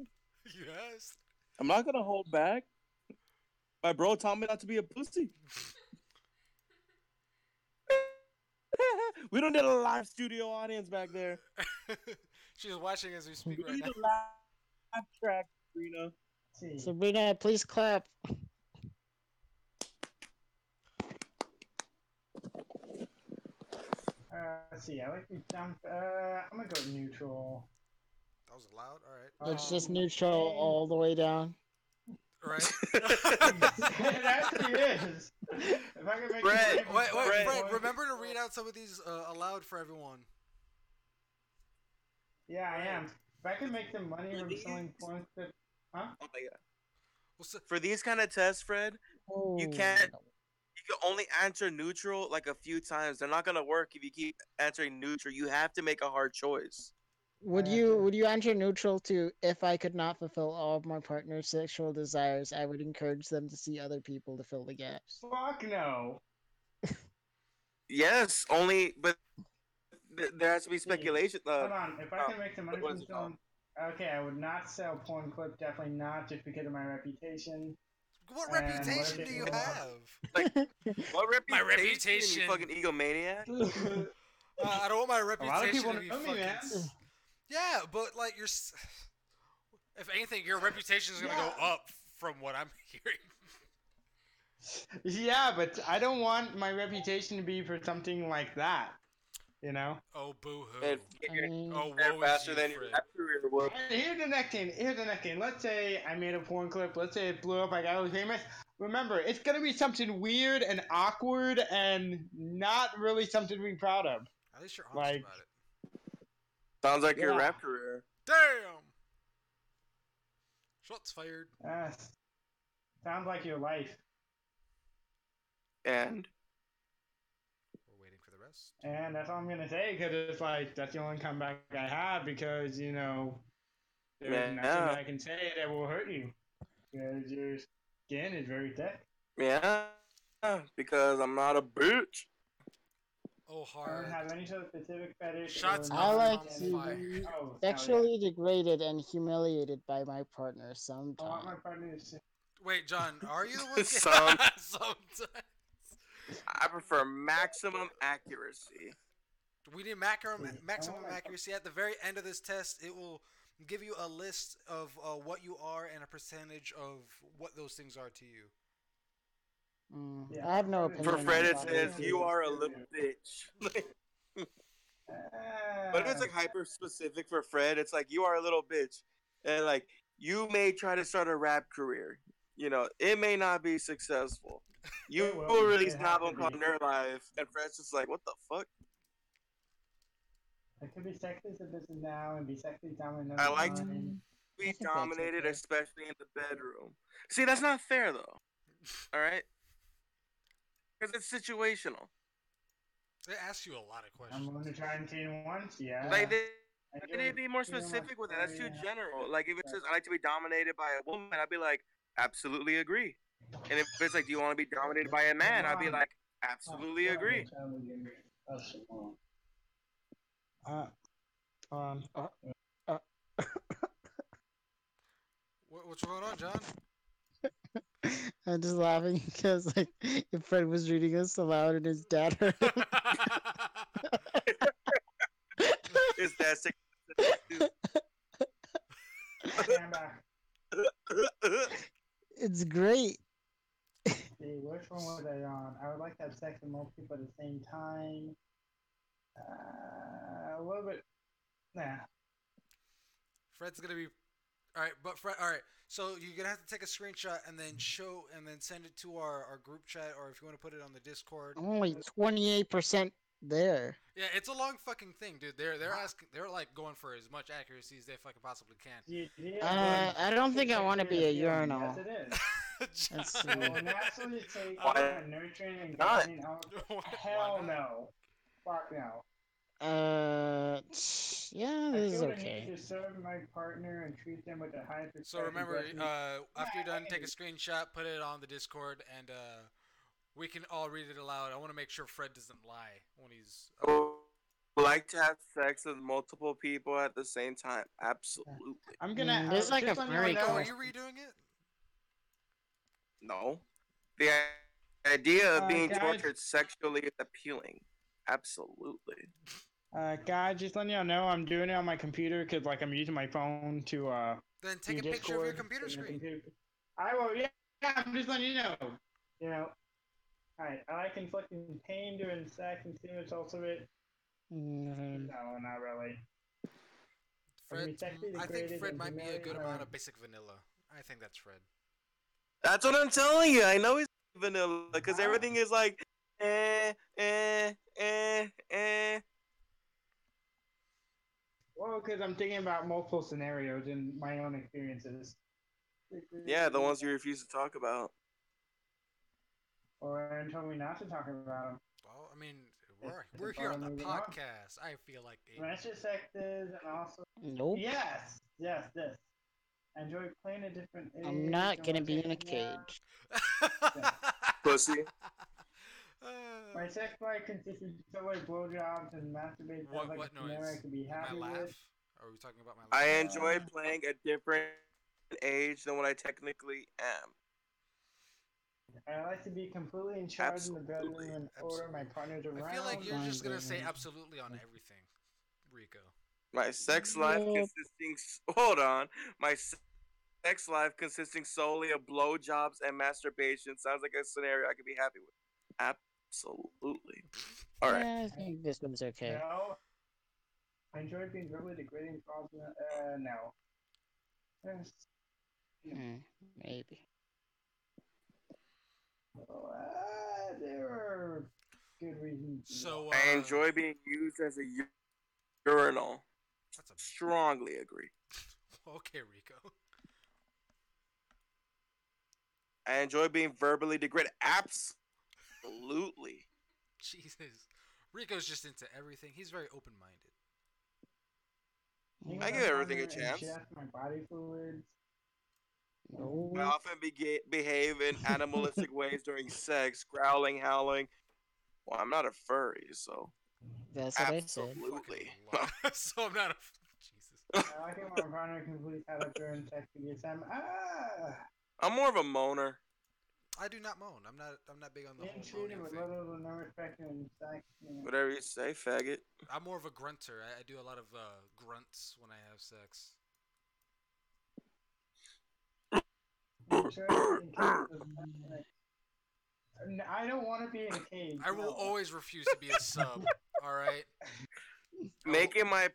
Yes. I'm not gonna hold back. My bro taught me not to be a pussy. We don't need a live studio audience back there. She's watching as we speak We right need now. a laugh track, Sabrina. See. Sabrina, please clap. Let's see. I like to jump. I'm gonna go neutral. That was loud. All right. It's just Um, neutral all the way down. Right. it actually is. If I can make Fred, it Wait, Fred. Fred. Remember to read out some of these aloud for everyone. Yeah, I am. If I can make some money For from these- selling porn clips, huh? Oh my god. Well, so, For these kind of tests, Fred, Oh, you can't. You can only answer neutral like a few times. They're not gonna work if you keep answering neutral. You have to make a hard choice. Would you enter neutral to if I could not fulfill all of my partner's sexual desires, I would encourage them to see other people to fill the gaps. Fuck no. Yes, only, but there has to be speculation. Hold on. If I can make some money what from is it called? selling, okay, I would not sell porn clips. Definitely not, just because of my reputation. what And reputation what if do it you was- have? What reputation? My reputation. You fucking egomaniac. I don't want my A lot of reputation people to be know me, fucking. man. Yeah, but like if anything, your reputation is gonna go up from what I'm hearing. Yeah, but I don't want my reputation to be for something like that. You know. Oh, boo hoo. And I mean, Oh, there woe is faster you, than your Fred. rap career would. And here's the next thing. Here's the next thing. Let's say I made a porn clip. Let's say it blew up. I got really famous. Remember, it's gonna be something weird and awkward and not really something to be proud of. At least you're honest Like- about it. Sounds like your Yeah. rap career. Damn. Shots fired. Sounds like your life. And We're waiting for the rest. And that's all I'm gonna say, because it's like that's the only comeback I have, because there's nothing that I can say that will hurt you, because your skin is very thick. yeah, because I'm not a bitch. Oh, I don't hard. have any sort of specific fetish. Shots or I like on to fire. be Oh, sexually degraded and humiliated by my partner I want my sometimes. partner to. Wait, John, are you the one? Sometimes. I prefer maximum accuracy. We need maximum accuracy. At the very end of this test, it will give you a list of what you are and a percentage of what those things are to you. Yeah. I have no opinion. For on Fred, it that. says you are a little bitch. But if it's like hyper specific for Fred, it's like you are a little bitch, and like you may try to start a rap career. You know, it may not be successful. You It will will be. release It an has album to called be. Nerd Life, and Fred's just like, what the fuck? It could be sexy as a business now and be sexy down another I like to time. be I think that's dominated, okay. especially in the bedroom. See, that's not fair though. All right, because it's situational. They ask you a lot of I'm questions. going to try and teen once, yeah. Like they I need to be more specific with it. That's too general. Like if it says I like to be dominated by a woman, I'd be like, absolutely agree. And if it's like, do you want to be dominated by a man? I'd be like, absolutely agree. What's going on, John? I'm just laughing because like if Fred was reading us aloud and his dad heard him. Is that sick? Stand back. It's great. See, which one was I on? I would like to have sex with multiple people at the same time. A little bit. Nah. Fred's gonna be. All right, but Fred. All right, so you're gonna have to take a screenshot and then send it to our group chat, or if you want to put it on the Discord. I'm only 28% there. Yeah, it's a long fucking thing, dude. They're asking. They're like going for as much accuracy as they fucking possibly can. I don't think I want to be a urinal. Yes, it is. Let's John, see. I will naturally take Why a nurturing and not? guiding out. Why Hell not? no. Fuck no. Yeah, I this is feel the need okay. to serve my partner and treat them with a high respect. So remember, and blessing. after you're done, take a screenshot, put it on the Discord, and we can all read it aloud. I want to make sure Fred doesn't lie when he's. Like to have sex with multiple people at the same time. Absolutely. I'm gonna This is like just a letting y'all very Rico, know. are you redoing it? No. The idea of being Guys, tortured sexually is appealing. Absolutely. guys, just letting y'all know I'm doing it on my computer because like I'm using my phone to Then take do a picture of your Discord. computer and the screen. computer- I will. Yeah, I'm just letting you know. You know. Alright, I like inflicting pain during sex and too much also it. Mhm. No, not really. I can be Fred, sexually I think degraded Fred and might be a humiliated good by amount of basic vanilla. I think that's Fred. That's what I'm telling you. I know he's vanilla because Ah. everything is like, eh. Well, because I'm thinking about multiple scenarios and my own experiences. Yeah, the ones you refuse to talk about. Or told me not to talk about them. Well, I mean, It's we're here part on of the moving on. podcast. I feel like Domestic sexes and also. Nope. Yes, this. I enjoy playing a different age. I'm not gonna be in a Yeah. cage. Pussy. My sex life consists of solely blowjobs and masturbate. Sounds like a What scenario I noise? could be My happy with. laugh? Are we talking about my I laugh? enjoy playing a different age than what I technically am. I like to be completely in charge in the bedroom and order my partners I around. feel like you're just gonna say Fine. absolutely on everything, Rico. My sex life Yep. consisting. Hold on. My sex life consisting solely of blowjobs and masturbation sounds like a scenario I could be happy with. Absolutely. All right. Yeah, I think this one's okay. No. I enjoy being verbally degrading. No. Yes. Maybe. There are good reasons. So, I enjoy being used as a urinal. that's a Strongly agree. okay, Rico. I enjoy being verbally degraded. Absolutely. Jesus, Rico's just into everything. He's very open-minded. I give everything a chance. Ingest my body fluids. I Nope. often behave in animalistic ways during sex, growling, howling. Well, I'm not a furry, so That's what I said. absolutely. So I'm not a Jesus. I like it when my partner completely tied up during sex BDSM. I'm more of a moaner. I do not moan. I'm not big on the Being whole treated moaning with thing. little to no respect and sex. Whatever you say, faggot. I'm more of a grunter. I do a lot of grunts when I have sex. I don't want to be in a cage. I will always refuse to be a sub. All right. Making my I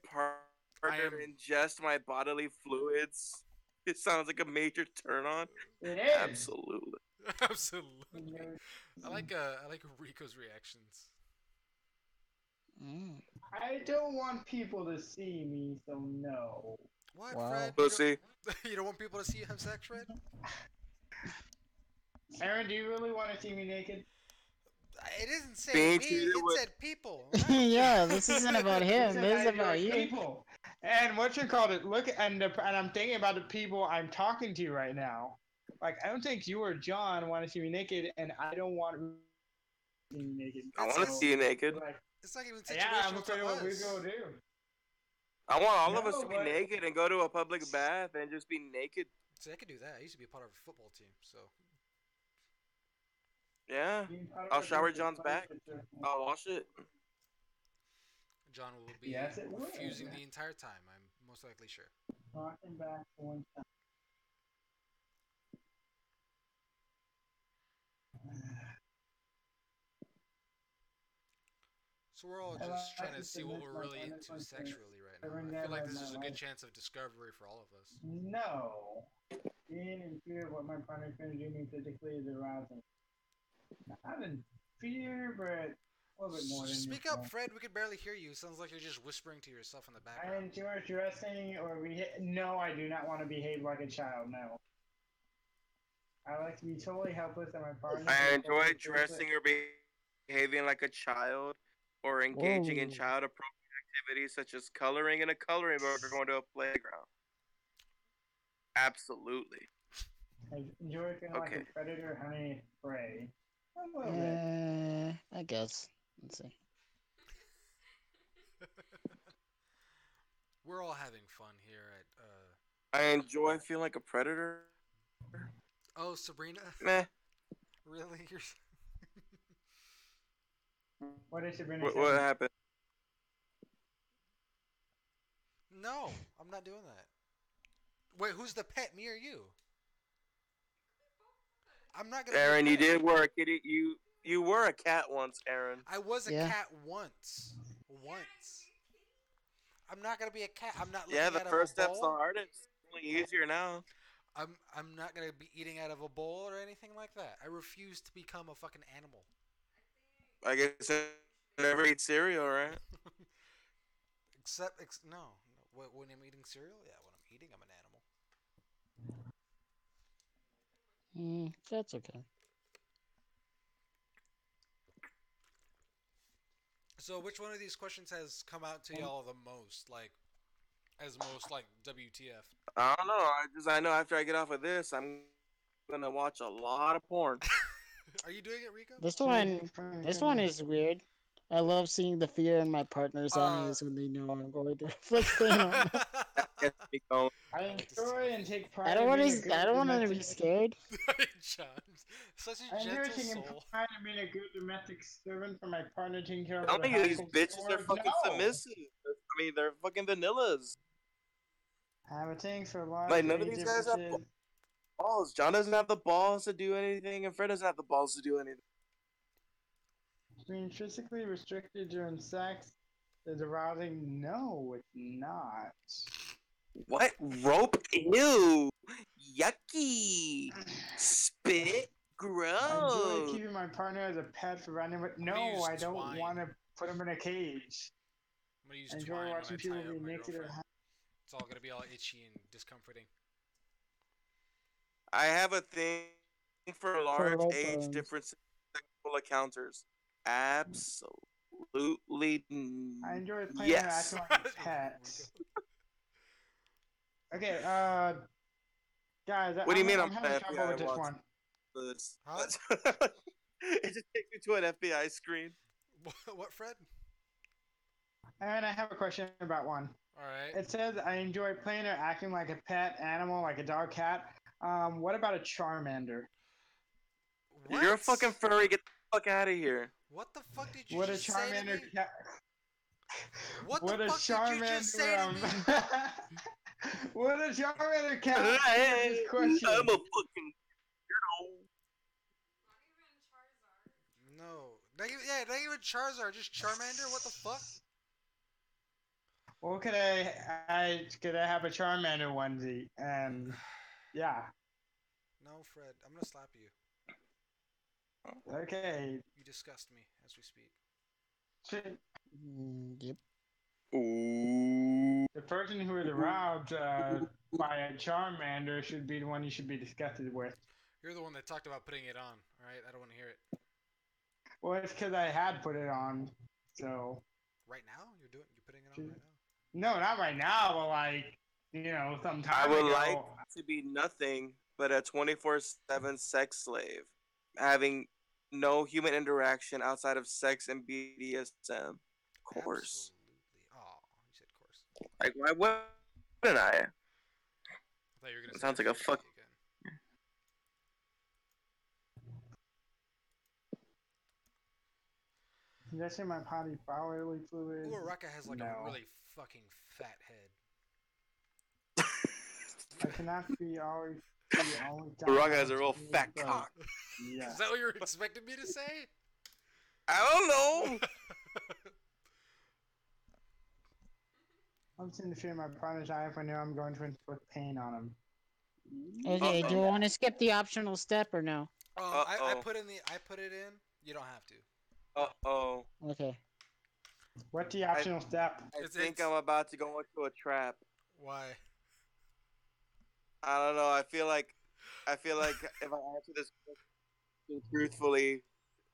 partner am- ingest my bodily fluids. It sounds like a major turn on. It is. Absolutely. Absolutely. I like Rico's reactions. I don't want people to see me, so no. What, Wow. Fred? Pussy. You don't want people to see you have sex, Fred? Aaron, do you really want to see me naked? It didn't say Being me. treated It with- said people. Yeah, this isn't about It him. said This is I about enjoy you. people. And what you called it? Look, and I'm thinking about the people I'm talking to right now. Like, I don't think you or John want to see me naked, and I don't want to see me naked. I want to see you naked. Like, It's not even yeah, I'm situational afraid to of what we us. go do. I want all of us No, to be but- naked and go to a public bath and just be naked. See, I could do that. I used to be a part of a football team, so Yeah. Being part of I'll a shower group is John's fun, back. but you're- I'll wash it. John will be Yes, it would. refusing the entire time. I'm most likely sure. Rocking back to one time. So we're all I just like trying to to see what submit we're my really honest into ones to sexually right every now. I feel like day this of is a my good life. chance of discovery for all of us. No. Being in fear of what my partner's going to do me physically is arousing. Not in fear, but a little bit more than Speak usual. up, Fred. We could barely hear you. Sounds like you're just whispering to yourself in the I background. enjoy dressing or No, I do not want to behave like a child, no. I like to be totally helpless and my partner... I enjoy dressing or behaving like a child or engaging in Whoa. child appropriate activities such as coloring in a coloring book or going to a playground. Absolutely. I enjoy feeling like Okay. a predator hunting prey. A little bit. I guess. Let's see. We're all having fun here at. I enjoy feeling like a predator. Oh, Sabrina. Meh. Really? You're... What did Sabrina What say? happened? No, I'm not doing that. Wait, who's the pet? Me or you? I'm not gonna be a Aaron, you pet. did wear a kitty. You were a cat once, Aaron. I was a Yeah. cat once. Once. I'm not gonna be a cat. I'm not Yeah, licking the out of a first step's the bowl. hardest. It's only easier now. I'm not gonna be eating out of a bowl or anything like that. I refuse to become a fucking animal. I guess I never eat cereal, right? No. When I'm eating cereal, yeah. When I'm eating, I'm an animal. That's okay. So, which one of these questions has come out to y'all the most? Like, as most like WTF? I don't know. I know after I get off of this, I'm gonna watch a lot of porn. Are you doing it, Rico? This one is weird. I love seeing the fear in my partner's Uh. eyes when they know I'm going to flick pain on them. That gets me going. I I like to see enjoy the and take fear. I pride don't in want being a to. I good don't want to be domestic. scared. John, such a I enjoy gentle taking soul. pride in being a good domestic servant for my partner, taking care of Some the of these household bitches are chores. fucking No, submissive. I mean, they're fucking vanillas. I have a thing for Like large none of age these guys have differences. balls. John doesn't have the balls to do anything, and Fred doesn't have the balls to do anything. Being physically restricted during sex is arousing. No, it's not. What rope? Ew, yucky, spit, I enjoy gross. keeping my partner as a pet for running, but I'm gonna no, use I don't twine. want to put him in a cage. I'm gonna use I enjoy twine when I watching people tie be up my naked or girlfriend. It's all gonna be all itchy and discomforting. I have a thing for For large rope age burns. differences in sexual encounters. Absolutely, I enjoy playing and yes. acting like a Rico. pet. Okay, guys, What do you mean I'm I'm having an trouble with FBI this watch one. this? Huh? It just takes me to an FBI screen. What, Fred? And I have a question about one. All right. It says I enjoy playing or acting like a pet animal, like a dog, cat. What about a Charmander? You're a fucking What? furry. Get the fuck out of here. What the fuck did you Would a just say to Charmander me? cat? What the Would a fuck did you just say to Charmander me? would a Charmander cat answer this Hey, I'm question? a fucking weirdo. No. Not even Charizard, just Charmander? What the fuck? Well, could I have a Charmander onesie? And yeah, No, Fred. I'm gonna slap you. okay. You disgust me as we speak. Yep. Ooh. The person who is aroused by a Charmander should be the one you should be disgusted with. You're the one that talked about putting it on, alright? I don't want to hear it. Well, it's because I had put it on. So Right now? You're putting it on right now? no, not right now, but like some I time would like ago. to be nothing but a 24/7 sex slave, having no human interaction outside of sex and BDSM. Of course. Absolutely. Oh, you said course. Like, why wouldn't I? I thought you were gonna It say sounds like a fuck. again. Did I say my potty bodily fluid? Uraraka has like a No. really fucking fat head. I cannot be always Baraga has a real fat but cock. yeah. Is that what you were expecting me to say? I don't know. I'm seeing the fear in my partner's eye if I know I'm going to inflict pain on him. Okay. Do you Uh-oh. want to skip the optional step or no? I Uh-oh. put it in. You don't have to. Uh-oh. Okay. What's the optional step? I think I'm about to go into a trap. Why? I don't know. I feel like if I answer this question truthfully,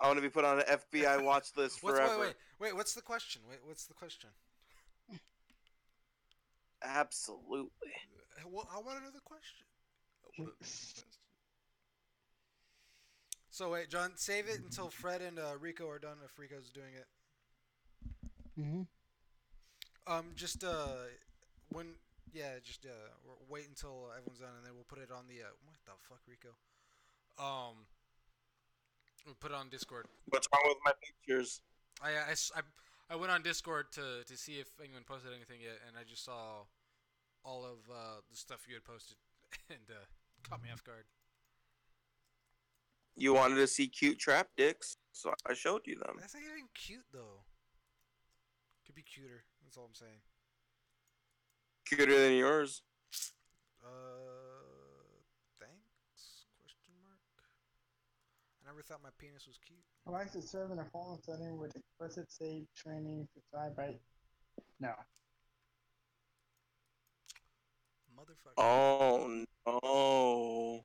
I want to be put on an FBI watch list forever. Wait. What's the question? What's the question? Absolutely. Well, I want to know the question. So wait, John, save it until Fred and Rico are done. If Rico's doing it. Mm-hmm. Just when just wait until everyone's done, and then we'll put it on the what the fuck, Rico? Um, we'll put it on Discord. What's wrong with my pictures? I went on Discord to see if anyone posted anything yet, and I just saw all of the stuff you had posted, and caught me off guard. You wanted to see cute trap dicks, so I showed you them. That's not even cute though. Could be cuter. That's all I'm saying. Cuter than yours. Thanks? Question mark. I never thought my penis was cute. I like to serve in a formal setting with explicit safe training for side bite. No. Motherfucker. Oh no.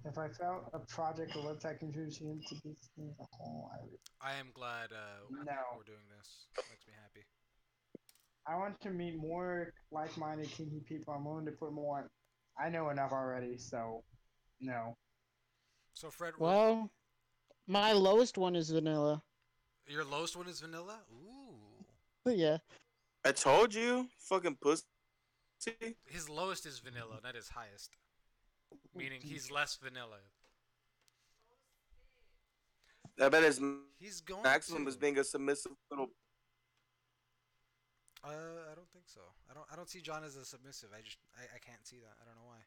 If I felt a project or website contribution to this as a whole, I would. I am glad No. we're doing this. Makes me happy. I want to meet more like-minded, kinky people. I'm willing to put more. I know enough already, so no. So Fred, Well, my lowest one is vanilla. your lowest one is vanilla? Ooh. But yeah. I told you, fucking pussy. His lowest is vanilla, not his highest. Meaning he's less vanilla. I bet his He's going maximum to. is being a submissive little. I don't think so. I don't see John as a submissive. I can't see that. I don't know why.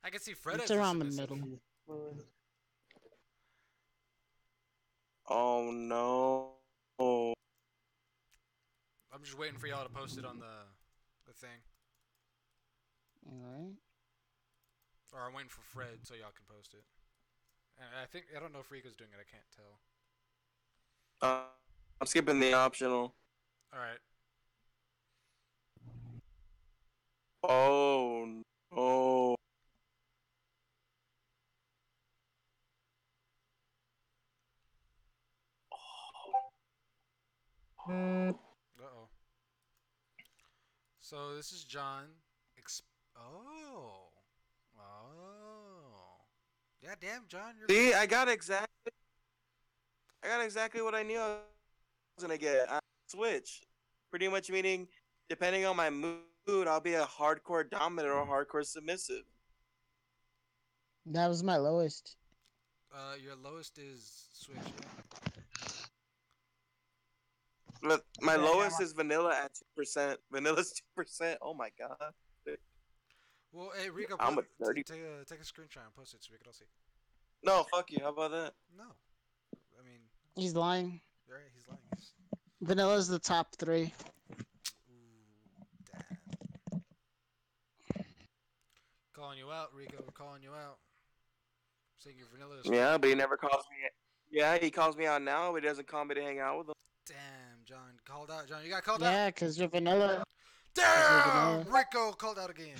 I can see Fred It's as a around the submissive. middle. Oh no. Oh. I'm just waiting for y'all to post it on the thing. Alright. Or I'm waiting for Fred so y'all can post it. And I don't know if Rico's doing it. I can't tell. I'm skipping the optional. All right. Oh no. Uh-oh. So this is John. Oh. Oh. Yeah, damn, John. See, I got exactly what I knew I was gonna get. I switch. Pretty much meaning, depending on my mood, I'll be a hardcore dominant or hardcore submissive. That was my lowest. Your lowest is Switch, yeah? But my Okay, lowest is vanilla at 2%. Vanilla's 2%. Oh my god. Well, hey, Rico, I'm a 30. take a screenshot and post it so we can all see. No, fuck you. How about that? No. I mean, He's lying. you're right, he's lying. Vanilla's the top 3. Ooh, damn. Calling you out, Rico. We're calling you out. Saying your vanilla is Yeah, but he never calls me. Yeah, he calls me out now, but he doesn't call me to hang out with him. Damn, John. Called out. John, you got called out? Yeah, because you're vanilla. Damn! Rico called out again.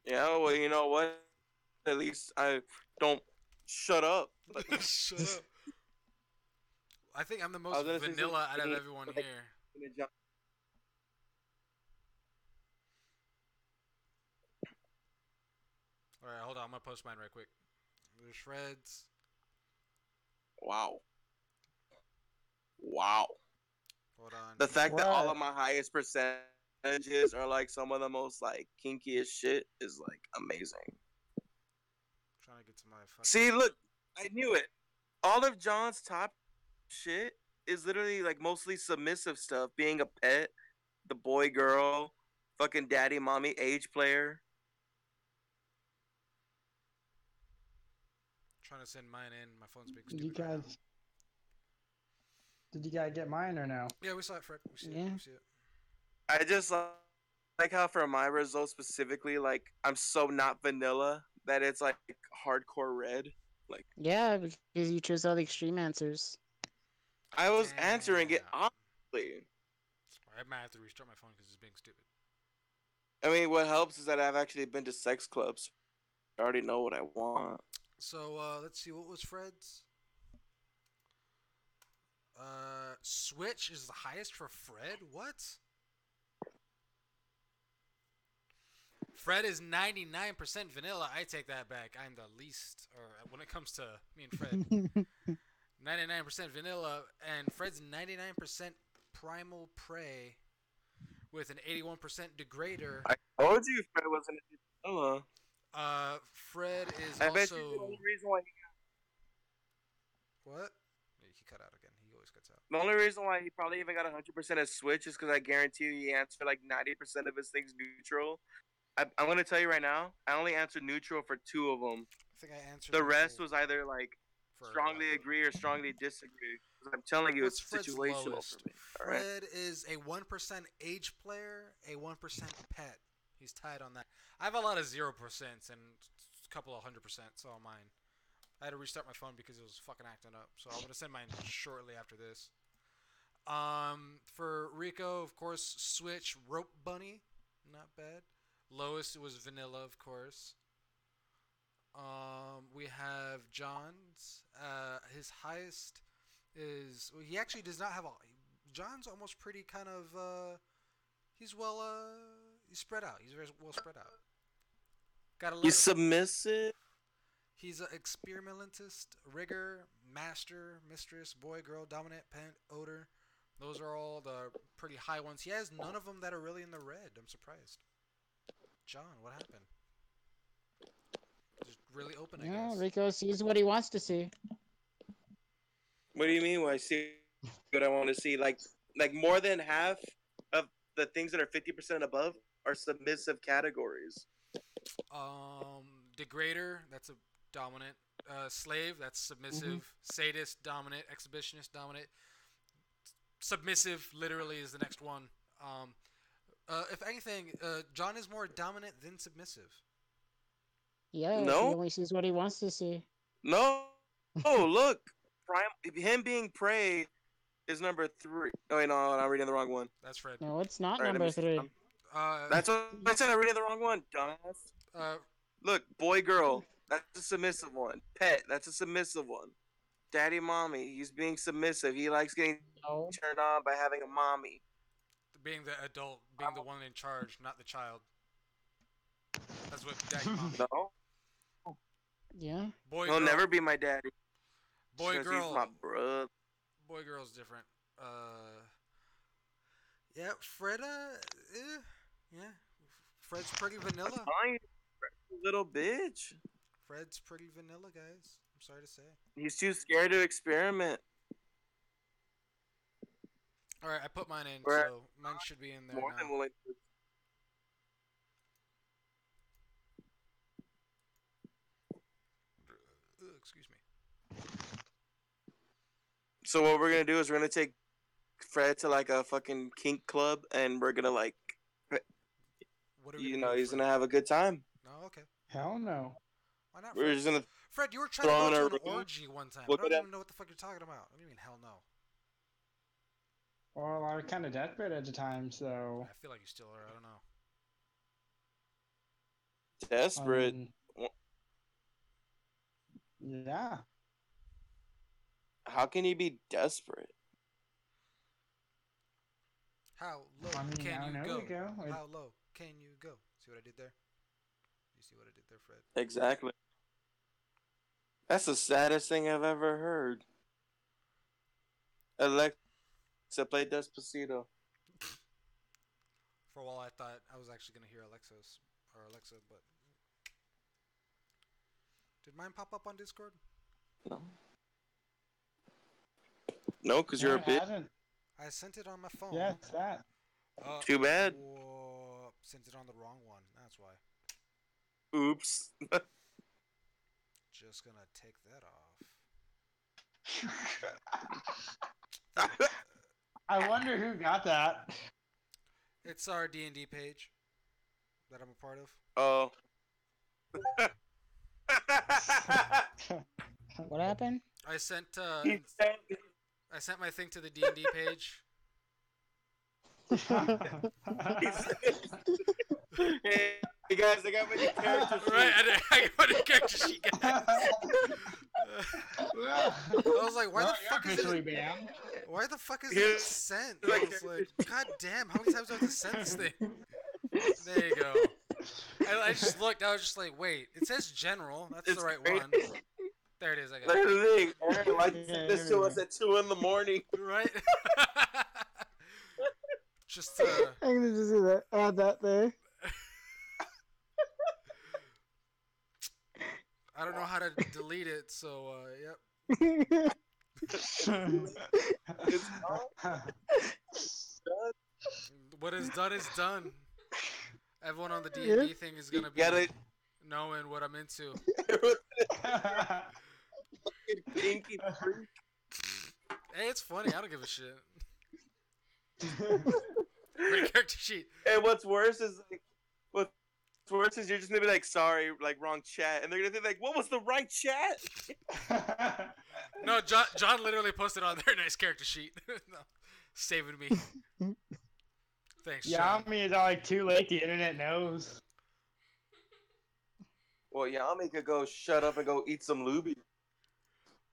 Yeah, well, you know what? At least I don't shut up. Shut up. I think I'm the I most was gonna say vanilla out of something everyone like- here. Alright, hold on. I'm going to post mine right quick. There's Shreds. Wow. Wow. Hold on. The fact that all What? of my highest percentages are like some of the most like kinkiest shit is like amazing. Trying to get to my fucking... See, look, I knew it. All of John's top shit is literally like mostly submissive stuff. Being a pet, the boy girl, fucking daddy mommy age player. Trying to send mine in. My phone's being You stupid right now. guys, did you guys get mine or no? Yeah, we saw it, Fred. We see it. Yeah. We see it. I just like how for my results specifically, like I'm so not vanilla that it's like hardcore red. Like Yeah, because you chose all the extreme answers. I was answering it Damn. honestly. I might have to restart my phone because it's being stupid. I mean, what helps is that I've actually been to sex clubs. I already know what I want. So, let's see. What was Fred's? Switch is the highest for Fred? What? Fred is 99% vanilla. I take that back. I'm the least, or when it comes to me and Fred, 99% vanilla, and Fred's 99% primal prey with an 81% degrader. I told you Fred wasn't a vanilla. Fred is I bet you the also only reason why what? He cut out again. He always cuts out. the only reason why he probably even got 100% of Switch is because I guarantee you he answered like 90% of his things neutral. I'm gonna tell you right now, I only answered neutral for 2 of them. I think I answered The rest neutral was either like for strongly like, agree or strongly disagree. 'Cause I'm telling you, what's it's Fred's situational for lowest? me. All right. Fred is a 1% age player, a 1% pet. He's tied on that. I have a lot of 0% and a couple of 100%, so on mine. I had to restart my phone because it was fucking acting up. So I'm gonna send mine shortly after this. For Rico, of course, Switch Rope Bunny, not bad. Lowest was vanilla, of course. We have John's. His highest is he actually does not have a. John's almost pretty kind of. He's he's spread out. He's very well spread out. Got a He's submissive. He's an experimentalist, rigger, master, mistress, boy, girl, dominant, pent, odor. Those are all the pretty high ones. He has none of them that are really in the red. I'm surprised. John, what happened? Just really open, I guess. Rico sees what he wants to see. What do you mean? When I see what I want to see, like more than half of the things that are 50% above are submissive categories. Degrader, that's a dominant. Slave, that's submissive. Sadist, dominant. Exhibitionist, dominant. Submissive, literally, is the next one. If anything, John is more dominant than submissive. Yeah, No? he only sees what he wants to see. No. Oh, look. Him being prey is number 3. Oh, wait, no, I'm reading the wrong one. That's Fred. No, it's not All right, number 3. That's what I said. I'm reading the wrong one, dumbass. Look, boy, girl. That's a submissive one. Pet. That's a submissive one. Daddy, mommy. He's being submissive. He likes getting turned on by having a mommy. Being the adult, being the one in charge, not the child. That's what daddy, mommy. No. Yeah. Boy, He'll girl. never be my daddy. Boy, girl. He's my brother. Boy, girl's different. Yeah, Fred. Yeah. Fred's pretty vanilla. Fine, little bitch. Fred's pretty vanilla, guys. I'm sorry to say. He's too scared to experiment. All right, I put mine in, We're so mine should be in there more now. than willing to. Excuse me. So what we're gonna do is we're gonna take Fred to like a fucking kink club, and we're gonna like, What are we you gonna know, do, he's Fred? gonna have a good time. No, okay. Hell no. Why not, We're Fred? just gonna. Fred, you were trying throw to in go a to an room. orgy one time. We'll I don't go even down- know what the fuck you're talking about. What do you mean, hell no? Well, I was kind of desperate at the time, so. I feel like you still are. I don't know. Desperate. Yeah. How can you be desperate? How low I mean, I can don't you know, go? Rico. How low can you go? See what I did there? You see what I did there, Fred? Exactly. That's the saddest thing I've ever heard. Alexa, play Despacito. For a while, I thought I was actually gonna hear Alexa, but did mine pop up on Discord? No, because you're a it bitch. hasn't. I sent it on my phone. Yeah, it's that. Too bad. Whoa, sent it on the wrong one. That's why. Oops. Just gonna take that off. I wonder who got that. It's our D&D page that I'm a part of. Oh. What happened? I sent my thing to the D&D page. Hey guys, I got my new character sheet. Right, I got a character sheet, guys. I was like, why the fuck is officially it? banned? Why the fuck is Yeah. it sent? I was like, god damn, how many times do I have to send this thing? There you go. I just looked, I was just like, wait, it says general, that's It's the right great. one. There it is. I got There's it. the thing. Aaron, why you send Yeah, this here to we us go. at 2 in the morning? Right. Just I'm gonna just do that. Add that there. I don't know how to delete it, so yep. It's done. What is done. Everyone on the D and Yeah. D thing is You gonna be gotta knowing what I'm into. kinky freak. Hey, it's funny. I don't give a shit. Great character sheet. And what's worse is like, what's worse is you're just gonna be like, sorry, like wrong chat, and they're gonna think like, what was the right chat? No, John literally posted on their nice character sheet. No, saving me. Thanks, John. Yami is all like too late. The internet knows. Well, Yami could go shut up and go eat some luby.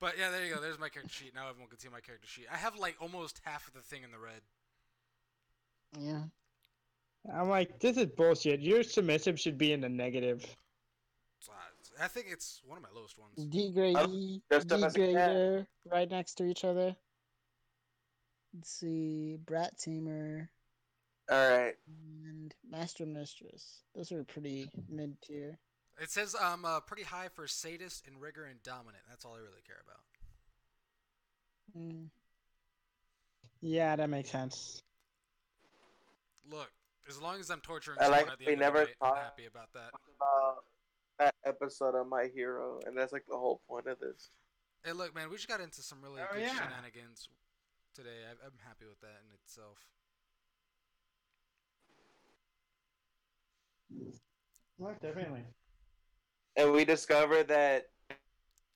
But yeah, there you go. There's my character sheet. Now everyone can see my character sheet. I have like almost half of the thing in the red. Yeah. I'm like, this is bullshit. Your submissive should be in the negative. So, I think it's one of my lowest ones. D grade I don't E, dressed up D as a cat. grader, right next to each other. Let's see, Brat Tamer All right. and Master Mistress. Those are pretty mid tier. It says I'm pretty high for sadist and rigor and dominant. That's all I really care about. Mm. Yeah, that makes sense. Look, as long as I'm torturing I someone like at the we end of the never night, I'm talked happy about that. about that episode of My Hero, and that's like the whole point of this. Hey, look, man, we just got into some really Oh, good yeah. shenanigans today. I'm happy with that in itself. Well, definitely. And we discovered that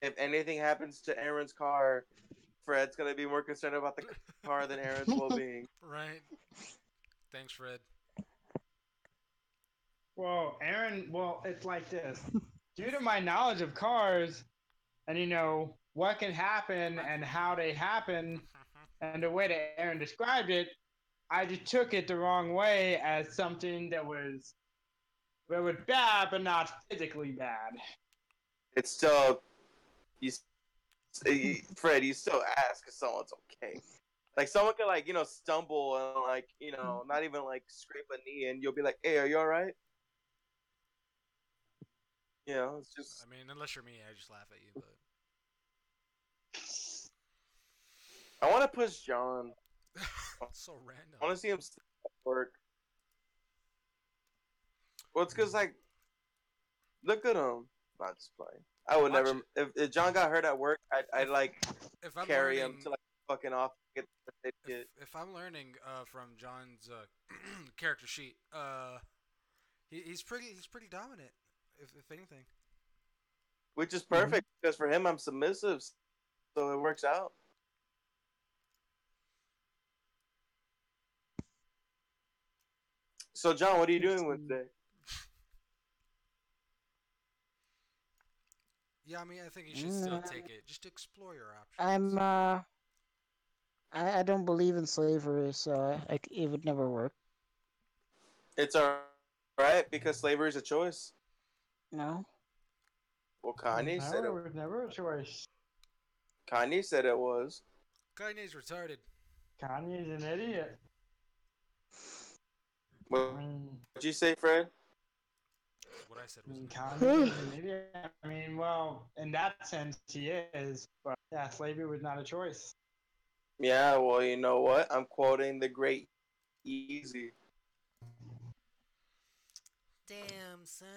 if anything happens to Aaron's car, Fred's gonna be more concerned about the car than Aaron's well-being. Right? Thanks, Fred. Well, Aaron, well, it's like this. Due to my knowledge of cars and, what can happen and how they happen and the way that Aaron described it, I just took it the wrong way as something that was bad, but not physically bad. It's still Fred. You still ask if someone's okay. Like someone could stumble and not even like scrape a knee, and you'll be like, "Hey, are you all right?" It's just I mean, unless you're me, I just laugh at you. But I want to push John. it's so random. I want to see him at work. Well, it's because look at him. Not just playing. I would Watch never. it. If John got hurt at work, I'd like If I'm carry learning, him to fucking off. Get if I'm learning from John's character sheet, he's pretty dominant. If anything. which is perfect because for him I'm submissive, so it works out. So John, what are you doing with today? Yeah, I mean, I think you should still take it. Just explore your options. I'm I don't believe in slavery, so it would never work. It's all right because slavery is a choice. No. Well, Kanye said it. Was never a choice. Kanye said it was. Kanye's retarded. Kanye's an idiot. What, I mean, what'd you say, Fred? What I said was. Kanye's an idiot. I mean, well, in that sense, he is. But yeah, slavery was not a choice. Yeah, well, you know what? I'm quoting the great Easy. Damn, son.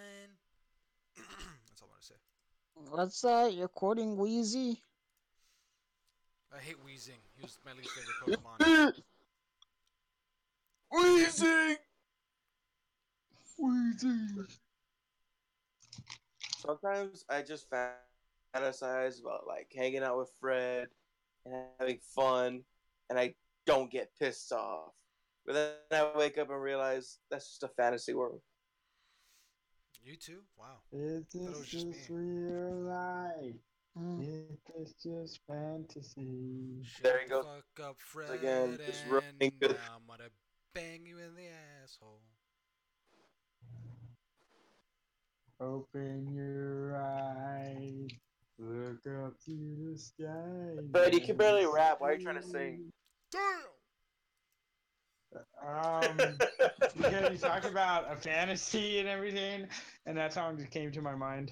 That's all I want to say. What's that? You're quoting Wheezy? I hate wheezing. He was my least favorite Pokemon. Wheezing! Wheezy. Sometimes I just fantasize about hanging out with Fred and having fun, and I don't get pissed off. But then I wake up and realize that's just a fantasy world. You too? Wow. Is Thought it was this just just me. real life? Is this just fantasy? There he Shut the goes fuck up, Fred, again, just and ruining good. now I'm gonna bang you in the asshole. Open your eyes, look up to the sky. But you can barely rap. Why are you trying to sing? Damn. Because you talked about a fantasy and everything, and that song just came to my mind.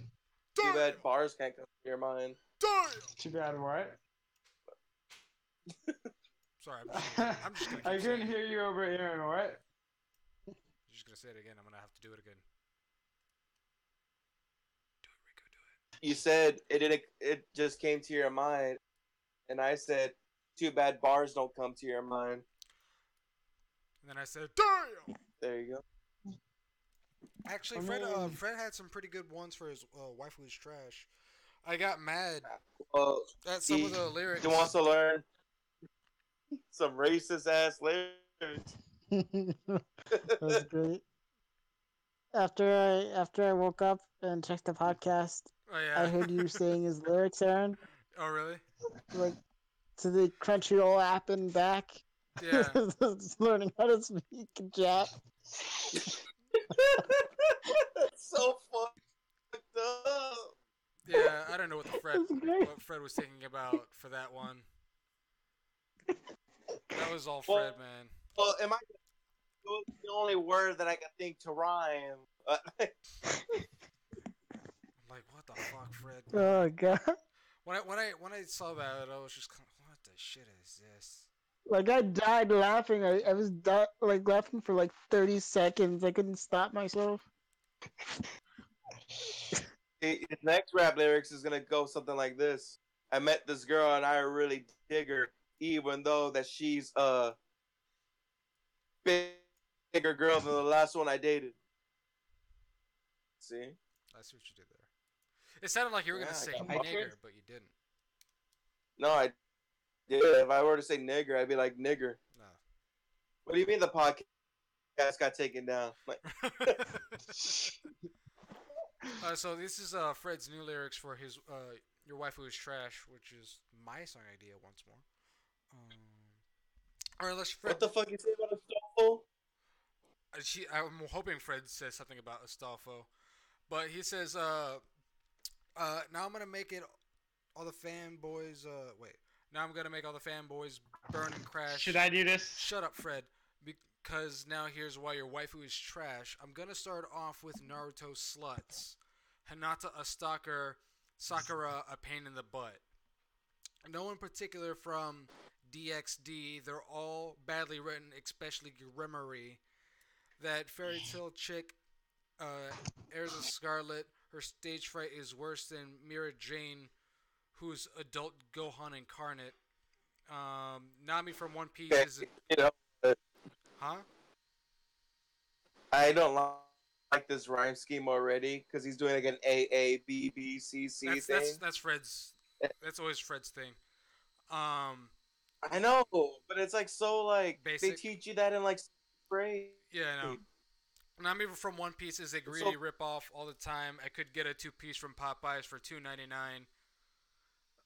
Too Damn. bad bars can't come to your mind. Damn. Too bad what? Sorry, I'm just gonna I keep couldn't saying it. hear you over here. What? You're just gonna say it again. I'm gonna have to do it again. Do it, Rico. Do it. You said it just came to your mind, and I said, too bad bars don't come to your mind. And then I said, damn. There you go. Actually, I Fred mean- Fred had some pretty good ones for his wife who's trash. I got mad Well, at some of the he lyrics. wants to learn some racist ass lyrics. That was great. After I woke up and checked the podcast, Oh yeah. I heard you saying his lyrics, Aaron, Oh really? like to the Crunchyroll app and back. Yeah. Just learning how to speak and chat. That's so fucked up. Yeah. I don't know what That's great. Fred was thinking about for that one. That was all Well- Fred, man. Well, am I the only word that I can think to rhyme? I'm like, what the fuck, Fred? Oh god. When I saw that, I was just kind of, what the shit is this? Like I died laughing. I was like laughing for like 30 seconds. I couldn't stop myself. His next rap lyrics is gonna go something like this: I met this girl and I really dig her, even though that she's a bigger girl than the last one I dated. See? I see what you did there. It sounded like you were Yeah, gonna I say got nigger, but you didn't. No, I did. If I were to say nigger, I'd be like nigger. No. What do you mean the podcast got taken down? Like, So this is Fred's new lyrics for his "Your Wife Who Is Trash," which is my song idea once more. Or unless Fred, what the fuck you say about a stoffel? I'm hoping Fred says something about Astolfo, but he says, now I'm gonna make it all the fanboys. Wait, now I'm gonna make all the fanboys burn and crash. Should I do this? Shut up, Fred. Because now here's why your waifu is trash. I'm gonna start off with Naruto sluts, Hinata a stalker, Sakura a pain in the butt. No in particular from DXD. They're all badly written, especially Grimmery. That fairy tale chick, Erza Scarlet. Her stage fright is worse than Mira Jane, who's adult Gohan incarnate. Nami from One Piece Okay, is you know, huh? I don't like this rhyme scheme already because he's doing like an AABBCC thing. That's Fred's. That's always Fred's thing. I know, but it's like so like Basic. they teach you that in like grade. Yeah, I know. Nami from One Piece is a greedy ripoff all the time. I could get a 2-piece from Popeyes for $2.99.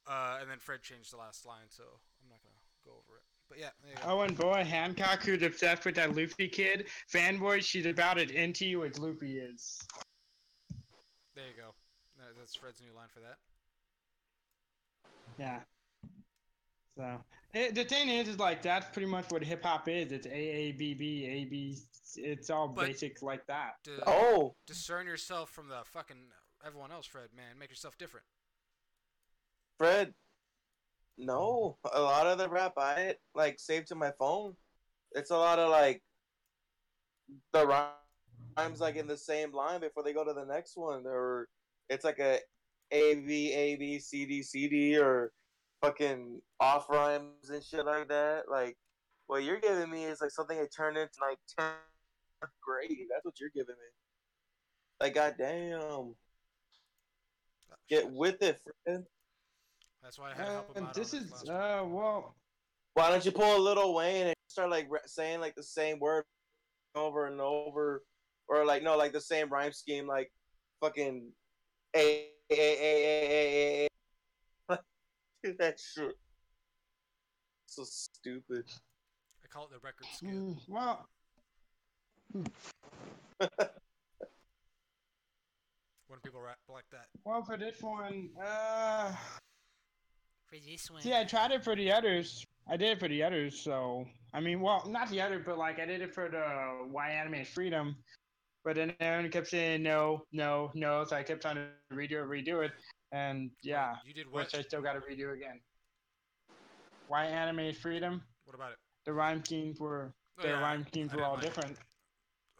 And then Fred changed the last line, so I'm not gonna go over it. But yeah, there you go. Oh, and boy, Hancock, who's obsessed with that Luffy kid. Fanboy, she's about as into you as Luffy is. There you go. That's Fred's new line for that. Yeah. So the thing is like that's pretty much what hip hop is. It's AABB. It's all But- basic like that. Oh, Discern yourself from the fucking everyone else, Fred. Man, make yourself different. Fred. No, a lot of the rap I like saved to my phone. It's a lot of like the rhymes like in the same line before they go to the next one, or it's like a A B C D or fucking off rhymes and shit like that. Like what you're giving me is like something I turned into like 10th grade. That's what you're giving me. Like goddamn, Oh, get shit. with it, Fred. That's why I had to help him out This on his is last one. well. Why don't you pull a Little Wayne and start like saying like the same word over and over, or like no, like the same rhyme scheme, like fucking a. Dude, that shit. So stupid. I call it the record skip. Well, When people rap like that. well, for this one, For this one. See, I tried it for the others. I did it for the others, so I mean, well, not the others, but like I did it for the Why Anime Freedom. But then everyone kept saying no, no, no, so I kept trying to redo it, and yeah, Wait, you did which what? I still got to redo again. Why Anime Freedom? What about it? The rhyme schemes were Oh yeah, I didn't all like. different,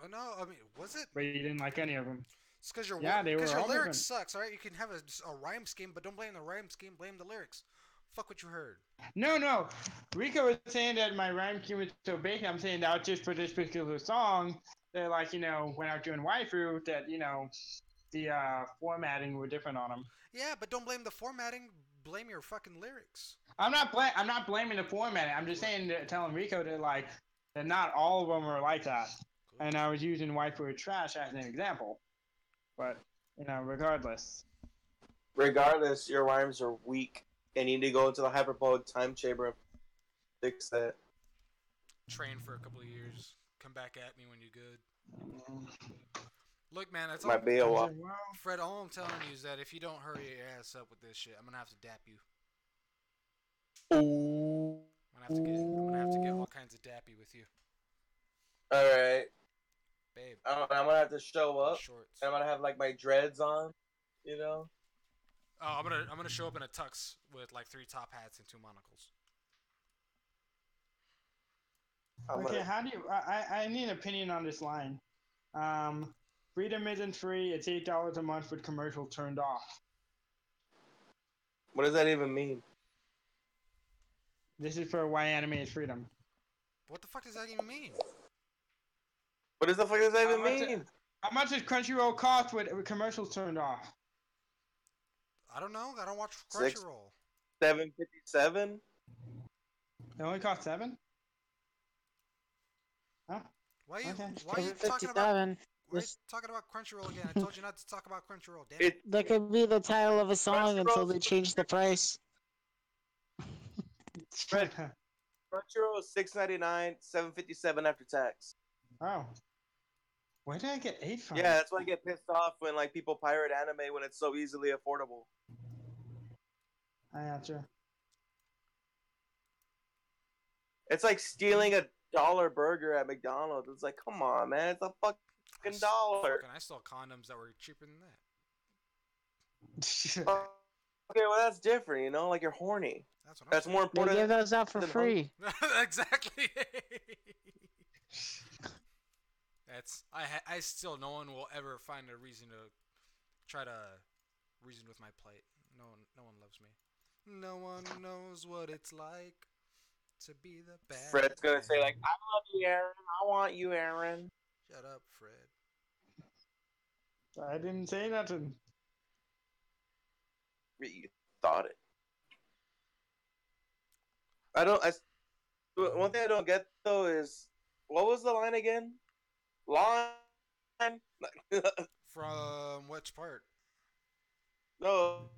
Oh no, I mean, was it? but you didn't like any of them. It's because your Yeah, they were all lyrics different. sucks. All right, you can have a rhyme scheme, but don't blame the rhyme scheme. Blame the lyrics. Fuck what you heard. No. Rico was saying that my rhyme scheme was so basic. I'm saying that was just for this particular song. That like when I was doing waifu, that the formatting were different on them. Yeah, but don't blame the formatting. Blame your fucking lyrics. I'm not blaming the formatting. I'm just saying telling Rico that not all of them are like that. Cool. And I was using waifu trash as an example. But regardless. Regardless, your rhymes are weak, and you need to go into the hyperbolic time chamber and fix that. Train for a couple of years. Come back at me when you're good. Look, man, that's all. Might be a while. Well, Fred, all I'm telling you is that if you don't hurry your ass up with this shit, I'm gonna have to dap you. Ooh. I'm gonna have to get all kinds of dappy with you, All right. babe. I'm gonna have to show in up. Shorts. I'm gonna have like my dreads on. You know. Oh, I'm gonna show up in a tux with like 3 top hats and 2 monocles. okay, how do you? I need an opinion on this line. Freedom isn't free. It's $8 a month with commercial turned off. What does that even mean? This is for Why Anime is Freedom. What the fuck does that even mean? What does the fuck does that even much- mean? How much does Crunchyroll cost with commercials turned off? I don't know. I don't watch Six. Crunchyroll. $7.57. It only costs $7. Huh? Why are you Okay. talking about Crunchyroll again? I told you not to talk about Crunchyroll. Damn it. That could be the title of a song until they change the price. Crunchyroll is $6.99, $7.57 after tax. Oh. Where did I get 8 from? Yeah, that's why I get pissed off when like people pirate anime when it's so easily affordable. I gotcha. It's like stealing a $1 burger at McDonald's. It's like, come on, man, it's a fucking dollar. I saw condoms that were cheaper than that. Okay, well that's different, you know, like you're horny. That's what I'm That's saying. more They important. give those out for than free. Exactly. I still, no one will ever find a reason to try to reason with my plight. No one loves me. No one knows what it's like to be the bad. Fred's gonna say like, I love you, Aaron. I want you, Aaron. Shut up, Fred. I didn't say nothing. You thought it. One thing I don't get though is, what was the line again? Line. From which part? No.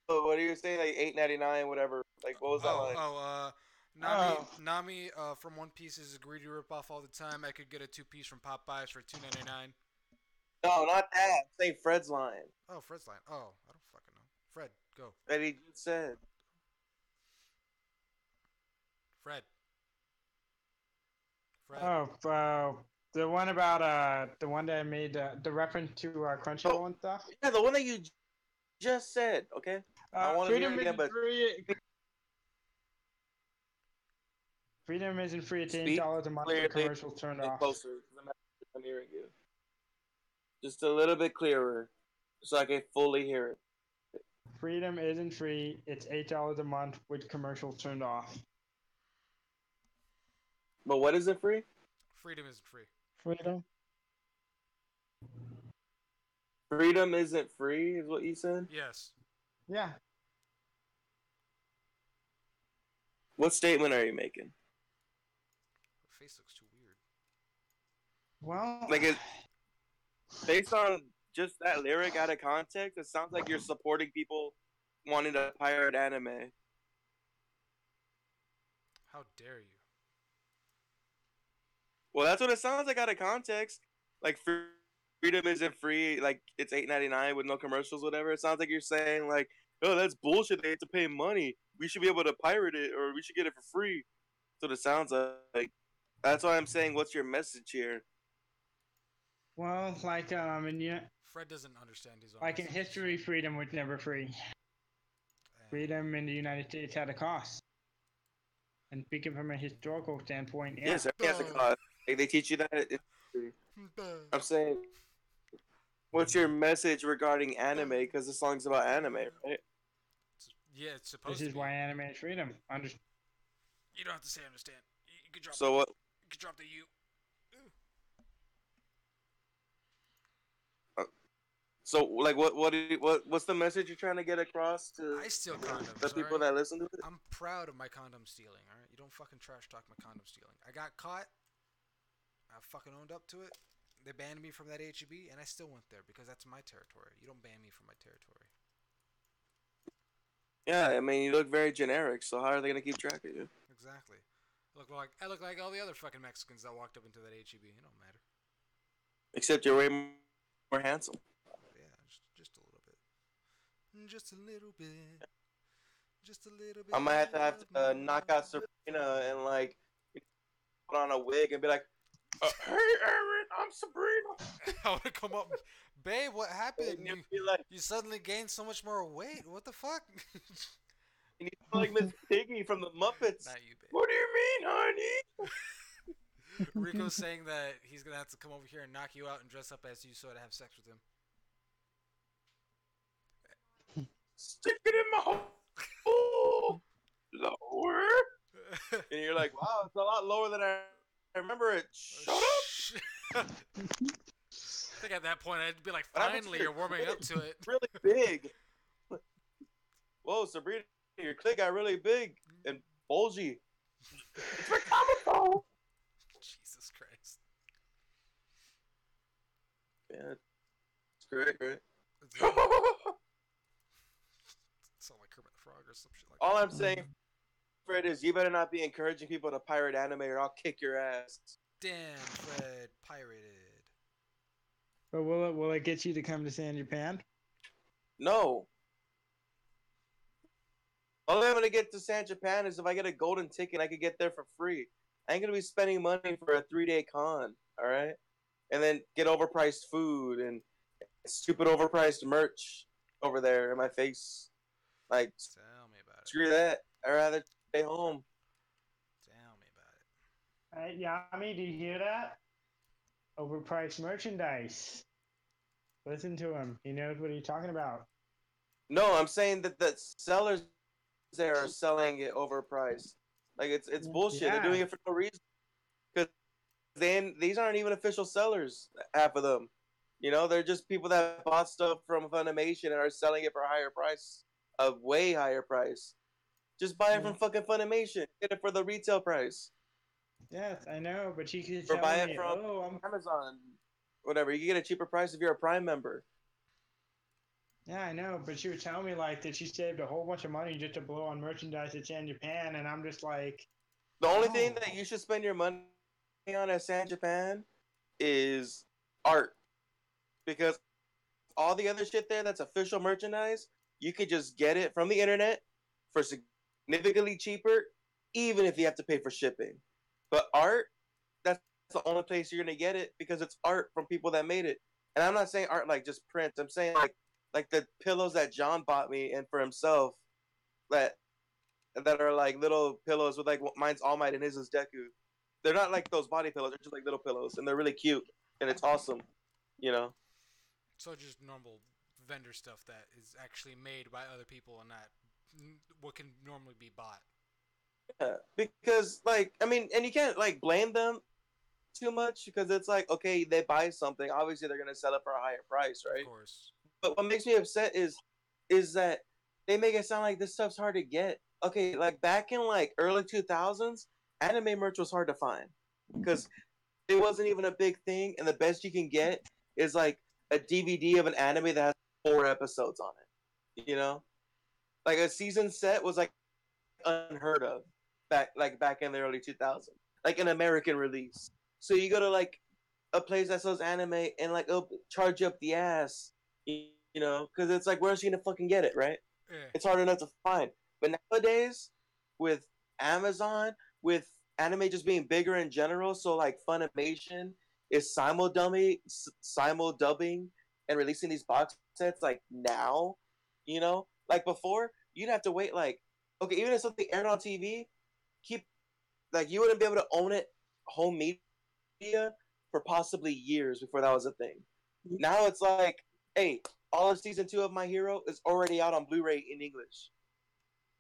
What are you saying? Like $8.99, whatever. Like, what was that line? Nami from One Piece is a greedy ripoff all the time. I could get a 2-piece from Popeyes for $2.99. No, not that. I'm saying Fred's line. Oh, Fred's line. Oh, I don't fucking know. Fred, go. That he just said. Fred. Oh, the one about the one that I made the reference to Crunchyroll and stuff. Yeah, the one that you just said. Okay. I want to hear it again, but Freedom isn't free. It's Speak $8 a month with commercials turned off. closer. I'm hearing you. Just a little bit clearer, so I can fully hear it. Freedom isn't free. It's $8 a month with commercials turned off. But what is it free? Freedom isn't free. Freedom. Freedom isn't free, is what you said? Yes. Yeah. What statement are you making? Her face looks too weird. Well, Like, based on just that lyric out of context, it sounds like you're supporting people wanting to pirate anime. How dare you? Well, that's what it sounds like out of context. Like, freedom isn't free. Like, it's $8.99 with no commercials, whatever. It sounds like you're saying like, oh, that's bullshit. They have to pay money. we should be able to pirate it, or we should get it for free. That's what it sounds like. That's why I'm saying, what's your message here? Well, like Fred doesn't understand his own. like in messages. history, freedom was never free. Freedom in the United States had a cost. And speaking from a historical standpoint, yeah. Yes, everything has a cost. Like, they teach you that. I'm saying, what's your message regarding anime? Because this song's about anime, right? Yeah, it's supposed This to is be. why anime is freedom. You don't have to say understand. You can drop. So what? You can drop the U. So like, what's the message you're trying to get across to I steal condoms. the people alright? that listen to it? I'm proud of my condom stealing. All right, you don't fucking trash talk my condom stealing. I got caught. I fucking owned up to it. They banned me from that HEB, and I still went there because that's my territory. You don't ban me from my territory. Yeah, I mean, you look very generic. So how are they gonna keep track of you? Exactly. I look like all the other fucking Mexicans that walked up into that HEB. It don't matter. Except you're way more handsome. Yeah, just a little bit. Just a little bit. Just a little bit. I might have to knock out Sabrina and like put on a wig and be like, "Hey, Aaron, I'm Sabrina." I want to come up, babe. What happened? And you'll be like, You suddenly gained so much more weight. What the fuck? you feel like Miss Piggy from the Muppets. Not you, babe. What do you mean, honey? Rico's saying that he's gonna have to come over here and knock you out and dress up as you so to have sex with him. Stick it in my hole. Lower. And you're like, wow, it's a lot lower than I remember it. Shut up. I think at that point I'd be like, What happened to finally, your you're warming up clit? to it. Really big. Whoa, Sabrina, your clit got really big and bulgy. It's my comical. Jesus Christ. Yeah, it's great, right? It's sound like Kermit the Frog or some shit like All that. I'm saying, Fred, is you better not be encouraging people to pirate anime or I'll kick your ass. Damn, Fred, pirated. But will it get you to come to San Japan? No. Only I'm gonna get to San Japan is if I get a golden ticket, I could get there for free. I ain't gonna be spending money for a 3-day con, all right? And then get overpriced food and stupid overpriced merch over there in my face. Like, Tell me about it. screw that. I'd rather stay home. Tell me about it. Yami, do you hear that? Overpriced merchandise. Listen to him. He knows what he's talking about. No, I'm saying that the sellers there are selling it overpriced. Like, it's bullshit. Yeah. They're doing it for no reason. Because these aren't even official sellers, half of them. You know, they're just people that bought stuff from Funimation and are selling it for a higher price, a way higher price. Just buy it from fucking Funimation. Get it for the retail price. Yes, I know, but you could Or tell buy me, it from I'm... Amazon. Whatever. You can get a cheaper price if you're a Prime member. Yeah, I know, but she was telling me like that she saved a whole bunch of money just to blow on merchandise at San Japan, and I'm just like, The only thing that you should spend your money on at San Japan is art. Because all the other shit there that's official merchandise, you could just get it from the internet for significantly cheaper, even if you have to pay for shipping. But art, that's the only place you're gonna get it because it's art from people that made it. And I'm not saying art like just prints. I'm saying like the pillows that John bought me and for himself that are like little pillows with like mine's All Might and his is Deku. They're not like those body pillows. They're just like little pillows and they're really cute and it's awesome. You know. So just normal vendor stuff that is actually made by other people and not what can normally be bought. Yeah, because like I mean, and you can't like blame them too much because it's like okay, they buy something, obviously they're gonna sell it for a higher price, right? Of course. But what makes me upset is that they make it sound like this stuff's hard to get. Okay, like back in like early 2000s, anime merch was hard to find because it wasn't even a big thing, and the best you can get is like a DVD of an anime that has 4 episodes on it. You know, like a season set was like unheard of back in the early 2000s, like an American release. So you go to like a place that sells anime and like it'll charge you up the ass, you know, because it's like where else you gonna fucking get it, right? Yeah. It's hard enough to find. But nowadays, with Amazon, with anime just being bigger in general, so like Funimation is simul dubbing and releasing these box sets like now, like before you'd have to wait like okay, even if something aired on TV, keep like you wouldn't be able to own it home media for possibly years before that was a thing. Now it's like, hey, all of season 2 of My Hero is already out on Blu-ray in English.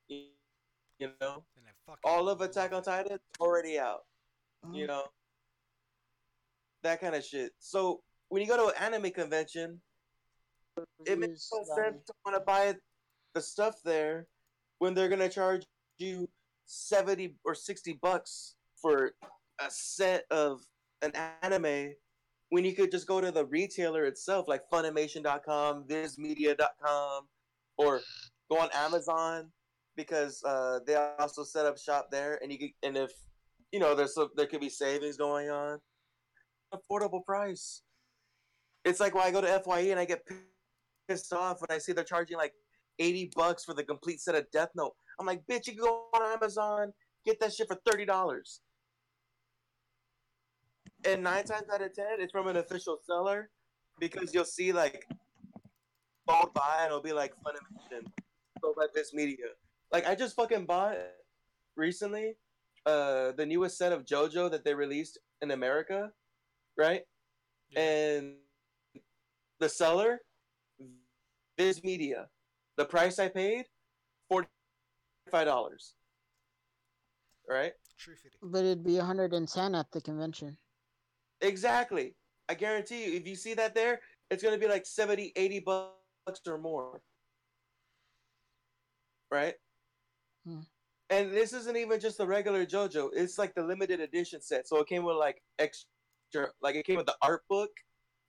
You know, And I fucking all of Attack love on it. Titan already out. You Mm. know, that kind of shit. So when you go to an anime convention, it makes Reviews no about sense it. to want to buy the stuff there when they're gonna charge you 70 or $60 for a set of an anime when you could just go to the retailer itself, like Funimation.com, VizMedia.com, or go on Amazon because they also set up shop there, and you could, and if there could be savings going on, affordable price. It's like when I go to FYE and I get pissed off when I see they're charging like $80 for the complete set of Death Note. I'm like, bitch, you can go on Amazon, get that shit for $30. And 9 times out of 10, it's from an official seller because you'll see like scroll by and it'll be like Funimation, sold by this media. Like I just fucking bought recently the newest set of JoJo that they released in America, right? Yeah. And the seller, Viz Media. The price I paid, $45. Right? True 50. But it'd be 110 at the convention. Exactly. I guarantee you, if you see that there, it's gonna be like 70, $80 or more. Right? Hmm. And this isn't even just the regular JoJo. It's like the limited edition set. So it came with like extra, like it came with the art book.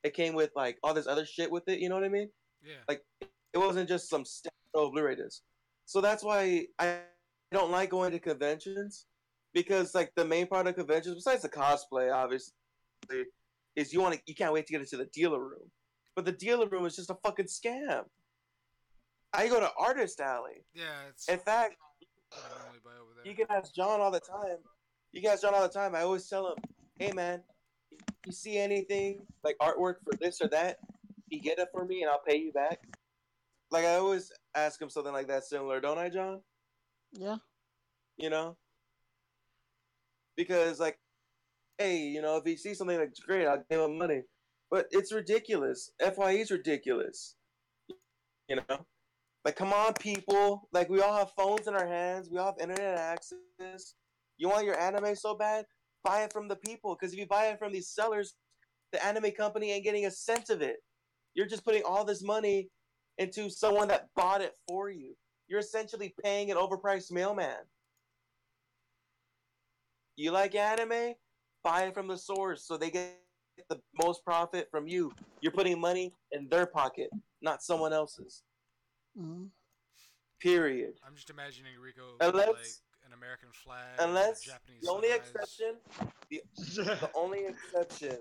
It came with like all this other shit with it. You know what I mean? Yeah. Like it wasn't just some standard Blu-ray disc. So that's why I don't like going to conventions because like the main part of conventions, besides the cosplay, obviously, is you can't wait to get into the dealer room. But the dealer room is just a fucking scam. I go to Artist Alley. Yeah, it's In fact, what I normally buy over there. you can ask John all the time. You guys John all the time. I always tell him, "Hey man, you see anything like artwork for this or that? You get it for me, and I'll pay you back." Like I always ask him something like that similar, don't I, John? Yeah. You know, because like, hey, if he sees something that's great, I'll give him money. But it's ridiculous. FYE is ridiculous. You know, like come on, people. Like we all have phones in our hands. We all have internet access. You want your anime so bad? Buy it from the people. Because if you buy it from these sellers, the anime company ain't getting a cent of it. You're just putting all this money into someone that bought it for you. You're essentially paying an overpriced mailman. You like anime? Buy it from the source so they get the most profit from you. You're putting money in their pocket, not someone else's. Mm. Period. I'm just imagining Rico with like Unless, an American flag and a unless Japanese the only sunrise. exception, the the only exception,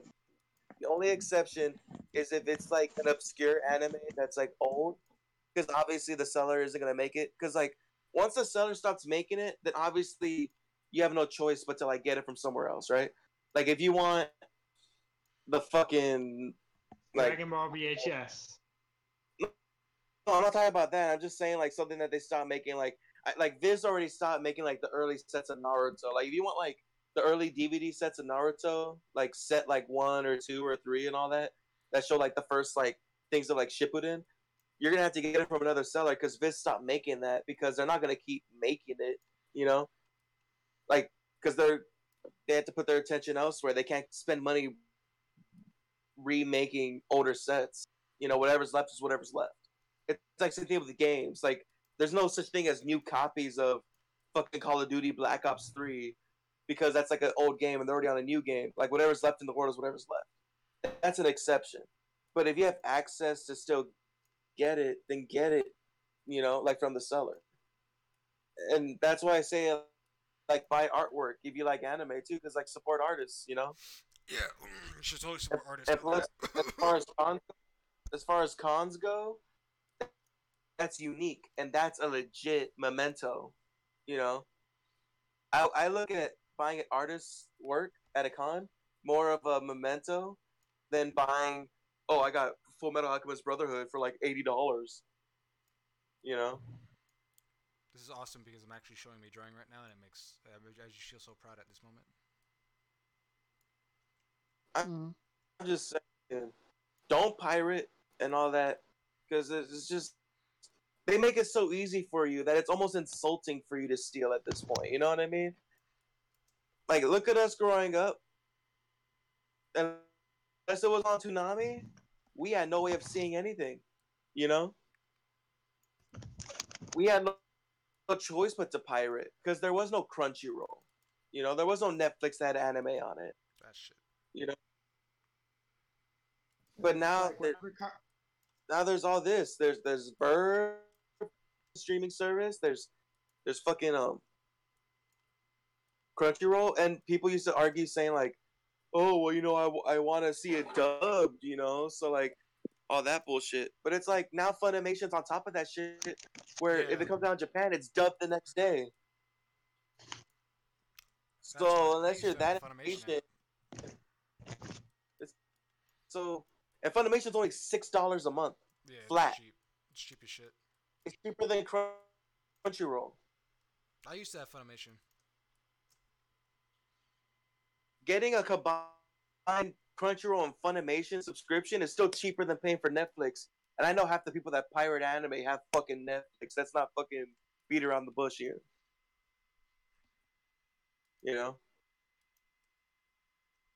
the only exception is if it's like an obscure anime that's like old, because obviously the seller isn't gonna make it. Because like once the seller stops making it, then obviously you have no choice but to like get it from somewhere else, right? Like if you want the fucking like Dragon Ball VHS. no, I'm not talking about that. I'm just saying like something that they stopped making. Like Viz already stopped making like the early sets of Naruto. Like if you want like the early DVD sets of Naruto, like set like 1 or 2 or 3 and all that, that show like the first like things of like Shippuden, you're gonna have to get it from another seller because Viz stopped making that because they're not gonna keep making it. You know, like because they have to put their attention elsewhere. They can't spend money remaking older sets. Whatever's left is whatever's left. It's like same thing with the games. Like, there's no such thing as new copies of fucking Call of Duty Black Ops 3 because that's like an old game and they're already on a new game. Like, whatever's left in the world is whatever's left. That's an exception. But if you have access to still get it, then get it, like from the seller. And that's why I say, like, buy artwork if you like anime too, because, like, support artists. Yeah, you should totally support artists And out there. plus, as far as cons go, that's unique and that's a legit memento. You know, I look at buying an artist's work at a con more of a memento than buying. Oh, I got Full Metal Alchemist Brotherhood for like $80. You know. This is awesome because I'm actually showing me drawing right now, and it makes I just feel so proud at this moment. Mm. I'm just saying, don't pirate and all that because it's just they make it so easy for you that it's almost insulting for you to steal at this point. You know what I mean? Like, look at us growing up, and unless it was on Toonami, we had no way of seeing anything. You know, we had no choice but to pirate because there was no Crunchyroll. You know, there was no Netflix that had anime on it. That shit. You know, but now Like there, whatever. now there's all this. There's Verve streaming service. There's fucking Crunchyroll, and people used to argue saying like, oh well, you know, I want to see it dubbed, you know, so like all that bullshit. But it's like now Funimation's on top of that shit, where if it Yeah, comes out in Japan, it's dubbed the next day. that's why So I unless use you're the that Funimation impatient, app. it's so and Funimation's only $6 a month Yeah, it's flat. cheap. It's cheap as shit. It's cheaper than Crunchyroll. I used to have Funimation. Getting a combined Crunchyroll and Funimation subscription is still cheaper than paying for Netflix. And I know half the people that pirate anime have fucking Netflix. That's not fucking beat around the bush here. You know?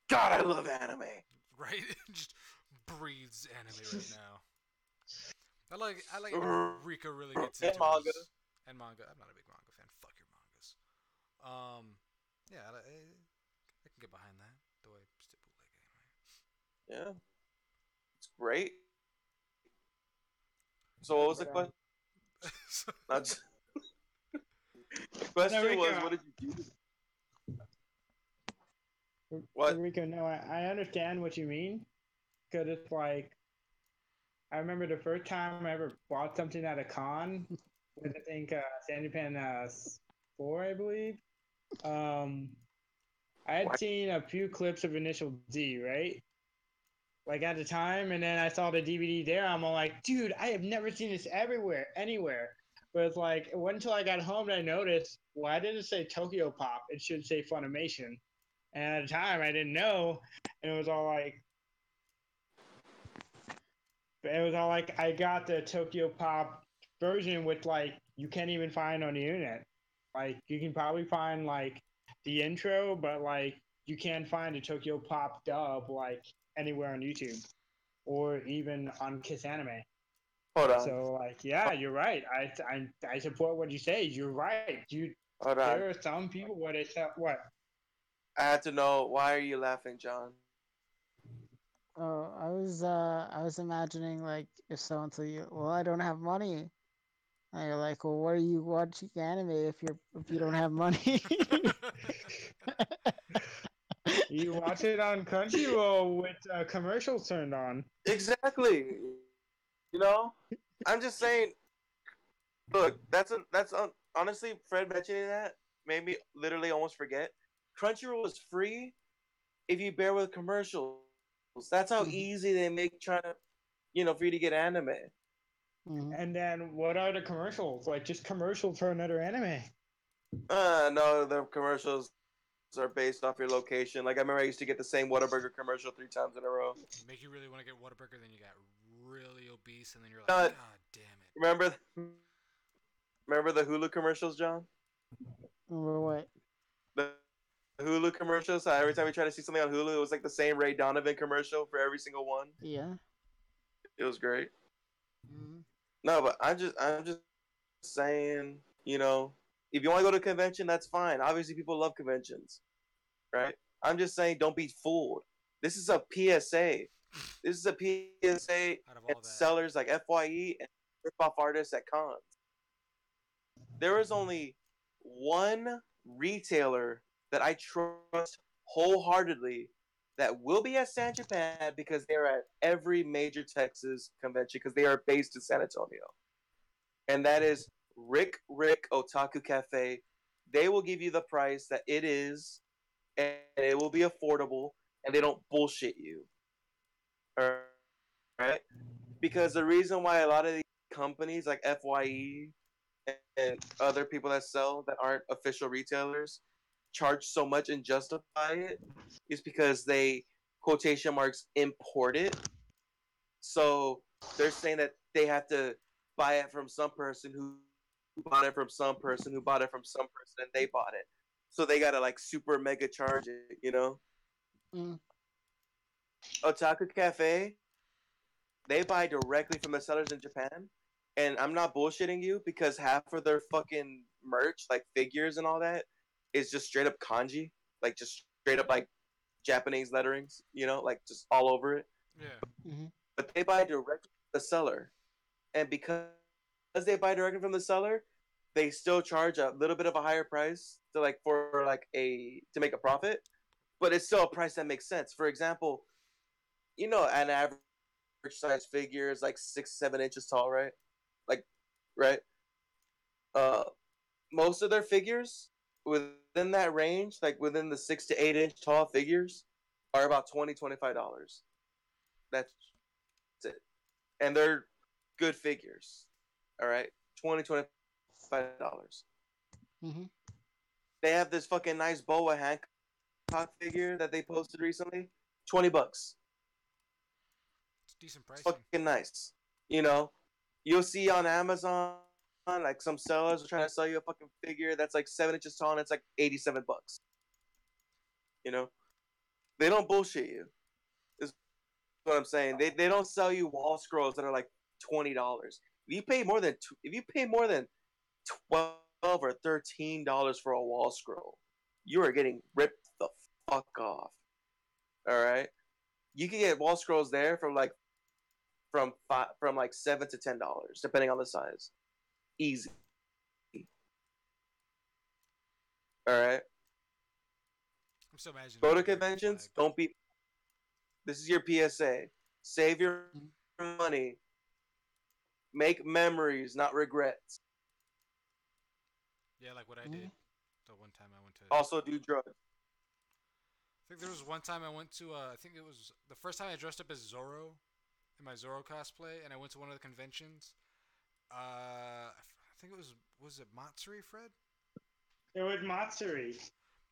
God, I love anime. Right? It just breathes anime right now. I like it And when Rika really gets into manga. his and manga. I'm not a big manga fan. Fuck your mangas. Yeah, I can get behind that. The way still bootleg Yeah. It's great. So what was the question? anime. Not just, No, question was, Rico. what did you do? What? Rico, no, I understand what you mean. Because it's like, I remember the first time I ever bought something at a con was, I think, Sanjapan 4, I believe. Um, I had What? seen a few clips of Initial D, right? Like at the time, and then I saw the DVD there. I'm all like, dude, I have never seen this anywhere. But it's like, it wasn't until I got home that I noticed, why did it say Tokyo Pop? It should say Funimation. And at the time, I didn't know, and it was all like I got the Tokyo Pop version, which like you can't even find on the internet. Like you can probably find like the intro, but like you can't find the Tokyo Pop dub like anywhere on YouTube or even on Kiss Anime. Hold on. So like, yeah, you're right. I support what you say. You're right. Hold on. There are some people where they say what. I have to know, why are you laughing, John? Oh, I was imagining like if someone told you, "Well, I don't have money," and you're like, "Well, where are you watching anime if you don't have money?" You watch it on Crunchyroll with commercials turned on. Exactly. You know? I'm just saying, look, honestly, Fred mentioning that made me literally almost forget. Crunchyroll is free if you bear with commercials. That's how Mhm, easy they make trying to, for you to get anime. mhm. And then what are the commercials? Like just commercials for another anime. No, the commercials are based off your location. Like I remember I used to get the same Whataburger commercial 3 times in a row. Make you really want to get Whataburger, then you got really obese, and then you're like, Uh, God damn it. remember the Hulu commercials, John? Or what? The Hulu commercials. How every time we try to see something on Hulu, it was like the same Ray Donovan commercial for every single one. Yeah. It was great. Mhm. No, but I'm just saying, if you want to go to a convention, that's fine. Obviously, people love conventions, right? I'm just saying, don't be fooled. This is a PSA. This is a PSA Out of and all that, sellers like FYE and rip-off artists at cons. There is only one retailer that I trust wholeheartedly that will be at San Japan because they're at every major Texas convention because they are based in San Antonio. and that is Rick Otaku Cafe. They will give you the price that it is, and it will be affordable, and they don't bullshit you. All right? Because the reason why a lot of these companies like FYE and other people that sell that aren't official retailers charge so much and justify it is because they quotation marks import it. So they're saying that they have to buy it from some person who bought it from some person who bought it from some person and they bought it. So they gotta like super mega charge it, you know? Mm. Otaku Cafe, they buy directly from the sellers in Japan. And I'm not bullshitting you because half of their fucking merch, like figures and all that, is just straight up kanji. Like just straight up like Japanese letterings, you know, like just all over it. Yeah. Mm-hmm. But they buy directly from the seller. And because they buy directly from the seller, they still charge a little bit of a higher price to like for like a to make a profit, but it's still a price that makes sense. For example, you know, an average size figure is like 6, 7 inches tall, right? Like, right? Uh, most of their figures within that range, like within the 6 to 8 inch tall figures, are about $20, $25. That's it, and they're good figures. All right, $20, $25. Mm-hmm. They have this fucking nice boa Hancock figure that they posted recently. $20. It's decent It's pricing. fucking nice. You know, you'll see on Amazon like some sellers are trying to sell you a fucking figure that's like 7 inches tall and it's like $87. You know, they don't bullshit you. Is what I'm saying. They don't sell you wall scrolls that are like $20. If you pay more than 12 or $13 for a wall scroll, you are getting ripped the fuck off. All right, you can get wall scrolls there from like $7 to $10, depending on the size. Easy. All right. I'm still imagining Go a to bigger conventions. flag. Don't be. This is your PSA. Save your Mm-hmm. money. Make memories, not regrets. Yeah, like what I Mm-hmm. did. The one time I went to. Also, do drugs. I think there was one time I went to. I think it was the first time I dressed up as Zorro in my Zorro cosplay, and I went to one of the conventions. I think it was it Matsuri, Fred? It was Matsuri.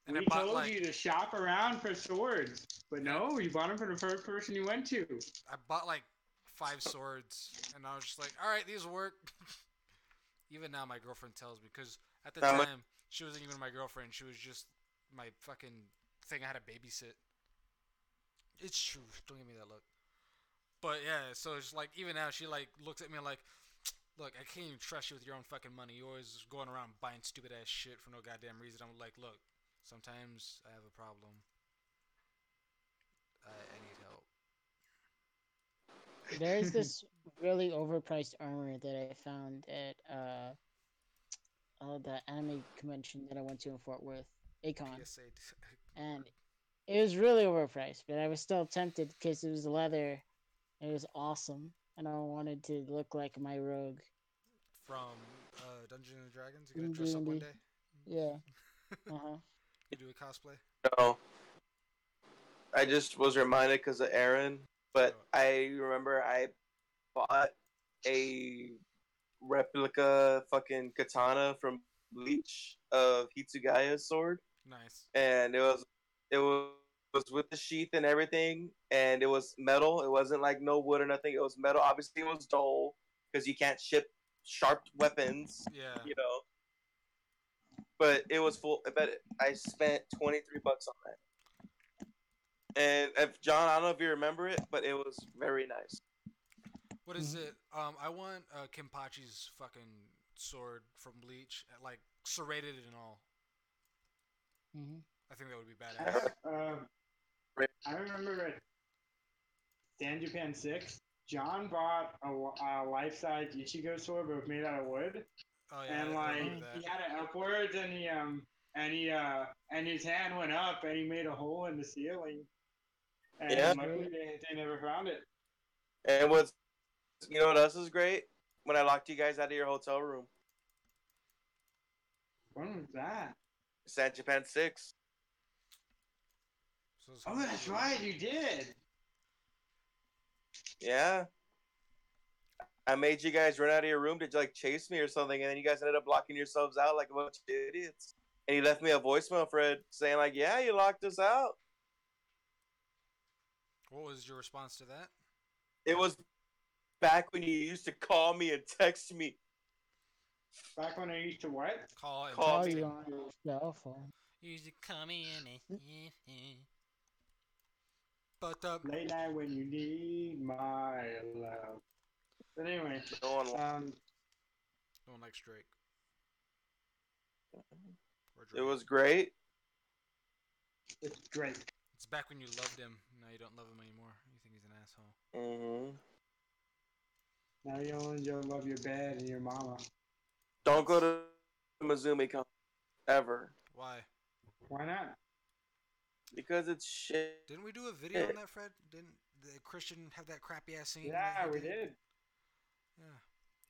And I We bought told like you to shop around for swords, but and no, you bought them for the first person you went to. I bought like 5 swords, and I was just like, all right, these work. Even now, my girlfriend tells me because at the How much? time she wasn't even my girlfriend; she was just my fucking thing I had to babysit. It's true. Don't give me that look. But yeah, so it's like even now she like looks at me like, look, I can't even trust you with your own fucking money. You always just going around buying stupid ass shit for no goddamn reason. I'm like, look, sometimes I have a problem. I need help. There's this really overpriced armor that I found at the anime convention that I went to in Fort Worth, Acon, PSA. and it was really overpriced, but I was still tempted because it was leather. It was awesome, and I wanted to look like my rogue From Dungeons and Dragons. You gonna in dress up one D&D. day? Yeah. Uh-huh. You do a cosplay? No. I just was reminded because of Aaron, but Oh, I remember I bought a replica fucking katana from Bleach of Hitsugaya's sword, nice. and it was with the sheath and everything, and it was metal. It wasn't like no wood or nothing. It was metal. Obviously, it was dull because you can't ship sharp weapons, Yeah. you know. But it was full. But I spent $23 on that. And if John, I don't know if you remember it, but it was very nice. What is Mm-hmm. it? I want Kenpachi's fucking sword from Bleach, like serrated and all. Mm-hmm. I think that would be I don't badass. I remember at Stand Japan 6, John bought a life-size Ichigo sword, but it was made out of wood. Oh And yeah, I remember like that. he had it upwards, and his hand went up, and he made a hole in the ceiling. Yeah, And luckily, they never found it. and what's you know what else is great? when I locked you guys out of your hotel room. When was that? San Japan 6. So it's Oh, hard that's to right, you did. Yeah. I made you guys run out of your room to like chase me or something, and then you guys ended up locking yourselves out like a bunch of idiots. And he left me a voicemail, Fred, saying like, "Yeah, you locked us out." What was your response to that? It was back when you used to call me and text me. Back when I used to what? Call and Call Call text me. you him. on your cell phone. You should come in. But Late night when you need my love. But anyway, No one. no one likes Drake or It Drake. was great. it's great. It's back when you loved him. Now you don't love him anymore. You think he's an asshole. Mm-hmm. Now you only just love your bed and your mama. Don't go to Mizumi ever Why? Why not? because it's shit. Didn't we do a video on that, Fred? Didn't the Christian have that crappy ass scene? Yeah, that we he did. Yeah.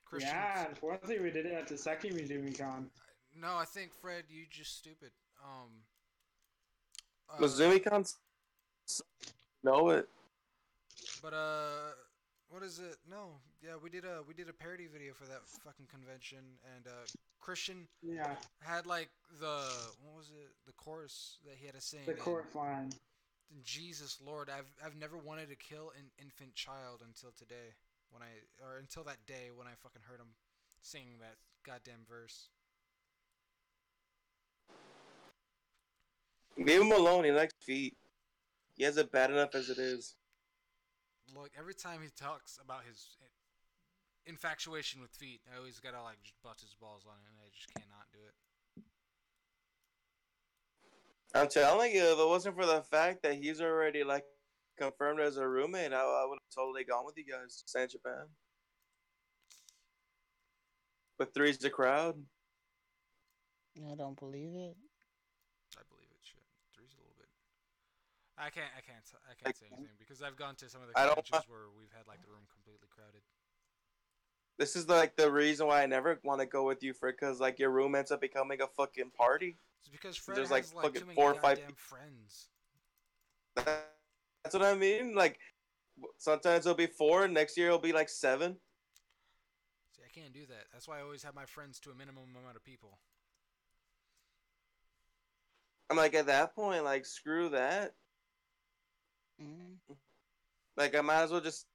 Christians. Yeah, unfortunately we did it at the second Museum Con. No, I think Fred, you just stupid. Mizumi know it. But what is it? No, yeah, we did a parody video for that fucking convention, and Christian Yeah, had like the what was it? The chorus that he had to sing. the court line. And Jesus Lord, I've never wanted to kill an infant child until today, until that day when I fucking heard him sing that goddamn verse. Leave him alone. He likes feet. He has it bad enough as it is. Look, every time he talks about his infatuation with feet, I always gotta like just bust his balls on it, and I just cannot do it. I'm telling you, if it wasn't for the fact that he's already like confirmed as a roommate, I would have totally gone with you guys to San Japan. But three's the crowd. I don't believe it. I believe it. Shit, three's a little bit. I can't say anything because I've gone to some of the I don't conventions where we've had like the room completely crowded. This is like the reason why I never want to go with you, Fred, because like your room ends up becoming a fucking party. It's because Fred There's has like too fucking many 4 or 5 goddamn people. friends. That's what I mean. Like sometimes it'll be 4, next year it'll be like 7. See, I can't do that. That's why I always have my friends to a minimum amount of people. I'm like at that point, like screw that. Mm. Like I might as well just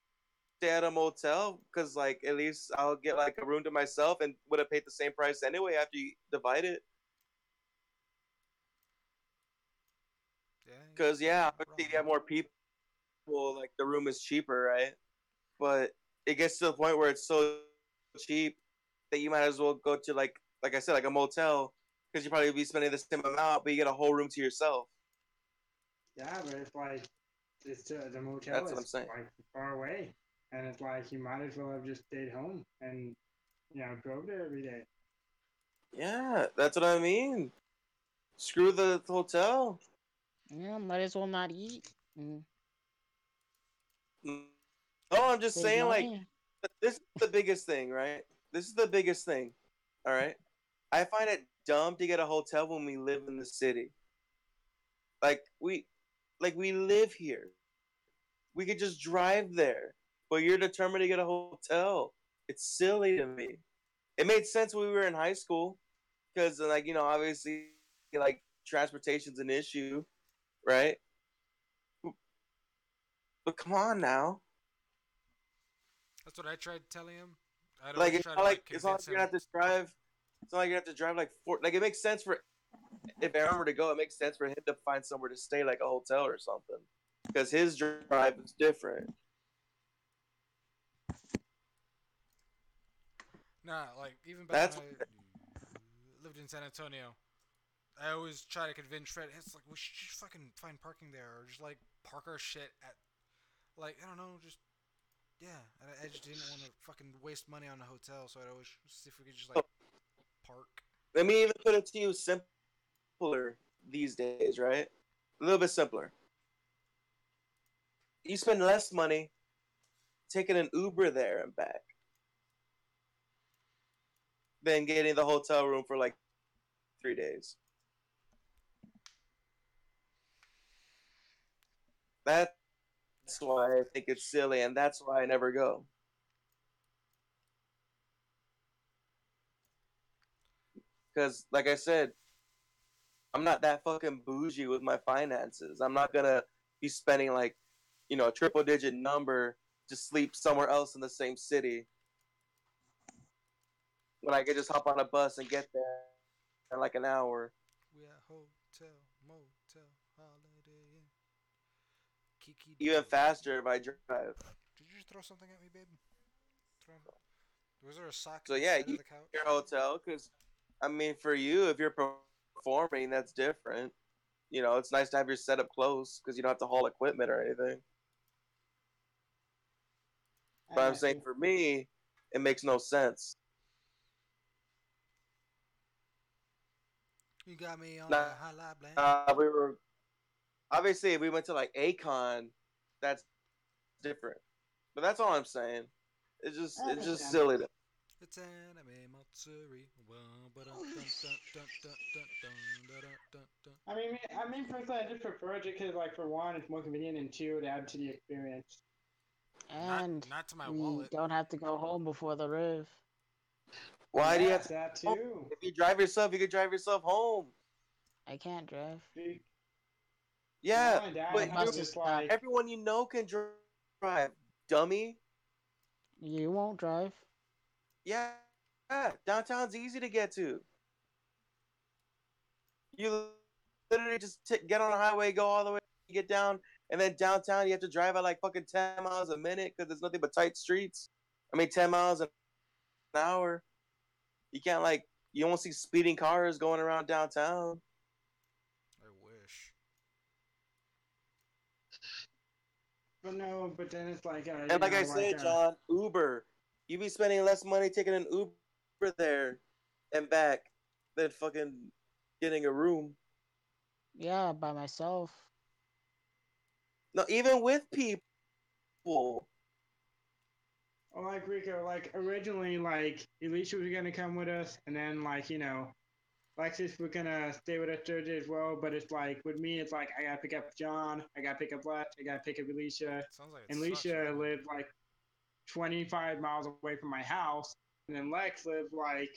stay at a motel because like at least I'll get like a room to myself and would have paid the same price anyway after you divide it. Yeah. Because yeah, not obviously wrong. if you have more people, like the room is cheaper, right? But it gets to the point where it's so cheap that you might as well go to like I said, like a motel because you probably be spending the same amount, but you get a whole room to yourself. Yeah, but it's like the motel That's what I'm is saying. like far away, and it's like you might as well have just stayed home and drove there every day. Yeah, that's what I mean. Screw the hotel. Yeah, might as well not eat. Mm. No, I'm just Save saying like money. this is the biggest thing, right? This is the biggest thing. All right. I find it dumb to get a hotel when we live in the city. Like we live here. We could just drive there. But you're determined to get a hotel. It's silly to me. It made sense when we were in high school because like, obviously like transportation's an issue, right? But come on now. That's what I tried telling him. I'd Like always try to like it's not like convince you're gonna him. have to drive. It's not like you have to drive like 4. Like it makes sense for if Aaron were to go, it makes sense for him to find somewhere to stay, like a hotel or something, because his drive is different. Nah, like even back That's when I lived in San Antonio, I always try to convince Fred. It's like we should just fucking find parking there, or just like park our shit at, like I don't know, just yeah. I just didn't want to fucking waste money on a hotel, so I'd always see if we could just like park. let me even put it to you simpler these days, right? A little bit simpler. You spend less money taking an Uber there and back. than getting the hotel room for like 3 days. That's why I think it's silly, and that's why I never go. Because, like I said, I'm not that fucking bougie with my finances. I'm not gonna be spending like, a triple digit number to sleep somewhere else in the same city when I could just hop on a bus and get there in like an hour. We at hotel, motel, holiday inn. Kiki Even dog. faster if I drive. Did you just throw something at me, babe? Throw... Was there a sock So yeah, inside of you the couch? your hotel because, I mean, for you, if you're performing, that's different. It's nice to have your setup close because you don't have to haul equipment or anything. I But I'm got saying you. for me, it makes no sense. You got me on Now, that highlight bland. we were obviously if we went to like Akon, that's different. But that's all I'm saying. It's just I it's just understand. silly. It's anime Matsuri. Personally, I just prefer it because, like, for one, it's more convenient, and two, it adds to the experience. Not And not to my we wallet. don't have to go home before the riv. Why do you have Yes, to? that Oh, too. if you drive yourself, you could drive yourself home. I can't drive. See, not Yeah, only that, My but and bus also is it's stopped. like, everyone can drive, dummy. You won't drive. Yeah, downtown's easy to get to. You literally just get on the highway, go all the way, get down, and then downtown you have to drive at like fucking 10 miles a minute because there's nothing but tight streets. I mean, 10 miles an hour. You can't you won't see speeding cars going around downtown. I wish. but no, but then it's like, And like I said, John, Uber. You be spending less money taking an Uber there and back than fucking getting a room. Yeah, by myself. No, even with people. well, like Rico, like originally, like Alicia was gonna come with us, and then Lexus was gonna stay with us Thursday as well. But it's like with me, it's like I gotta pick up John, I gotta pick up Lex, I gotta pick up Alicia, Sounds like it and sucks for Alicia you. lived like 25 miles away from my house, and then Lex lived like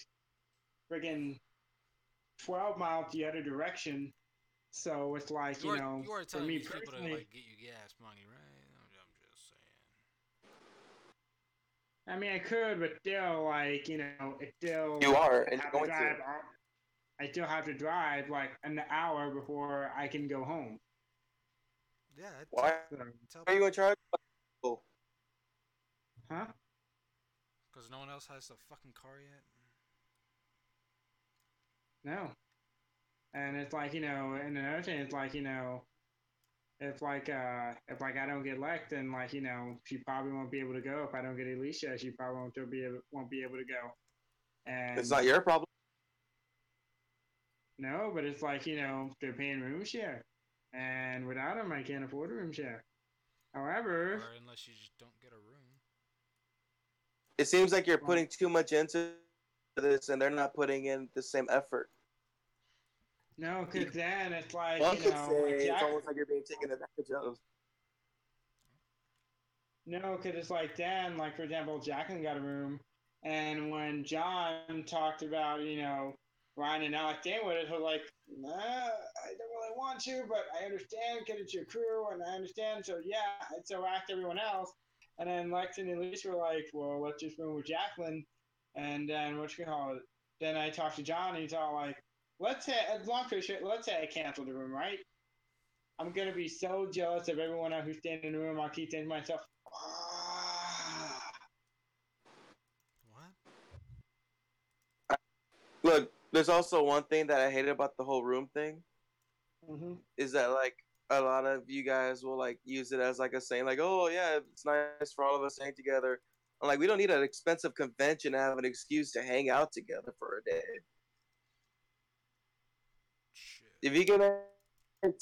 friggin' 12 miles the other direction. So it's like, You are for telling me these people to personally, like get you gas money, right? I'm just saying. I mean, I could, but still, like, it You still are, and you're have to going drive. to. I still have to drive like an hour before I can go home. Yeah, Why So, tell are you people in charge? Oh, huh? because no one else has a fucking car yet. No. And it's like, and another thing, it's like, if like I don't get Lex, then like, she probably won't be able to go. If I don't get Alicia, she probably won't be able to go. it's And not your problem. no, but it's like, they're paying room share. And without them, I can't afford a room share. However, Or unless you just don't get a room. It seems like you're well, putting too much into this, and they're not putting in the same effort. no, You because then it's like, one could like say it's Jack. almost like you're being taken advantage of. No, because it's like then, like for example, Jacqueline got a room, and when John talked about, Ryan and Alec staying with us, we're like, nah, I don't really want to, but I understand because it's your crew, and I understand, so yeah, and so asked everyone else, and then Lex and Elise were like, well, let's just room with Jacqueline, and then what you call it? Then I talked to John, and he's all like, let's say, long story short, let's say I canceled the room, right? I'm gonna be so jealous of everyone else who's staying in the room. I'll keep thinking to myself, ah. What? Look, there's also one thing that I hated about the whole room thing Mm-hmm. is that a lot of you guys will use it as a saying oh yeah, it's nice for all of us staying together. I'm like, we don't need an expensive convention to have an excuse to hang out together for a day. Shit. If you get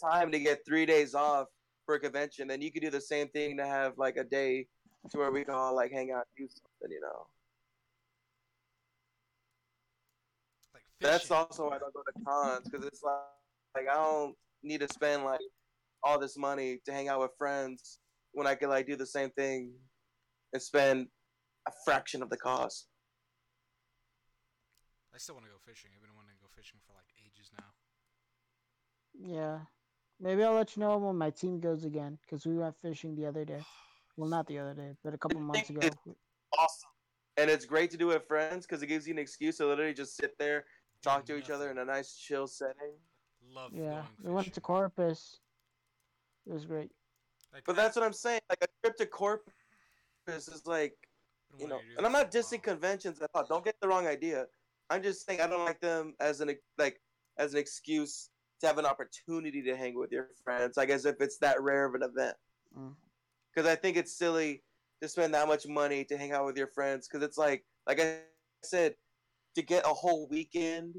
time to get 3 days off for a convention, then you could do the same thing to have a day to where we can all hang out and do something. That's Fishing. also why I don't go to cons because it's like I don't need to spend like all this money to hang out with friends when I could like do the same thing and spend a fraction of the cost. I still want to go fishing. I've been wanting to go fishing for like ages now. Yeah. Maybe I'll let you know when my team goes again, because we went fishing the other day. Well, not the other day, but a couple months ago. Awesome. And it's great to do with friends because it gives you an excuse to literally just sit there, talk to each other in Nothing. a nice chill setting. Love Yeah, going we went fishing. to Corpus. It was great. Like But I've that's what I'm saying. Like a trip to Corpus is like, been you wanting know, to do and I'm that for not a dissing while. conventions at all. Don't get the wrong idea. I'm just saying I don't like them as an excuse to have an opportunity to hang with your friends. Like as if it's that rare of an event. Mm. Because I think it's silly to spend that much money to hang out with your friends. Because it's like I said, to get a whole weekend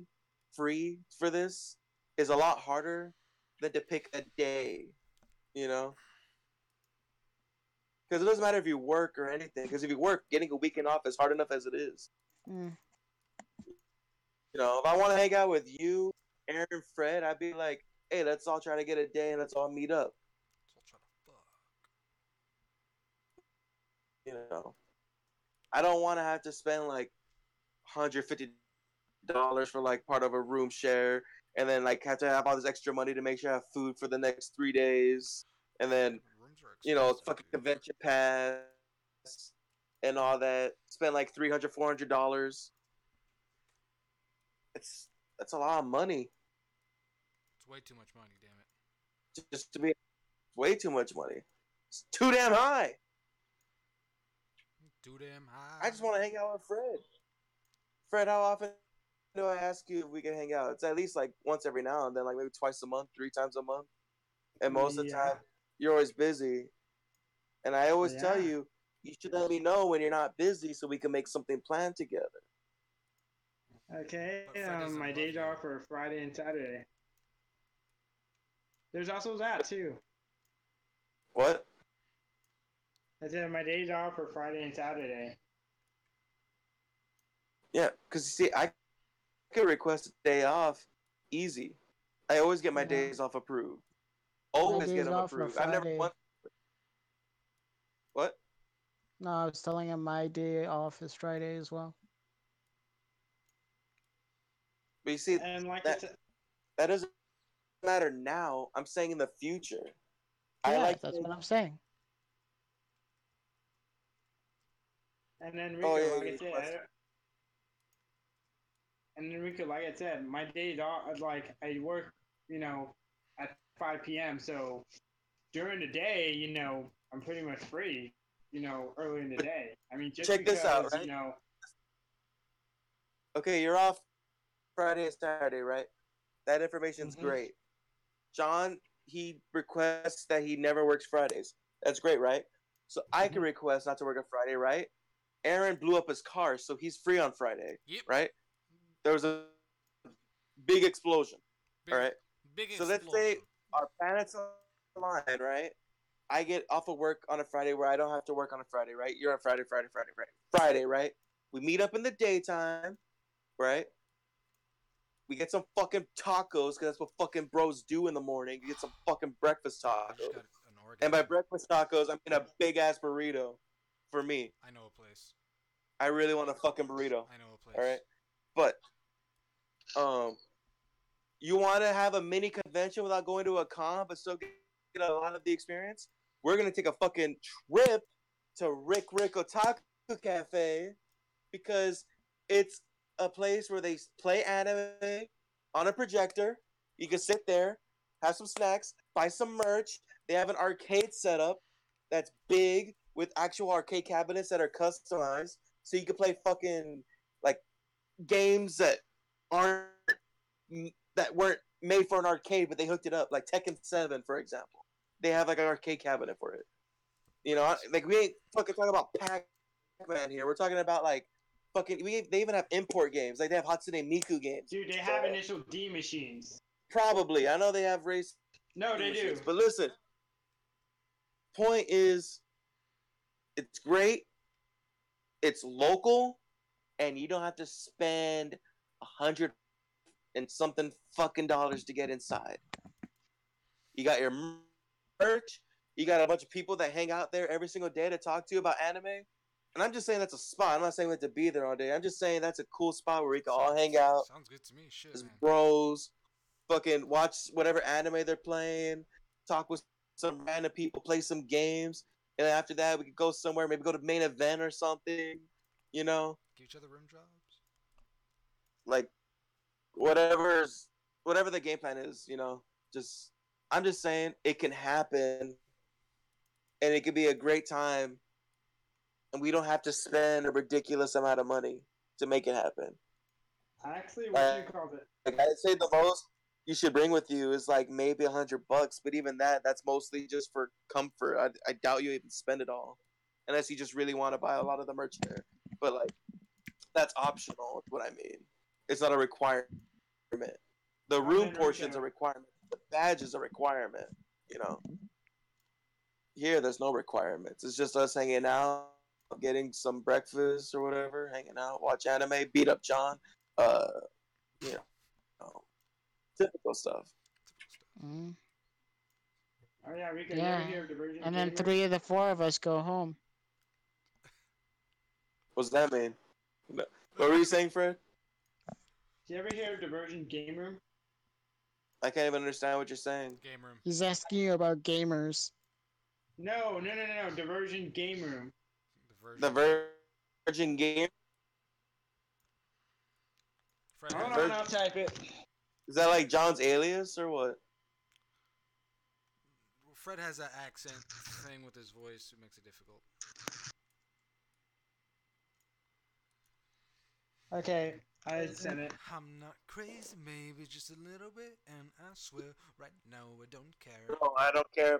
free for this is a lot harder than to pick a day. You know, because it doesn't matter if you work or anything. Because if you work, getting a weekend off is hard enough as it is. Mm. You know, if I want to hang out with you, Aaron, Fred, I'd be like, hey, let's all try to get a day and let's all meet up. So I'll try to fuck. You know, I don't want to have to spend like $150 for like part of a room share, and then like have to have all this extra money to make sure I have food for the next 3 days, and then Rooms are expensive, fucking dude. convention pass and all that. Spend like $300, $400. It's that's a lot of money It's way too much money, damn it. just to be way too much money. It's too damn high. Too damn I high. just want to hang out with Fred. Fred, how often do I ask you if we can hang out? It's at least like once every now and then, like maybe twice a month, 3 times a month. And most of the Yeah. time, you're always busy. And I always tell Yeah. you, you should let me know when you're not busy so we can make something planned together. Okay. But Fred doesn't My love days you. off are Friday and Saturday. There's also that too. What? I said my days off are Friday and Saturday. Yeah, because you see, I could request a day off easy. I always get my Yeah. days off approved. My Always get days them off are approved. I've never Friday. once. What? No, I was telling him my day off is Friday as well. But you see, And like that it's that doesn't matter now. I'm saying in the future. I Yeah, like that's to. what I'm saying. and then Oh Rico, yeah, like yeah, I you must. said, and then Rico, like I said, my days off like I work, at 5 p.m. So during the day, I'm pretty much free, early in the But day. I mean, just check this out, because, right? Okay, you're off Friday and Saturday, right? That information's mhm, great. John, he requests that he never works Fridays. That's great, right? So I can mhm. request not to work on Friday, right? Aaron blew up his car, so he's free on Friday, Yep. right? There was a big explosion, all Big, right? big So let's say explosion. our planets align, right? I get off of work on a Friday where I don't have to work on a Friday, right? You're on Friday, Friday, Friday, Friday, Friday, right? We meet up in the daytime, right? We get some fucking tacos because that's what fucking bros do in the morning. You get some fucking breakfast I just tacos. got an And by orgasm. breakfast tacos, I mean a big ass burrito for me. I know a place. I really want a fucking burrito. I know a All right. place. But um you want to have a mini convention without going to a con but still get a lot of the experience? We're gonna take a fucking trip to Rick Otaku Cafe because it's a place where they play anime on a projector. You can sit there, have some snacks, buy some merch. They have an arcade setup that's big with actual arcade cabinets that are customized, so you can play fucking like games aren't that weren't made for an arcade, but they hooked it up, like Tekken 7, for example. They have like an arcade cabinet for it. You know, Nice. like we ain't fucking talking about Pac-Man here. We're talking about like fucking. They even have import games. Like they have Hatsune Miku games. Dude, they have initial D machines. Probably, I know they have racing No, they machines, do. but listen. Point is, it's great. It's local, and you don't have to spend and something fucking dollars to get inside. You got your merch. You got a bunch of people that hang out there every single day to talk to you about anime. And I'm just saying that's a spot. I'm not saying we have to be there all day. I'm just saying that's a cool spot where we can all hang out Sounds good to me. Shit, as man. bros, fucking watch whatever anime they're playing, talk with some random people, play some games, and after that we could go somewhere, maybe go to main event or something, you know, Give each other rim jobs. like whatever the game plan is, you know. Just I'm just saying it can happen, and it could be a great time, and we don't have to spend a ridiculous amount of money to make it happen. Actually, what Like, you called it? like I'd say the most you should bring with you is like maybe $100, but even that's mostly just for comfort. I doubt you even spend it all, unless you just really want to buy a lot of the merch there. But like that's optional. Is what I mean. It's not a requirement. The I'm room in portion's Rico. a requirement. The badge is a requirement. You know. Here, there's no requirements. It's just us hanging out, getting some breakfast or whatever, hanging out, watch anime, beat up John. Uh, you know, typical stuff. Mm. Oh yeah, Rico, you ever Yeah. hear of Divergent And then Gamer? 3 of the 4 of us go home. What's that mean? What were you saying, Fred? Did you ever hear of Divergent Gamer? I can't even understand what you're saying. Game room. He's asking you about gamers. No. Divergent Game Room. The The version. Virgin Game Fred Hold has on, Virgin I'll type it. is that like John's alias or what? Fred has that accent thing with his voice. It makes it difficult. Okay, I sent it. I'm not crazy, maybe just a little bit, and I swear, right now I don't care. No, I don't care.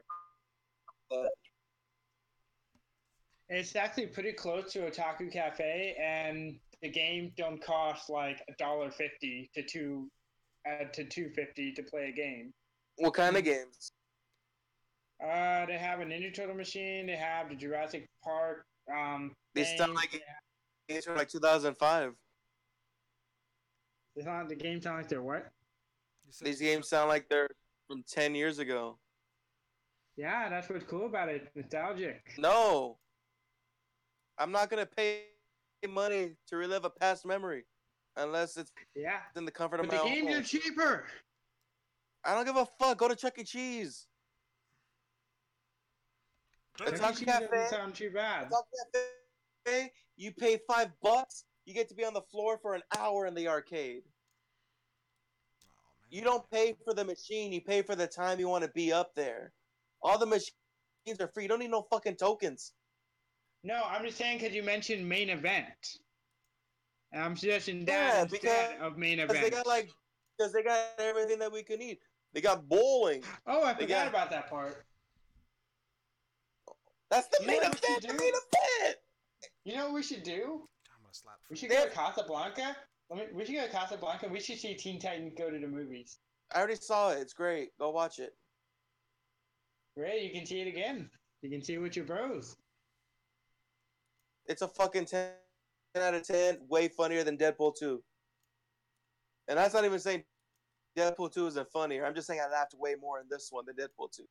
It's actually pretty close to Otaku Cafe, and the games don't cost like $1.50 to $2.50 to play a game. What kind of games? They have a Ninja Turtle machine. They have the Jurassic Park They sound thing. like games from like 2005. It's not the game sound like they're what? These games sound like they're from 10 years ago. Yeah, that's what's cool about it. Nostalgic. No, I'm not gonna pay money to relive a past memory unless it's Yeah, in the comfort of but my the own games home. are cheaper. I don't give a fuck. Go to Chuck E. Cheese. Chuck E. Otaku Cheese Cafe. doesn't sound too bad. Otaku Cafe. You pay $5. You get to be on the floor for an hour in the arcade. You don't pay for the machine. You pay for the time you want to be up there. All the machines are free. You don't need no fucking tokens. No, I'm just saying because you mentioned main event. And I'm suggesting that Yeah, instead of main because event. they got everything that we could need. They got bowling. Oh, I They forgot got about that part. that's the You know main what we event. should The do? main event. You know what we should do? I'm gonna slap We Fred. should go to Casablanca. We should go to Casablanca. We should see Teen Titans go to the movies. I already saw it. It's great. Go watch it. Great, you can see it again. You can see it with your bros. It's a fucking 10 out of 10. Way funnier than Deadpool 2. And that's not even saying Deadpool 2 isn't funnier. I'm just saying I laughed way more in this one than Deadpool 2.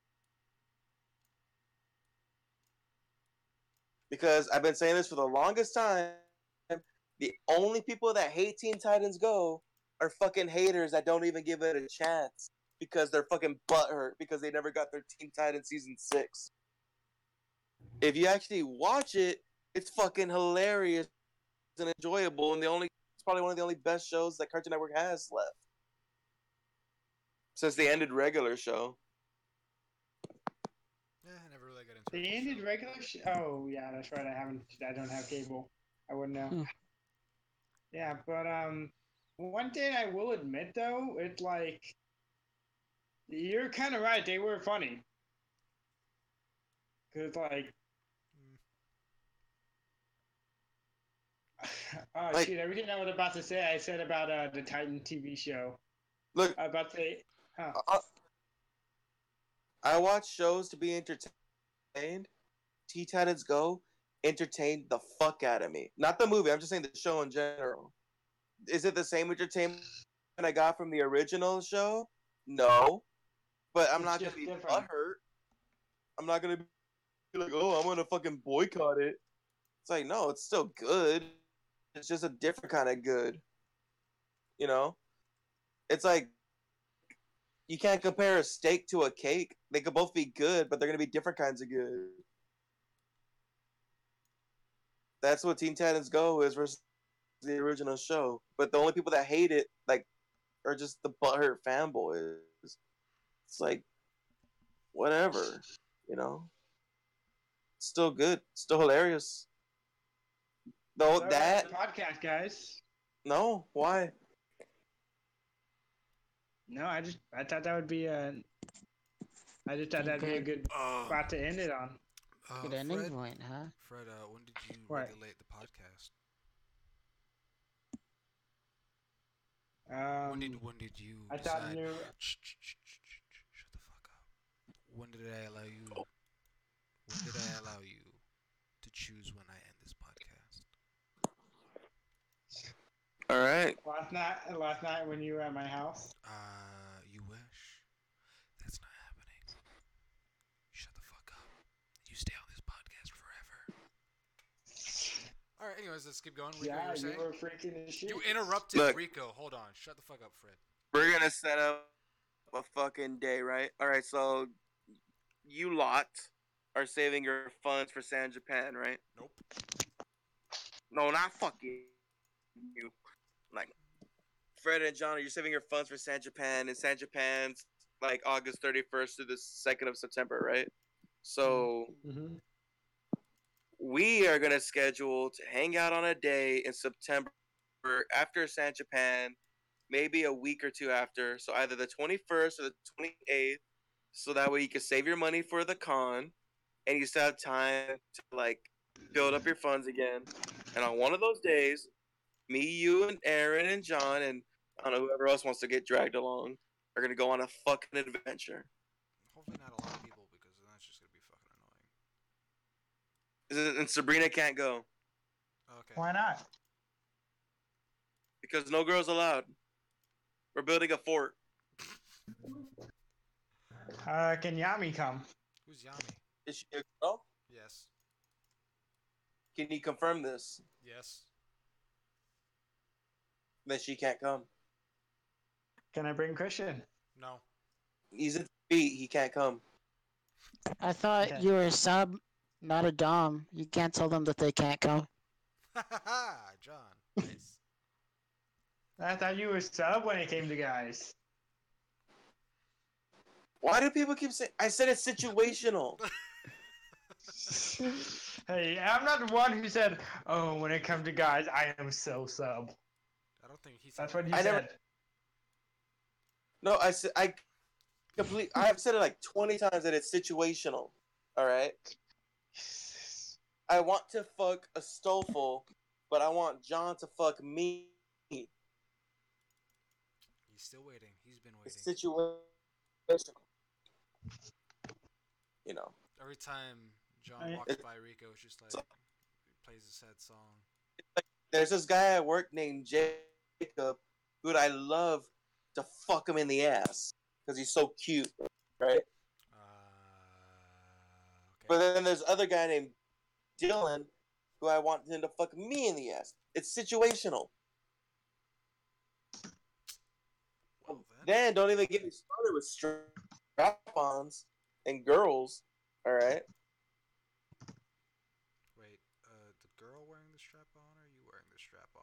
Because I've been saying this for the longest time. The only people that hate Teen Titans Go are fucking haters that don't even give it a chance because they're fucking butthurt because they never got their Teen Titans season 6. If you actually watch it, it's fucking hilarious and enjoyable, and it's probably one of the only best shows that Cartoon Network has left since they ended regular show. Yeah, I never really got into They it. ended regular. Oh yeah, that's right. I don't have cable. I wouldn't know. Yeah, but one thing I will admit though, it's like you're kind of right. They were funny. Cause like, oh Like- shoot, everything I was about to say, I said about the Titan TV show. Look, I was about to say, I watch shows to be entertained. Teen Titans Go entertained the fuck out of me. Not the movie. I'm just saying the show in general. Is it the same entertainment I got from the original show? No. But I'm It's not gonna just be different. butthurt. I'm not gonna be like, oh, I'm gonna fucking boycott it. It's like, no, it's still good. It's just a different kind of good. You know? It's like you can't compare a steak to a cake. They could both be good, but they're gonna be different kinds of good. That's what Teen Titans Go is versus the original show. But the only people that hate it, like, are just the butthurt fanboys. It's like, whatever, you know? Still good, still hilarious. Though So that, the podcast, guys. no, why? No, I thought that would be a. I just thought that'd be a Good, good spot to end it on. good ending point, huh? Fred, when did you What? regulate the podcast? When did you I thought decide? new. Shut the fuck up. When did I allow you? When did I allow you to choose when I end this podcast? All right. Last night when you were at my house. You wish. That's not happening. Shut the fuck up. You stay on this podcast forever. All right. Anyways, let's keep going. Rico, you Yeah, were you saying? were freaking the shit. You interrupted Look. Rico. Hold on. Shut the fuck up, Fred. We're gonna set up a fucking day, right? All right, so you lot are saving your funds for San Japan, right? Nope. No, not fucking you. Like, Fred and John, you're saving your funds for San Japan, and San Japan's like August 31st to the 2nd of September, right? So Mm-hmm. we are gonna schedule to hang out on a day in September after San Japan, maybe a week or two after. So either the 21st or the 28th, so that way you can save your money for the con, and you still have time to like build up your funds again. And on one of those days, me, you, and Aaron and John, and I don't know whoever else wants to get dragged along, are gonna go on a fucking adventure. Hopefully not a lot of people because then that's just gonna be fucking annoying. And Sabrina can't go Okay. Why not? because no girls allowed. We're building a fort. Can Yami come? Who's Yami? Is she a girl? Yes. Can you confirm this? Yes. That she can't come. Can I bring Christian? No. He's at the feet. He can't come. I thought Okay. you were a sub, not a dom. You can't tell them that they can't come. Ha ha ha! John. Nice. I thought you were sub when it came to guys. Why do people keep saying? I said it's situational. Hey, I'm not the one who said, "Oh, when it comes to guys, I am so sub." I don't think he said That's what you I never- said. No, I said I have said it like 20 times that it's situational. All right. I want to fuck a Stoffel, but I want John to fuck me. He's still waiting. He's been waiting. It's situational. You know. Every time John I- walks by Rico, it's just like he plays a sad song. There's this guy at work named Jacob, who I love to fuck him in the ass because he's so cute, right? Okay. But then there's other guy named Dylan, who I want him to fuck me in the ass. It's situational. Well, then. Then don't even get me started with strap-ons and girls. All right. Wait, the girl wearing the strap on or you wearing the strap on?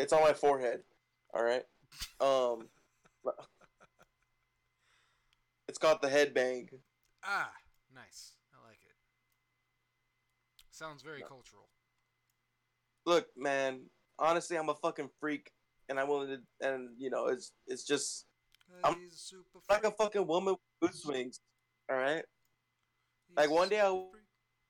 It's on my forehead. All right. It's called the headbang. Ah, nice. I like it. Sounds very cultural. Look, man. Honestly, I'm a fucking freak, and I'm willing to. And you know, it's just I'm He's a super like a freak. fucking woman with mood swings. All right. He's Like a one day super I'll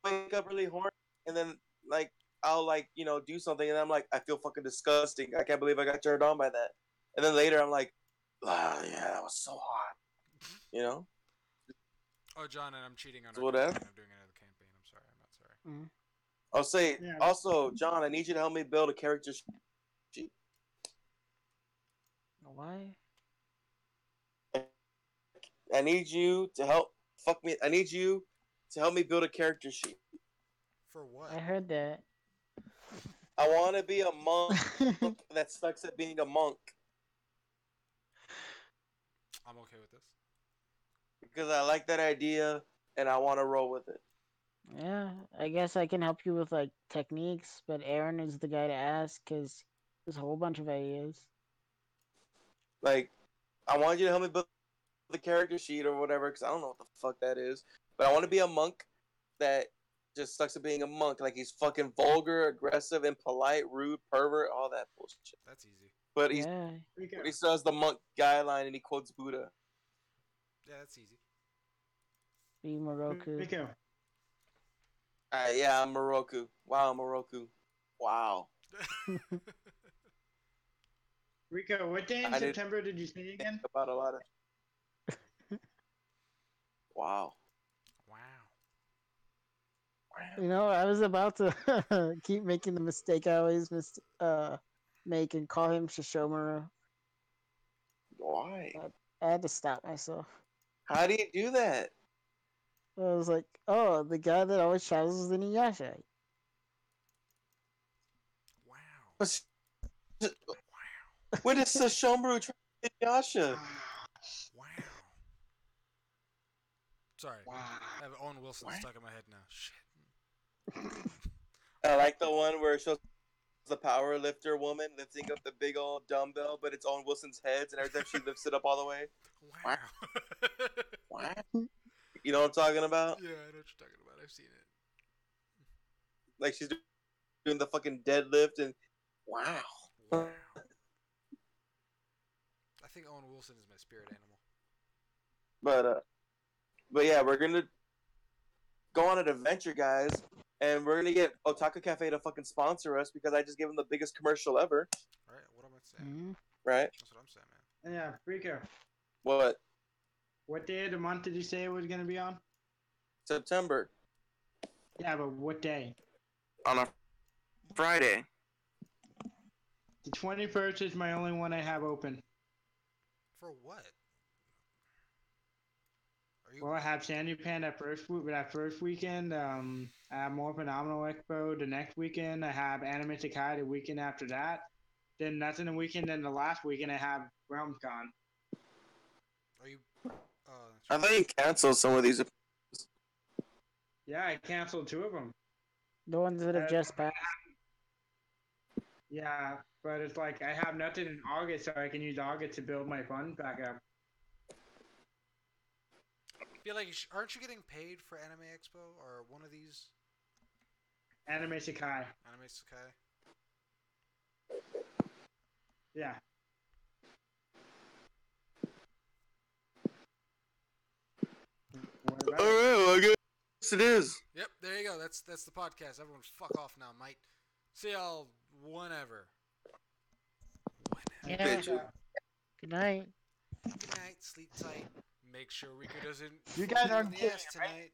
freak. wake up really horny, and then like I'll like do something, and I'm like I feel fucking disgusting. I can't believe I got turned on by that. And then later I'm like, ah, yeah, that was so hot. You know. Oh, John, and I'm cheating on So our whatever. campaign. I'm doing another campaign. I'm sorry. I'm not sorry. I'll say Yeah. also, John, I need you to help me build a character sheet. Why? I need you to help fuck me. I need you to help me build a character sheet. For what? I heard that. I want to be a monk that sucks at being a monk I'm okay with this. because I like that idea and I want to roll with it. Yeah, I guess I can help you with like techniques, but Aaron is the guy to ask because there's a whole bunch of ideas. Like, I want you to help me build the character sheet or whatever because I don't know what the fuck that is. But I want to be a monk that just sucks at being a monk. Like, he's fucking vulgar, aggressive, impolite, rude, pervert, all that bullshit. That's easy. But Yeah, he still has the monk guideline and he quotes Buddha. Yeah, that's easy. be Moroku. Rico, Yeah, I'm Moroku. Wow, Moroku. Wow. Rico, what day in I didn't September did you say think again? about a lot of. Wow. Wow. You know, I was about to keep making the mistake I always make and call him Shishomaru. Why? I had to stop myself. How do you do that? I was like, oh, the guy that always travels with Inuyasha. Wow. What's- Wow. What is Sashomaru Yasha? Wow. Sorry. Wow. I have Owen Wilson What? stuck in my head now. Shit. I like the one where it shows the power lifter woman lifting up the big old dumbbell, but it's on Wilson's head, and every time she lifts it up all the way. Wow. What? You know what I'm talking about? Yeah, I know what you're talking about. I've seen it. Like she's doing the fucking deadlift, and wow. Wow. I think Owen Wilson is my spirit animal. But yeah, we're gonna go on an adventure, guys, and we're gonna get Otaku Cafe to fucking sponsor us because I just gave them the biggest commercial ever, Right? What am I saying? Mm-hmm. right? That's what I'm saying, man. Yeah, Rico, What? what day of the month did you say it was going to be on? September Yeah, but what day? on a Friday. The 21st is my only one I have open. For what? Are you? Well, I have Sandy Pan that first weekend. I have More Phenomenal Expo the next weekend. I have Anime Sakai the weekend after that. Then that's in the weekend. Then the last weekend I have RealmsCon. Are you? I thought you canceled some of these. Yeah, I canceled 2 of them. The ones that have just passed. Yeah, but it's like I have nothing in August, so I can use August to build my funds back up. feel like aren't you getting paid for Anime Expo or one of these Anime Sakai. Anime Sakai? Yeah. What about All it? right, well, I guess it is. Yep, there you go. That's the podcast. Everyone, fuck off now, mate. See y'all whenever. Yeah. Bitch. Good night. Good night. Sleep tight. Make sure Rico doesn't You guys fuck aren't in the kidding, ass right? tonight.